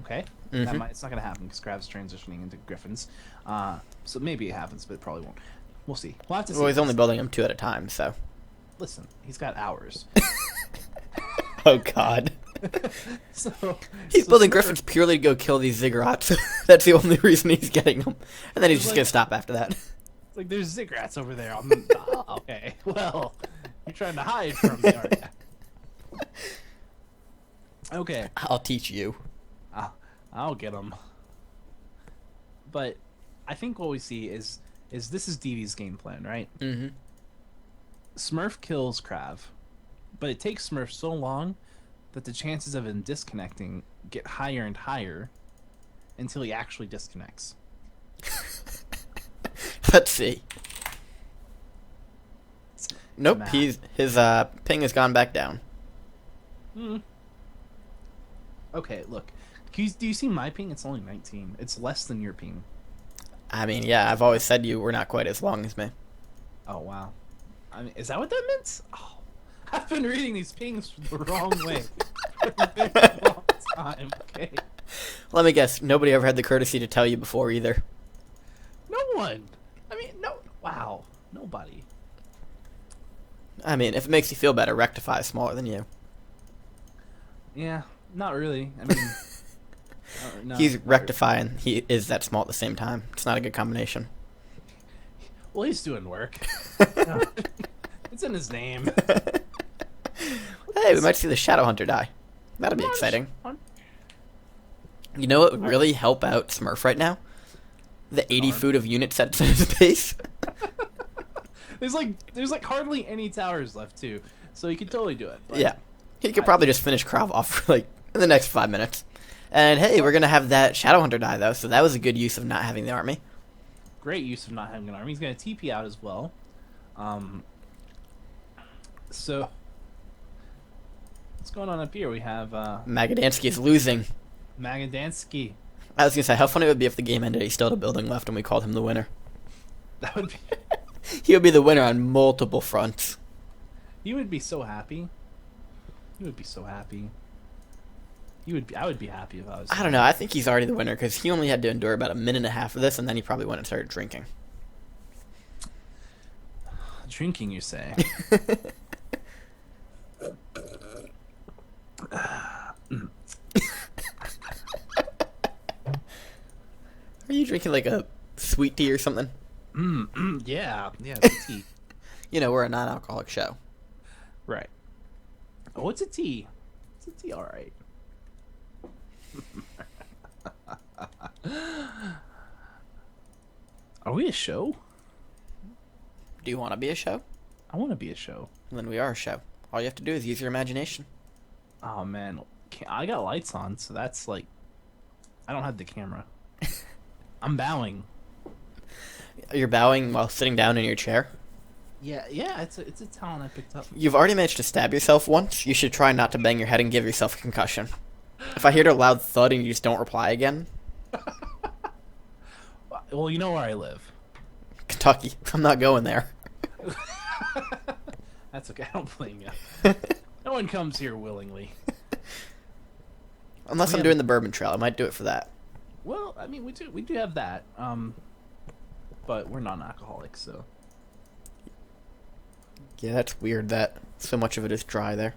Okay? It's not going to happen because Krav's transitioning into Griffins. So maybe it happens, but it probably won't. We'll see. We'll have to see. Well, he's only building them 2 at a time, so... Listen, he's got hours. Oh, God. He's Smurf, building Griffins purely to go kill these ziggurats. That's the only reason he's getting them. And then he's just going to stop after that. It's like, there's ziggurats over there. Okay, well, you're trying to hide from me, aren't you? Okay. I'll teach you. I'll get them. But I think what we see is this is DV's game plan, right? Mm-hmm. Smurf kills Krav, but it takes Smurf so long that the chances of him disconnecting get higher and higher until he actually disconnects. Let's see. Nope, his ping has gone back down. Okay, look. Do you see my ping? It's only 19. It's less than your ping. I mean, yeah, I've always said you were not quite as long as me. Oh, wow. I mean, is that what that meant? Oh, I've been reading these pings the wrong way for a very long time, okay? Let me guess, nobody ever had the courtesy to tell you before either. No one. I mean, no. Wow. Nobody. I mean, if it makes you feel better, Rectify is smaller than you. Yeah, not really. I mean... no, he's Rectify and he is that small at the same time. It's not a good combination. Well, he's doing work. It's in his name. Hey, we might see the Shadow Hunter die. That'll be exciting. You know what would really help out Smurf right now? The 80 food of unit sets in his base. There's like hardly any towers left too, so he could totally do it. But yeah, he could probably just finish Krav off like in the next 5 minutes. And hey, we're gonna have that Shadow Hunter die though, so that was a good use of not having the army. Great use of not having an army. He's gonna TP out as well. So what's going on up here? We have Magadansky is losing. Magadansky. I was gonna say, how funny it would be if the game ended, he still had a building left, and we called him the winner. That would be. He would be the winner on multiple fronts. You would be so happy. You would be so happy. You would be. I would be happy if I was. I don't know. I think he's already the winner because he only had to endure about a minute and a half of this, and then he probably went and started drinking. Drinking, you say? Are you drinking like a sweet tea or something? Yeah, it's a tea. You know, we're a non-alcoholic show. Right. Oh, it's a tea. It's a tea, all right. Are we a show? Do you want to be a show? I want to be a show. Then we are a show. All you have to do is use your imagination. Oh, man. I got lights on, so that's like... I don't have the camera. I'm bowing. You're bowing while sitting down in your chair? Yeah, it's a talent I picked up. You've already managed to stab yourself once. You should try not to bang your head and give yourself a concussion. If I hear a loud thud and you just don't reply again... Well, you know where I live. Kentucky. I'm not going there. That's okay. I don't blame you. No one comes here willingly. Unless I'm doing the Bourbon Trail. I might do it for that. Well, I mean, we do have that. But we're non-alcoholics, so... Yeah, that's weird that so much of it is dry there.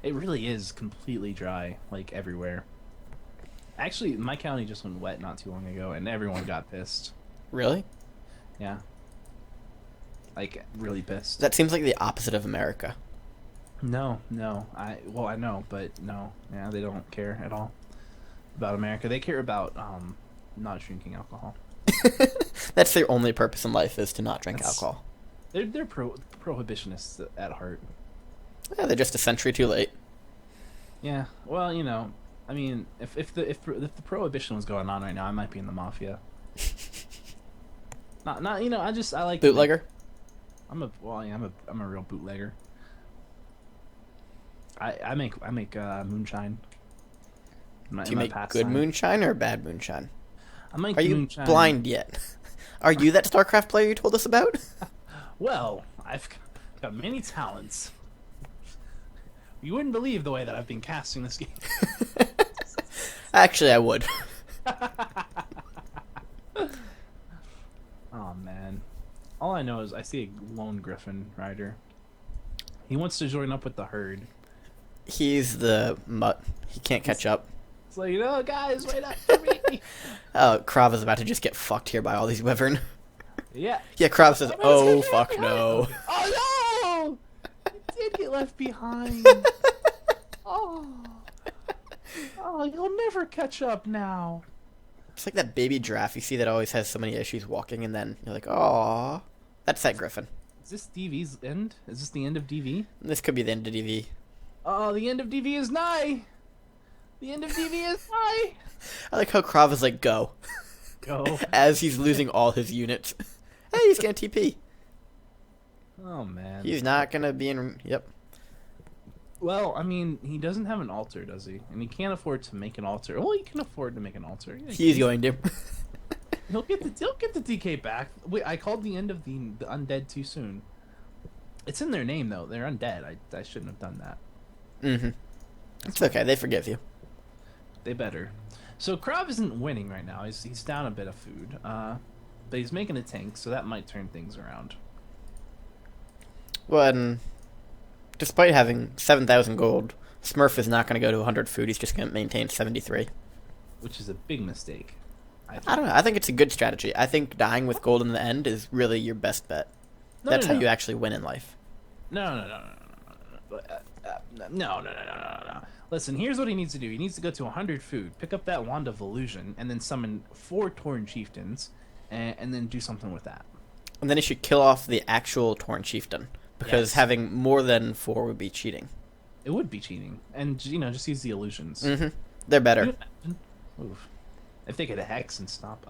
It really is completely dry, like, everywhere. Actually, my county just went wet not too long ago, and everyone got pissed. Really? Yeah. Like, really pissed. That seems like the opposite of America. No. I know, but no. Yeah, they don't care at all about America. They care about not drinking alcohol. That's their only purpose in life, is to not drink alcohol. They're prohibitionists at heart. Yeah, they're just a century too late. Yeah. Well, you know, I mean, if the prohibition was going on right now, I might be in the mafia. not you know, I like bootlegger. I'm a real bootlegger. I make moonshine. Do you make good moonshine or bad moonshine? I make Are you moonshine. blind yet? Are you that StarCraft player you told us about? Well, I've got many talents. You wouldn't believe the way that I've been casting this game. Actually, I would. Oh, man. All I know is I see a lone griffin rider. He wants to join up with the herd. He's the mutt. He can't catch up. It's like, no, guys, wait up for me. Oh, Krav is about to just get fucked here by all these wyvern. Yeah. Yeah, Krav says, oh, fuck no. Oh, no! He did get left behind. Oh, you'll never catch up now. It's like that baby giraffe you see that always has so many issues walking, and then you're like, "Aw." That's that griffin. Is this DV's end? Is this the end of DV? This could be the end of DV. Oh, the end of DV is nigh. The end of DV is nigh. I like how Krav is like, go. Go. As he's losing all his units. Hey, he's gonna TP. Oh, man. He's not gonna be in... Yep. Well, I mean, he doesn't have an altar, does he? And he can't afford to make an altar. Well, he can afford to make an altar. Yeah, He's going to. He'll get the DK back. Wait, I called the end of the undead too soon. It's in their name though. They're undead. I shouldn't have done that. Mm-hmm. It's okay. They forgive you. They better. So Krav isn't winning right now. He's down a bit of food. But he's making a tank, so that might turn things around. Well, and despite having 7,000 gold, Smurf is not going to go to 100 food. He's just going to maintain 73. Which is a big mistake. I don't know. I think it's a good strategy. I think dying with gold in the end is really your best bet. That's how you actually win in life. No. Listen, here's what he needs to do. He needs to go to 100 food, pick up that Wand of Illusion, and then summon 4 Torn Chieftains, and then do something with that. And then he should kill off the actual Torn Chieftain, because having more than 4 would be cheating. It would be cheating. And, you know, just use the illusions. Mm-hmm. They're better. Oof. If they could hex and stop.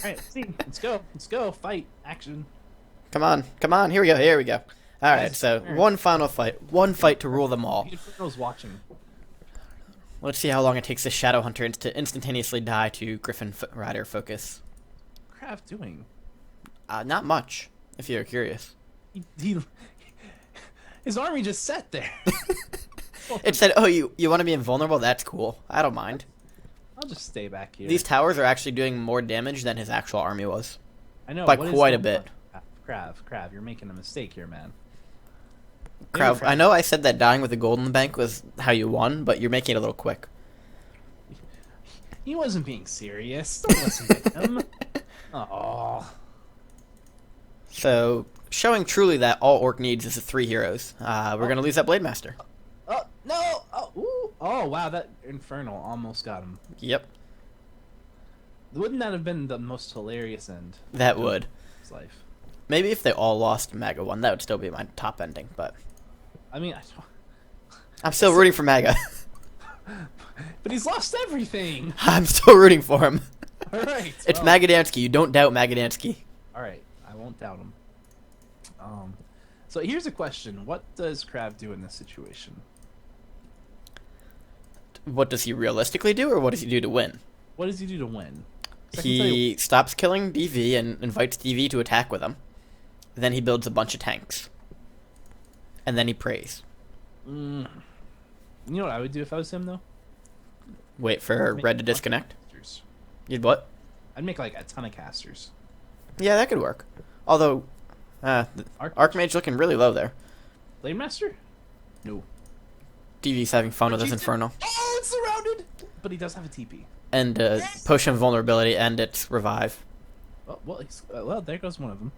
Alright, see. Let's go. Fight. Action. Come on. Here we go. Alright, so one final fight. One fight to rule them all. Girls watching. Let's see how long it takes the Shadow Hunter to instantaneously die to Griffin Rider focus. Krav doing? Not much, if you're curious. His army just sat there. It said, oh, you want to be invulnerable? That's cool. I don't mind. I'll just stay back here. These towers are actually doing more damage than his actual army was. I know. By quite a bit. Krav, you're making a mistake here, man. Krav, I know I said that dying with the gold in the bank was how you won, but you're making it a little quick. He wasn't being serious. Don't listen to him. Oh. So, showing truly that all Orc needs is the 3 heroes. We're going to lose that Blade Master. Oh, no! Oh, ooh. Oh, wow, that Infernal almost got him. Yep. Wouldn't that have been the most hilarious end? That would. His life. Maybe if they all lost Maga 1, that would still be my top ending, but... I mean, I'm still rooting for Maga. But he's lost everything! I'm still rooting for him. Alright. It's Magadansky. You don't doubt Magadansky. Alright, I won't doubt him. So here's a question. What does Krav do in this situation? What does he realistically do, or what does he do to win? What does he do to win? He stops killing DV and invites DV to attack with him. Then he builds a bunch of tanks. And then he prays. You know what I would do if I was him, though? Wait for Red to disconnect? Casters. You'd what? I'd make, like, a ton of casters. Yeah, that could work. Although, Archmage looking really low there. Blade Master? No. DV's having fun with his Infernal. Oh, it's surrounded! But he does have a TP. And Potion of Vulnerability and its Revive. Well, there goes one of them.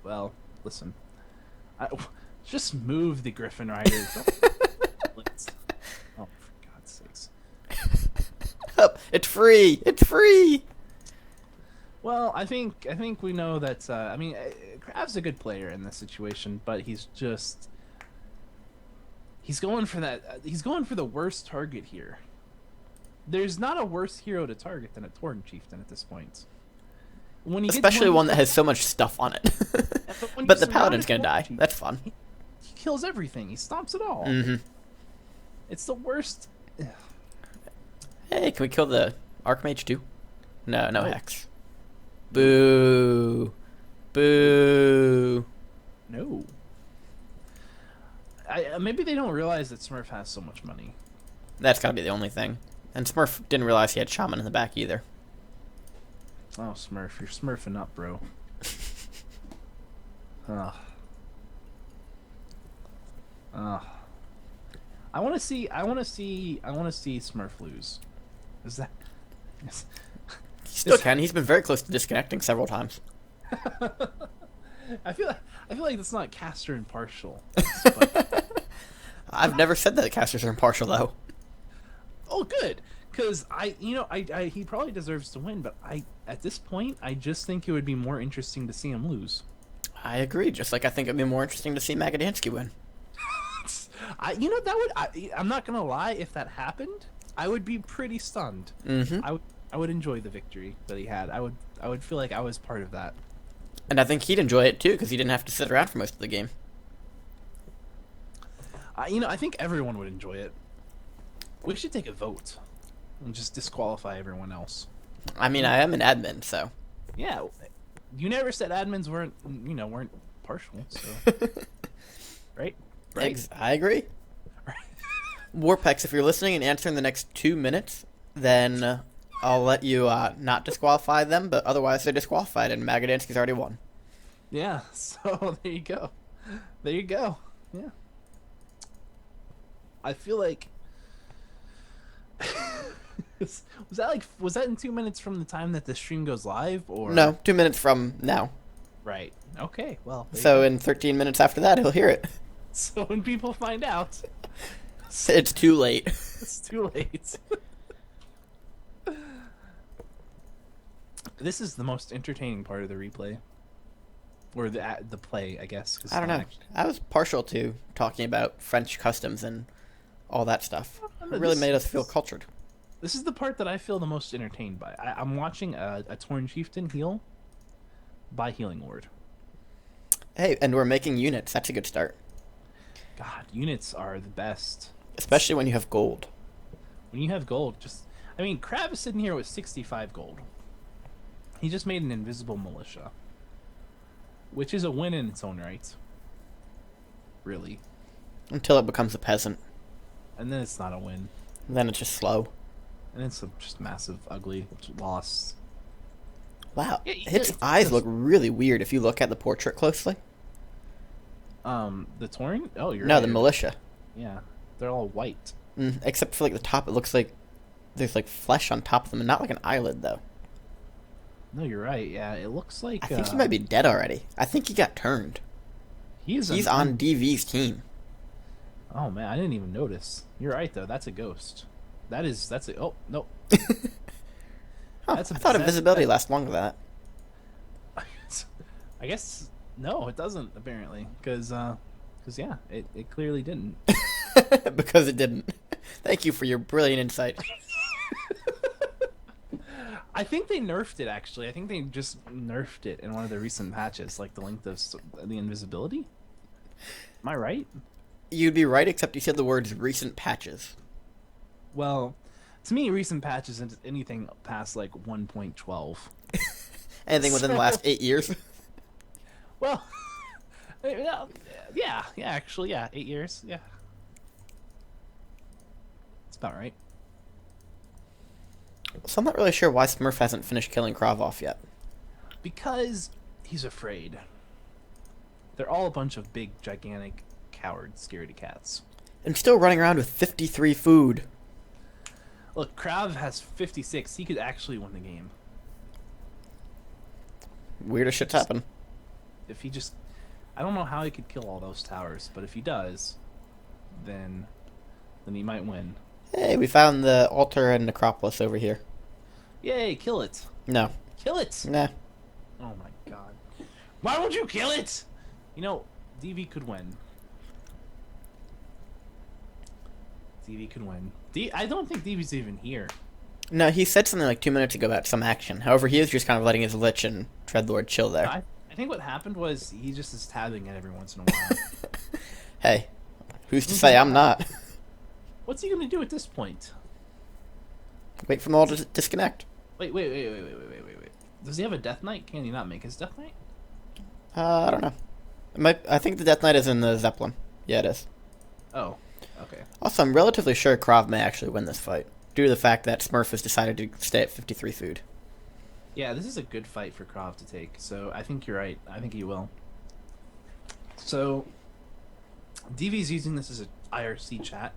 Well, listen. Just move the Griffin Rider. Oh, for God's sakes. It's free! It's free! Well, I think we know that. I mean, Krav's a good player in this situation, but he's going for that. He's going for the worst target here. There's not a worse hero to target than a Torn Chieftain at this point. Especially one that has so much stuff on it. But the Paladin's gonna die. That's fun. He kills everything. He stomps it all. Mm-hmm. It's the worst. Hey, can we kill the Archmage too? No Hex. Boo. Boo. No. Maybe they don't realize that Smurf has so much money. That's gotta be the only thing. And Smurf didn't realize he had Shaman in the back either. Oh, Smurf, you're smurfing up, bro. Ugh. I want to see Smurf lose. Is that? He still can. He's been very close to disconnecting several times. I feel like that's not caster impartial. I've never said that casters are impartial though. Oh, good. Because he probably deserves to win, but at this point, I just think it would be more interesting to see him lose. I agree. Just like I think it'd be more interesting to see Magadansky win. I'm not gonna lie. If that happened, I would be pretty stunned. Mm-hmm. I would enjoy the victory that he had. I would feel like I was part of that. And I think he'd enjoy it too, because he didn't have to sit around for most of the game. I think everyone would enjoy it. We should take a vote and just disqualify everyone else. I mean, I am an admin, so. Yeah, you never said admins weren't partial, so. Right? I agree. Warpex, if you're listening and answering the next 2 minutes, then I'll let you not disqualify them, but otherwise they're disqualified, and Magadansky's already won. Yeah, so there you go. There you go. Yeah. I feel like... was that in 2 minutes from the time that the stream goes live, or no, 2 minutes from now? Right. Okay. Well. So in 13 minutes after that, he'll hear it. So when people find out, it's too late. It's too late. This is the most entertaining part of the replay, or the play, I guess. I don't know. I was partial to talking about French customs and all that stuff. It really made us feel cultured. This is the part that I feel the most entertained by. I'm watching a Torn Chieftain heal by Healing Ward. Hey, and we're making units. That's a good start. God, units are the best. Especially when you have gold. When you have gold, just I mean, Krav is sitting here with 65 gold. He just made an invisible militia, which is a win in its own right. Really. Until it becomes a peasant. And then it's not a win. And then it's just slow. And it's a just massive, ugly loss. Wow. Yeah, Its eyes look really weird if you look at the portrait closely. The Tauren? Oh, you're No, right. the militia. Yeah, they're all white. Except for like the top, it looks like there's like flesh on top of them, and not like an eyelid though. No, you're right. Yeah, it looks like. I think he might be dead already. I think he got turned. He's on DV's team. Oh man, I didn't even notice. You're right though. That's a ghost. That's a. Oh no. I thought invisibility lasts longer than that. I guess no, it doesn't apparently, because yeah, it clearly didn't. Because it didn't. Thank you for your brilliant insight. I think they nerfed it actually. I think they just nerfed it in one of the recent patches, like the length of the invisibility. Am I right? You'd be right, except you said the words recent patches. Well, to me, recent patches is anything past like 1.12. Anything within the last 8 years? Well, yeah, actually, yeah, 8 years, yeah. That's about right. So I'm not really sure why Smurf hasn't finished killing Krav off yet. Because he's afraid. They're all a bunch of big, gigantic, coward, scaredy cats. And still running around with 53 food. Look, Krav has 56. He could actually win the game. Weirdest shit's happen. If he just... I don't know how he could kill all those towers, but if he does, then he might win. Hey, we found the altar and necropolis over here. Yay, kill it. No. Kill it! Nah. Oh my god. Why would you kill it? You know, DV could win. DV could win. I don't think DV's even here. No, he said something like 2 minutes ago about some action. However, he is just kind of letting his Lich and Dreadlord chill there. I think what happened was he just is tabbing it every once in a while. Hey, who's to say I'm not? What's he gonna do at this point? Wait for them all to disconnect. Wait. Does he have a Death Knight? Can he not make his Death Knight? I don't know. I think the Death Knight is in the Zeppelin. Yeah, it is. Oh, okay. Also, I'm relatively sure Krav may actually win this fight, due to the fact that Smurf has decided to stay at 53 food. Yeah, this is a good fight for Krav to take, so I think you're right. I think he will. So, DV's using this as an IRC chat.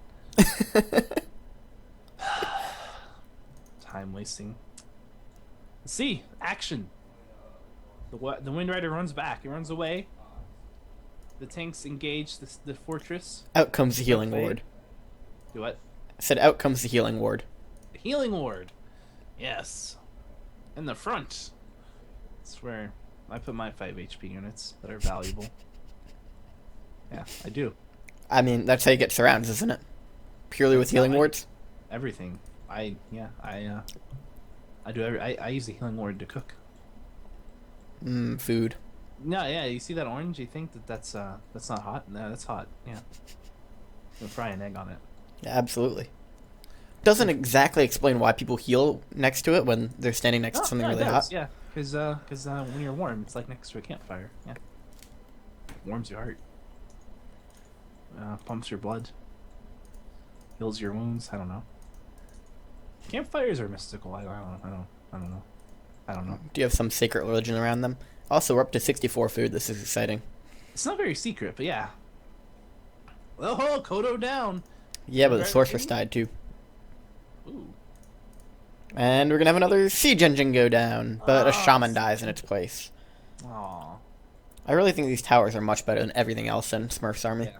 Time wasting. Let's see. Action. The Wind Rider runs back. He runs away. The tanks engage the fortress. Out comes the healing ward. Do what? I said out comes the healing ward. The healing ward. Yes. In the front. That's where I put my 5 HP units that are valuable. Yeah, I do. I mean, that's how you get surrounds, isn't it? Purely with healing wards? Everything. I use the healing ward to cook. Food. No, yeah, you see that orange? You think that's not hot? No, that's hot. Yeah. You'll fry an egg on it. Yeah, absolutely. Doesn't exactly explain why people heal next to it when they're standing next to something really hot. Yeah, because when you're warm, it's like next to a campfire. Yeah. Warms your heart. Pumps your blood. Heals your wounds. I don't know. Campfires are mystical. I don't know. Do you have some sacred religion around them? Also, we're up to 64 food. This is exciting. It's not very secret, but yeah. Oh, Kodo down. Yeah, but the sorceress died too. Ooh. And we're gonna have another siege engine go down, but a shaman dies in its place. Aww. I really think these towers are much better than everything else in Smurf's army. Yeah.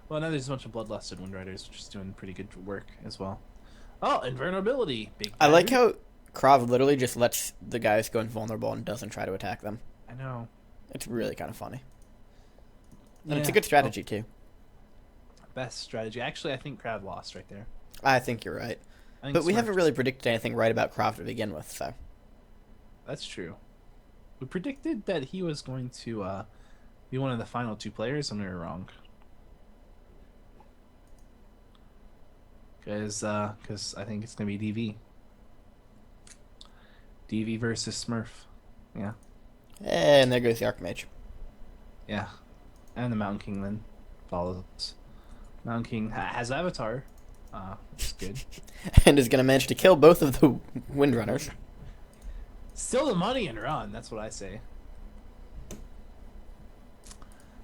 Well, now there's a bunch of bloodlusted Wind Riders, which is doing pretty good work as well. Oh, invulnerability. Big I like how Krav literally just lets the guys go invulnerable and doesn't try to attack them. I know. It's really kind of funny. And it's a good strategy, too. Best strategy. Actually, I think Krav lost right there. I think you're right. But we haven't really predicted anything right about Krav to begin with, so. That's true. We predicted that he was going to be one of the final 2 players, and we were wrong. Because I think it's gonna be DV. DV versus Smurf. Yeah. And there goes the Archmage. Yeah. And the Mountain King then follows. Mountain King has Avatar. Which is good. And is going to manage to kill both of the Windrunners. Still the money and run, that's what I say.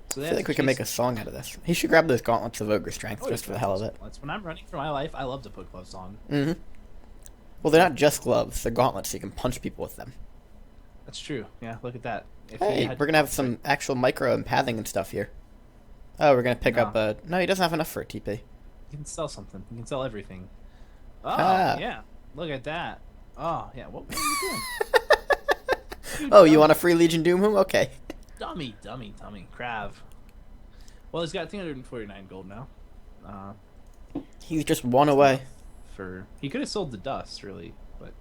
So I feel like we can make a song out of this. He should grab those gauntlets of Ogre Strength just for the hell of it. When I'm running for my life, I love to put gloves on. Mm-hmm. Well, they're not just gloves. They're gauntlets, so you can punch people with them. That's true. Yeah, look at that. Hey, we're going to have some actual micro and pathing and stuff here. Oh, we're going to pick up a... No, he doesn't have enough for a TP. You can sell something. You can sell everything. Oh, yeah. Look at that. Oh, yeah. What are you doing? Oh, you want a free Legion Doomhoom? Okay. Dummy. Krav. Well, he's got 349 gold now. He's just one away. He could have sold the dust, really, but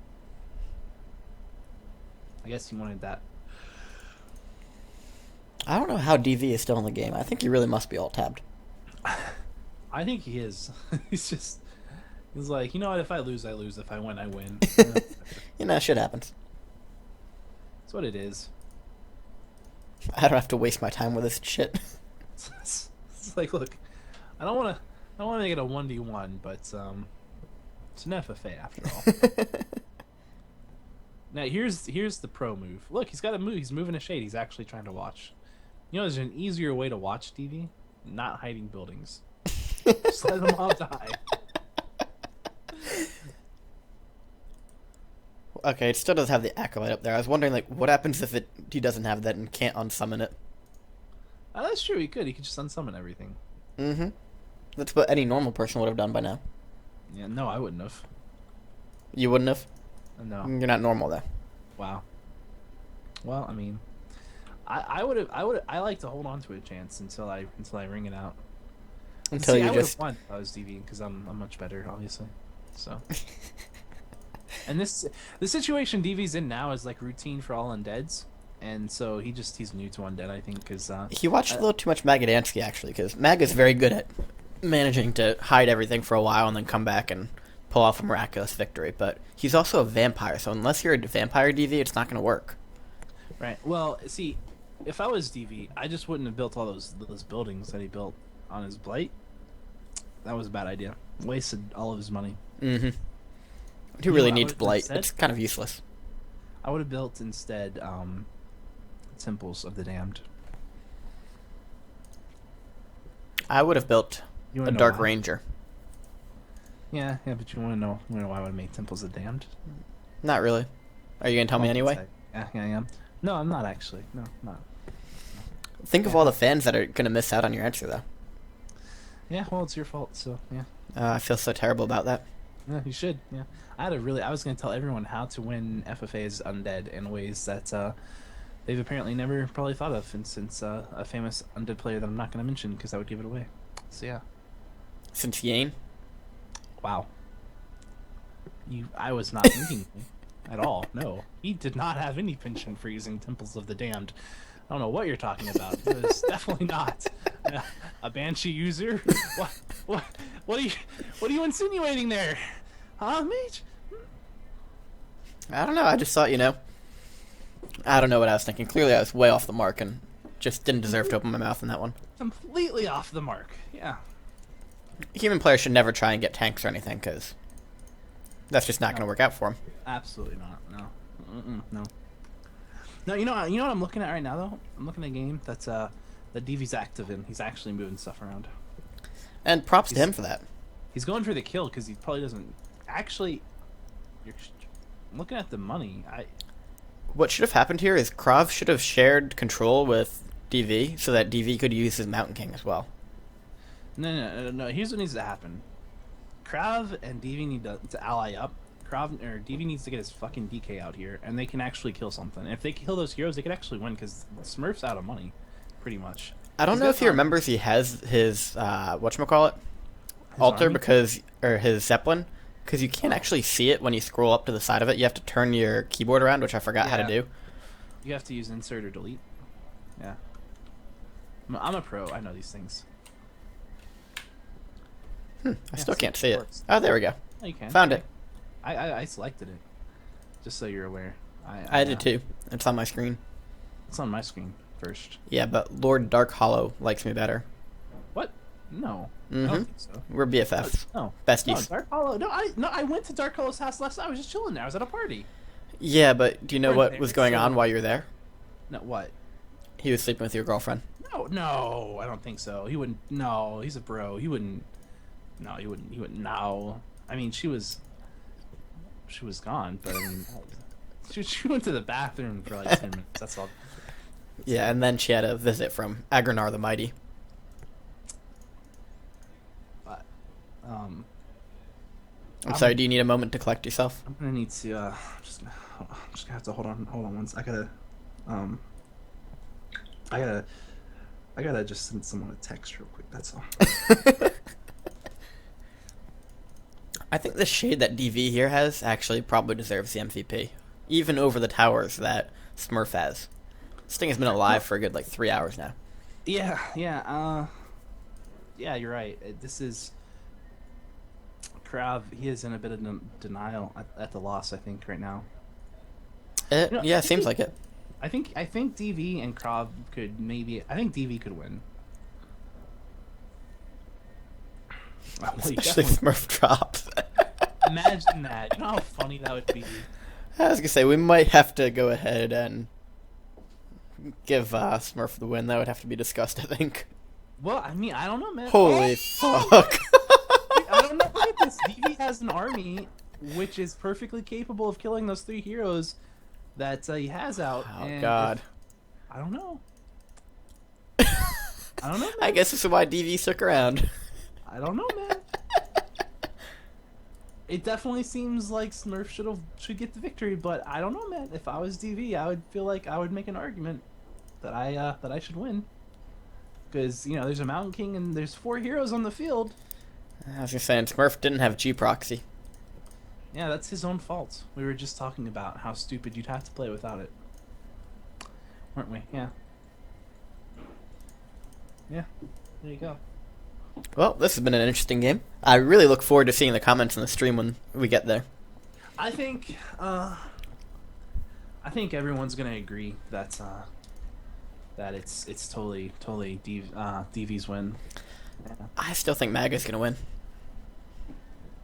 I guess he wanted that. I don't know how DV is still in the game. I think he really must be all tabbed. I think he is. He's like, you know what? If I lose, I lose. If I win, I win. You know, shit happens. That's what it is. I don't have to waste my time with this shit. It's like, look, I don't want to make it a 1v1, but it's an FFA after all. Now here's the pro move. Look, he's got a move. He's moving a shade. He's actually trying to watch. You know, there's an easier way to watch DV. Not hiding buildings. Just let them all die. Okay, it still does have the acolyte up there. I was wondering, like, what happens if he doesn't have that and can't unsummon it? That's true. He could just unsummon everything. Mm-hmm. That's what any normal person would have done by now. Yeah, no, I wouldn't have. You wouldn't have? No. You're not normal, though. Wow. Well, I mean, I would have. I like to hold on to a chance until I ring it out. Until you I just. won if I was DV because I'm much better, obviously. So. And the situation DV's in now is like routine for all undeads, and so he's new to undead, I think, because he watched a little too much Magadansky, actually, because Mag is very good at managing to hide everything for a while and then come back and pull off a miraculous victory. But he's also a vampire, so unless you're a vampire DV, it's not going to work. Right. Well, see, if I was DV, I just wouldn't have built all those buildings that he built on his blight. That was a bad idea. Wasted all of his money. Mm-hmm. He really needs blight. It's kind of useless. I would have built instead temples of the damned. I would have built a Dark Ranger. Yeah, but you want to know why I would have made temples of the damned? Not really. Are you gonna tell me anyway? Yeah, I am. No, I'm not actually. No, I'm not. Think of all the fans that are gonna miss out on your answer, though. Yeah, well, it's your fault. So yeah. I feel so terrible about that. Yeah, you should. Yeah, I was going to tell everyone how to win FFA's undead in ways that they've apparently never probably thought of, and since a famous undead player that I'm not going to mention because that would give it away. So yeah. Since Yane. Wow. I was not thinking at all. No, he did not have any penchant for using Temples of the Damned. I don't know what you're talking about. It was definitely not a Banshee user. What are you insinuating there, huh, Mage? I don't know. I just thought, I don't know what I was thinking. Clearly, I was way off the mark and just didn't deserve to open my mouth in that one. Completely off the mark. Yeah. Human players should never try and get tanks or anything because that's just not going to work out for them. Absolutely not. No. No. No, you know what I'm looking at right now though? I'm looking at a game that's that DV's active in. He's actually moving stuff around. And props to him for that. He's going for the kill because he probably doesn't actually. I'm looking at the money. What should have happened here is Krav should have shared control with DV so that DV could use his Mountain King as well. No. Here's what needs to happen. Krav and DV need to ally up. DV needs to get his fucking DK out here, and they can actually kill something. And if they kill those heroes, they could actually win because Smurf's out of money, pretty much. I don't know if he remembers he has his whatchamacallit altar or his Zeppelin, because you can't actually see it when you scroll up to the side of it. You have to turn your keyboard around, which I forgot how to do. You have to use insert or delete. Yeah. I'm a pro. I know these things. I still can't see it. works. Oh, there we go. Oh, you can. Found it. I selected it, just so you're aware. I did too. It's on my screen. It's on my screen first. Yeah, but Lord Dark Hollow likes me better. What? No. Mm-hmm. I don't think so. We're BFFs. No. Besties. No, Dark Hollow. No, I went to Dark Hollow's house last night. I was just chilling there. I was at a party. Yeah, but do you know We're what there, was going so- on while you were there? No, what? He was sleeping with your girlfriend. No, I don't think so. He wouldn't. No, he's a bro. He wouldn't. No, he wouldn't. He wouldn't. No. I mean, she was gone, but I mean, she went to the bathroom for like 10 minutes. That's all. Yeah, and then she had a visit from Agranar the Mighty. But, I'm sorry, do you need a moment to collect yourself? I'm gonna need to. I'm just gonna have to hold on once. I gotta just send someone a text real quick. That's all. I think the shade that DV here has actually probably deserves the MVP, even over the towers that Smurf has. This thing has been alive for a good 3 hours now. Yeah, you're right. This is Krav. He is in a bit of denial at the loss, I think, right now. Yeah, seems like it. I think DV and Krav could maybe. I think DV could win. Well, Especially Smurf drops. Imagine that. You know how funny that would be. I was gonna say we might have to go ahead and give Smurf the win. That would have to be discussed, I think. Well, I mean, I don't know, man. Holy fuck! I don't know. Look at this. DV has an army which is perfectly capable of killing those 3 heroes that he has out. Oh and god. I don't know. I don't know, man. I guess this is why DV stuck around. I don't know, man. It definitely seems like Smurf should get the victory, but I don't know, man. If I was DV, I would feel like I would make an argument that I should win, because there's a Mountain King and there's 4 heroes on the field. I was just saying, Smurf didn't have G proxy. Yeah, that's his own fault. We were just talking about how stupid you'd have to play without it, weren't we? Yeah. Yeah. There you go. Well, this has been an interesting game. I really look forward to seeing the comments on the stream when we get there. I think everyone's gonna agree that it's totally DV's win. Yeah. I still think Maga's gonna win.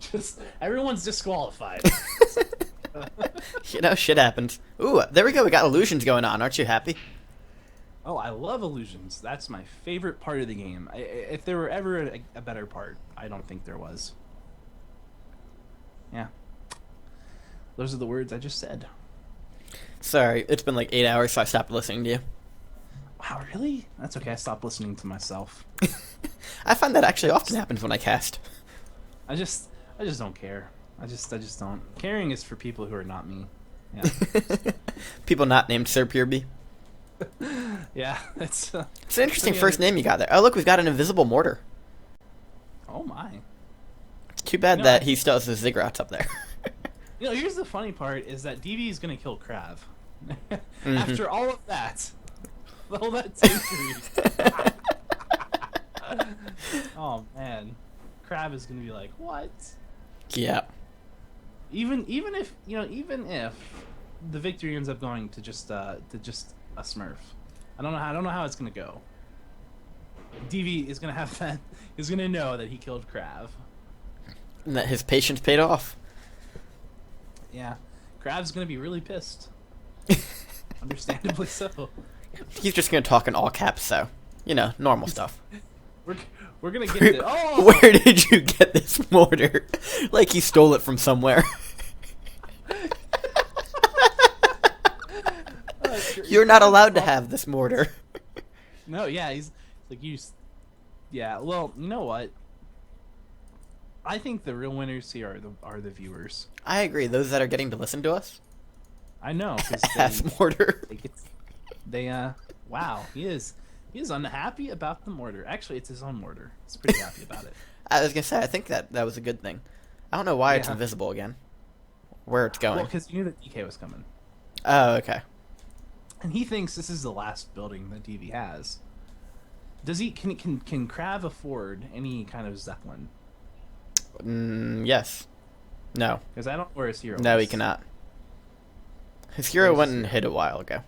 Just everyone's disqualified. Shit happens. Ooh, there we go. We got illusions going on. Aren't you happy? Oh, I love illusions. That's my favorite part of the game. If there were ever a better part, I don't think there was. Yeah. Those are the words I just said. Sorry, it's been 8 hours, so I stopped listening to you. Wow, really? That's okay. I stopped listening to myself. I find that actually often happens when I cast. I just don't care. I just don't. Caring is for people who are not me. Yeah. People not named SirPurebe. Yeah, it's an interesting first name you got there. Oh, look, we've got an invisible mortar. Oh my. It's too bad that he still has the ziggurats up there. Here's the funny part is that DV is going to kill Krav. After all of that. All that century. Oh man. Krav is going to be like, "What?" Yeah. Even if the victory ends up going to just a Smurf. I don't know how it's going to go. DV is going to have that. Is going to know that he killed Krav. And that his patience paid off. Yeah. Krav's going to be really pissed. Understandably so. He's just going to talk in all caps, so, normal stuff. We're going to get to... Oh! Where did you get this mortar? Like he stole it from somewhere. You're not allowed to have this mortar. No, yeah, he's like, yeah, well, you know what? I think the real winners here are the viewers. I agree. Those that are getting to listen to us. I know. Have mortar. Wow, he is unhappy about the mortar. Actually, it's his own mortar. He's pretty happy about it. I was gonna say, I think that was a good thing. I don't know why it's invisible again. Where it's going. Well, because you knew that DK was coming. Oh, okay. And he thinks this is the last building that DV has. Does he? Can Krav afford any kind of Zeppelin? Yes. No. Because I don't know where his hero No, is. he cannot. His hero Where's went his and hero? hid a while ago.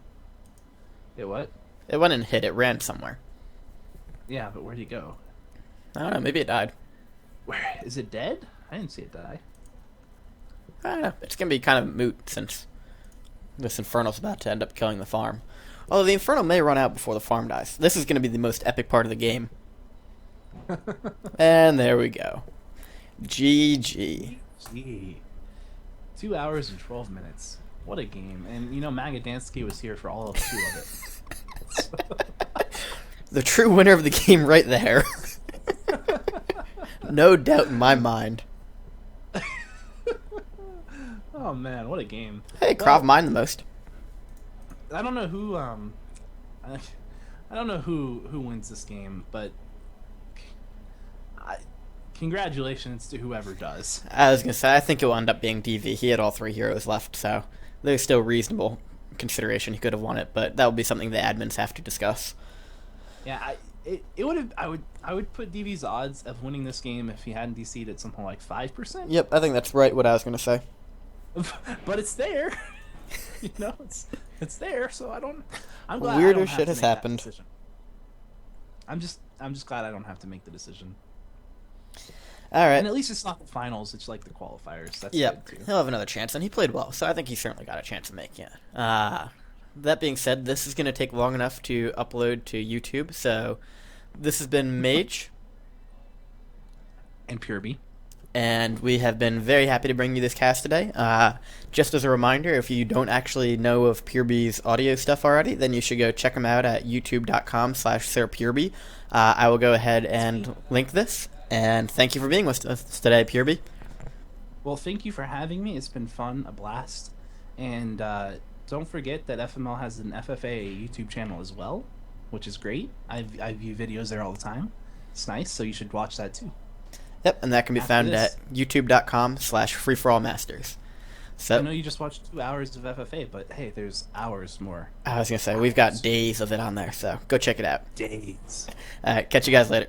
It what? It went and hid. It ran somewhere. Yeah, but where'd he go? I don't know. Maybe it died. Where is it dead? I didn't see it die. I don't know. It's going to be kind of moot since this Infernal's about to end up killing the farm. Although the Infernal may run out before the farm dies. This is going to be the most epic part of the game. And there we go. GG. Gee. 2 hours and 12 minutes. What a game. And, you know, Magadansky was here for all of 2 of it. The true winner of the game right there. No doubt in my mind. Oh, man, what a game. Hey, Krav mined the most. I don't know who, I don't know who wins this game, but congratulations to whoever does. I was going to say, I think it will end up being DV. He had all 3 heroes left, so there's still reasonable consideration he could have won it, but that will be something the admins have to discuss. Yeah, it would have. I would put DV's odds of winning this game if he hadn't DC'd at something like 5%. Yep, I think that's right what I was going to say. But it's there. You know, it's there. So I'm glad. Weirder I don't have shit to has make that happened. decision. I'm just glad I don't have to make the decision. All right. And at least it's not the finals. It's like the qualifiers. That's Yep, good too. he'll have another chance, and he played well, so I think he certainly got a chance to make it. That being said, this is going to take long enough to upload to YouTube, so this has been Mage, And Purebe. and we have been very happy to bring you this cast today. Just as a reminder, if you don't actually know of Purebe's audio stuff already, then you should go check him out at youtube.com/SirPurebe. I will go ahead and link this, and thank you for being with us today, Purebe. Well, thank you for having me. It's been fun, a blast. And don't forget that FML has an FFA YouTube channel as well, which is great. I view videos there all the time. It's nice, so you should watch that too. Yep, and that can be After found this- at youtube.com/freeforallmasters. I So, know you just watched 2 hours of FFA, but hey, there's hours more. I was going to say, we've got days of it on there, so go check it out. Days. All right, catch you guys later.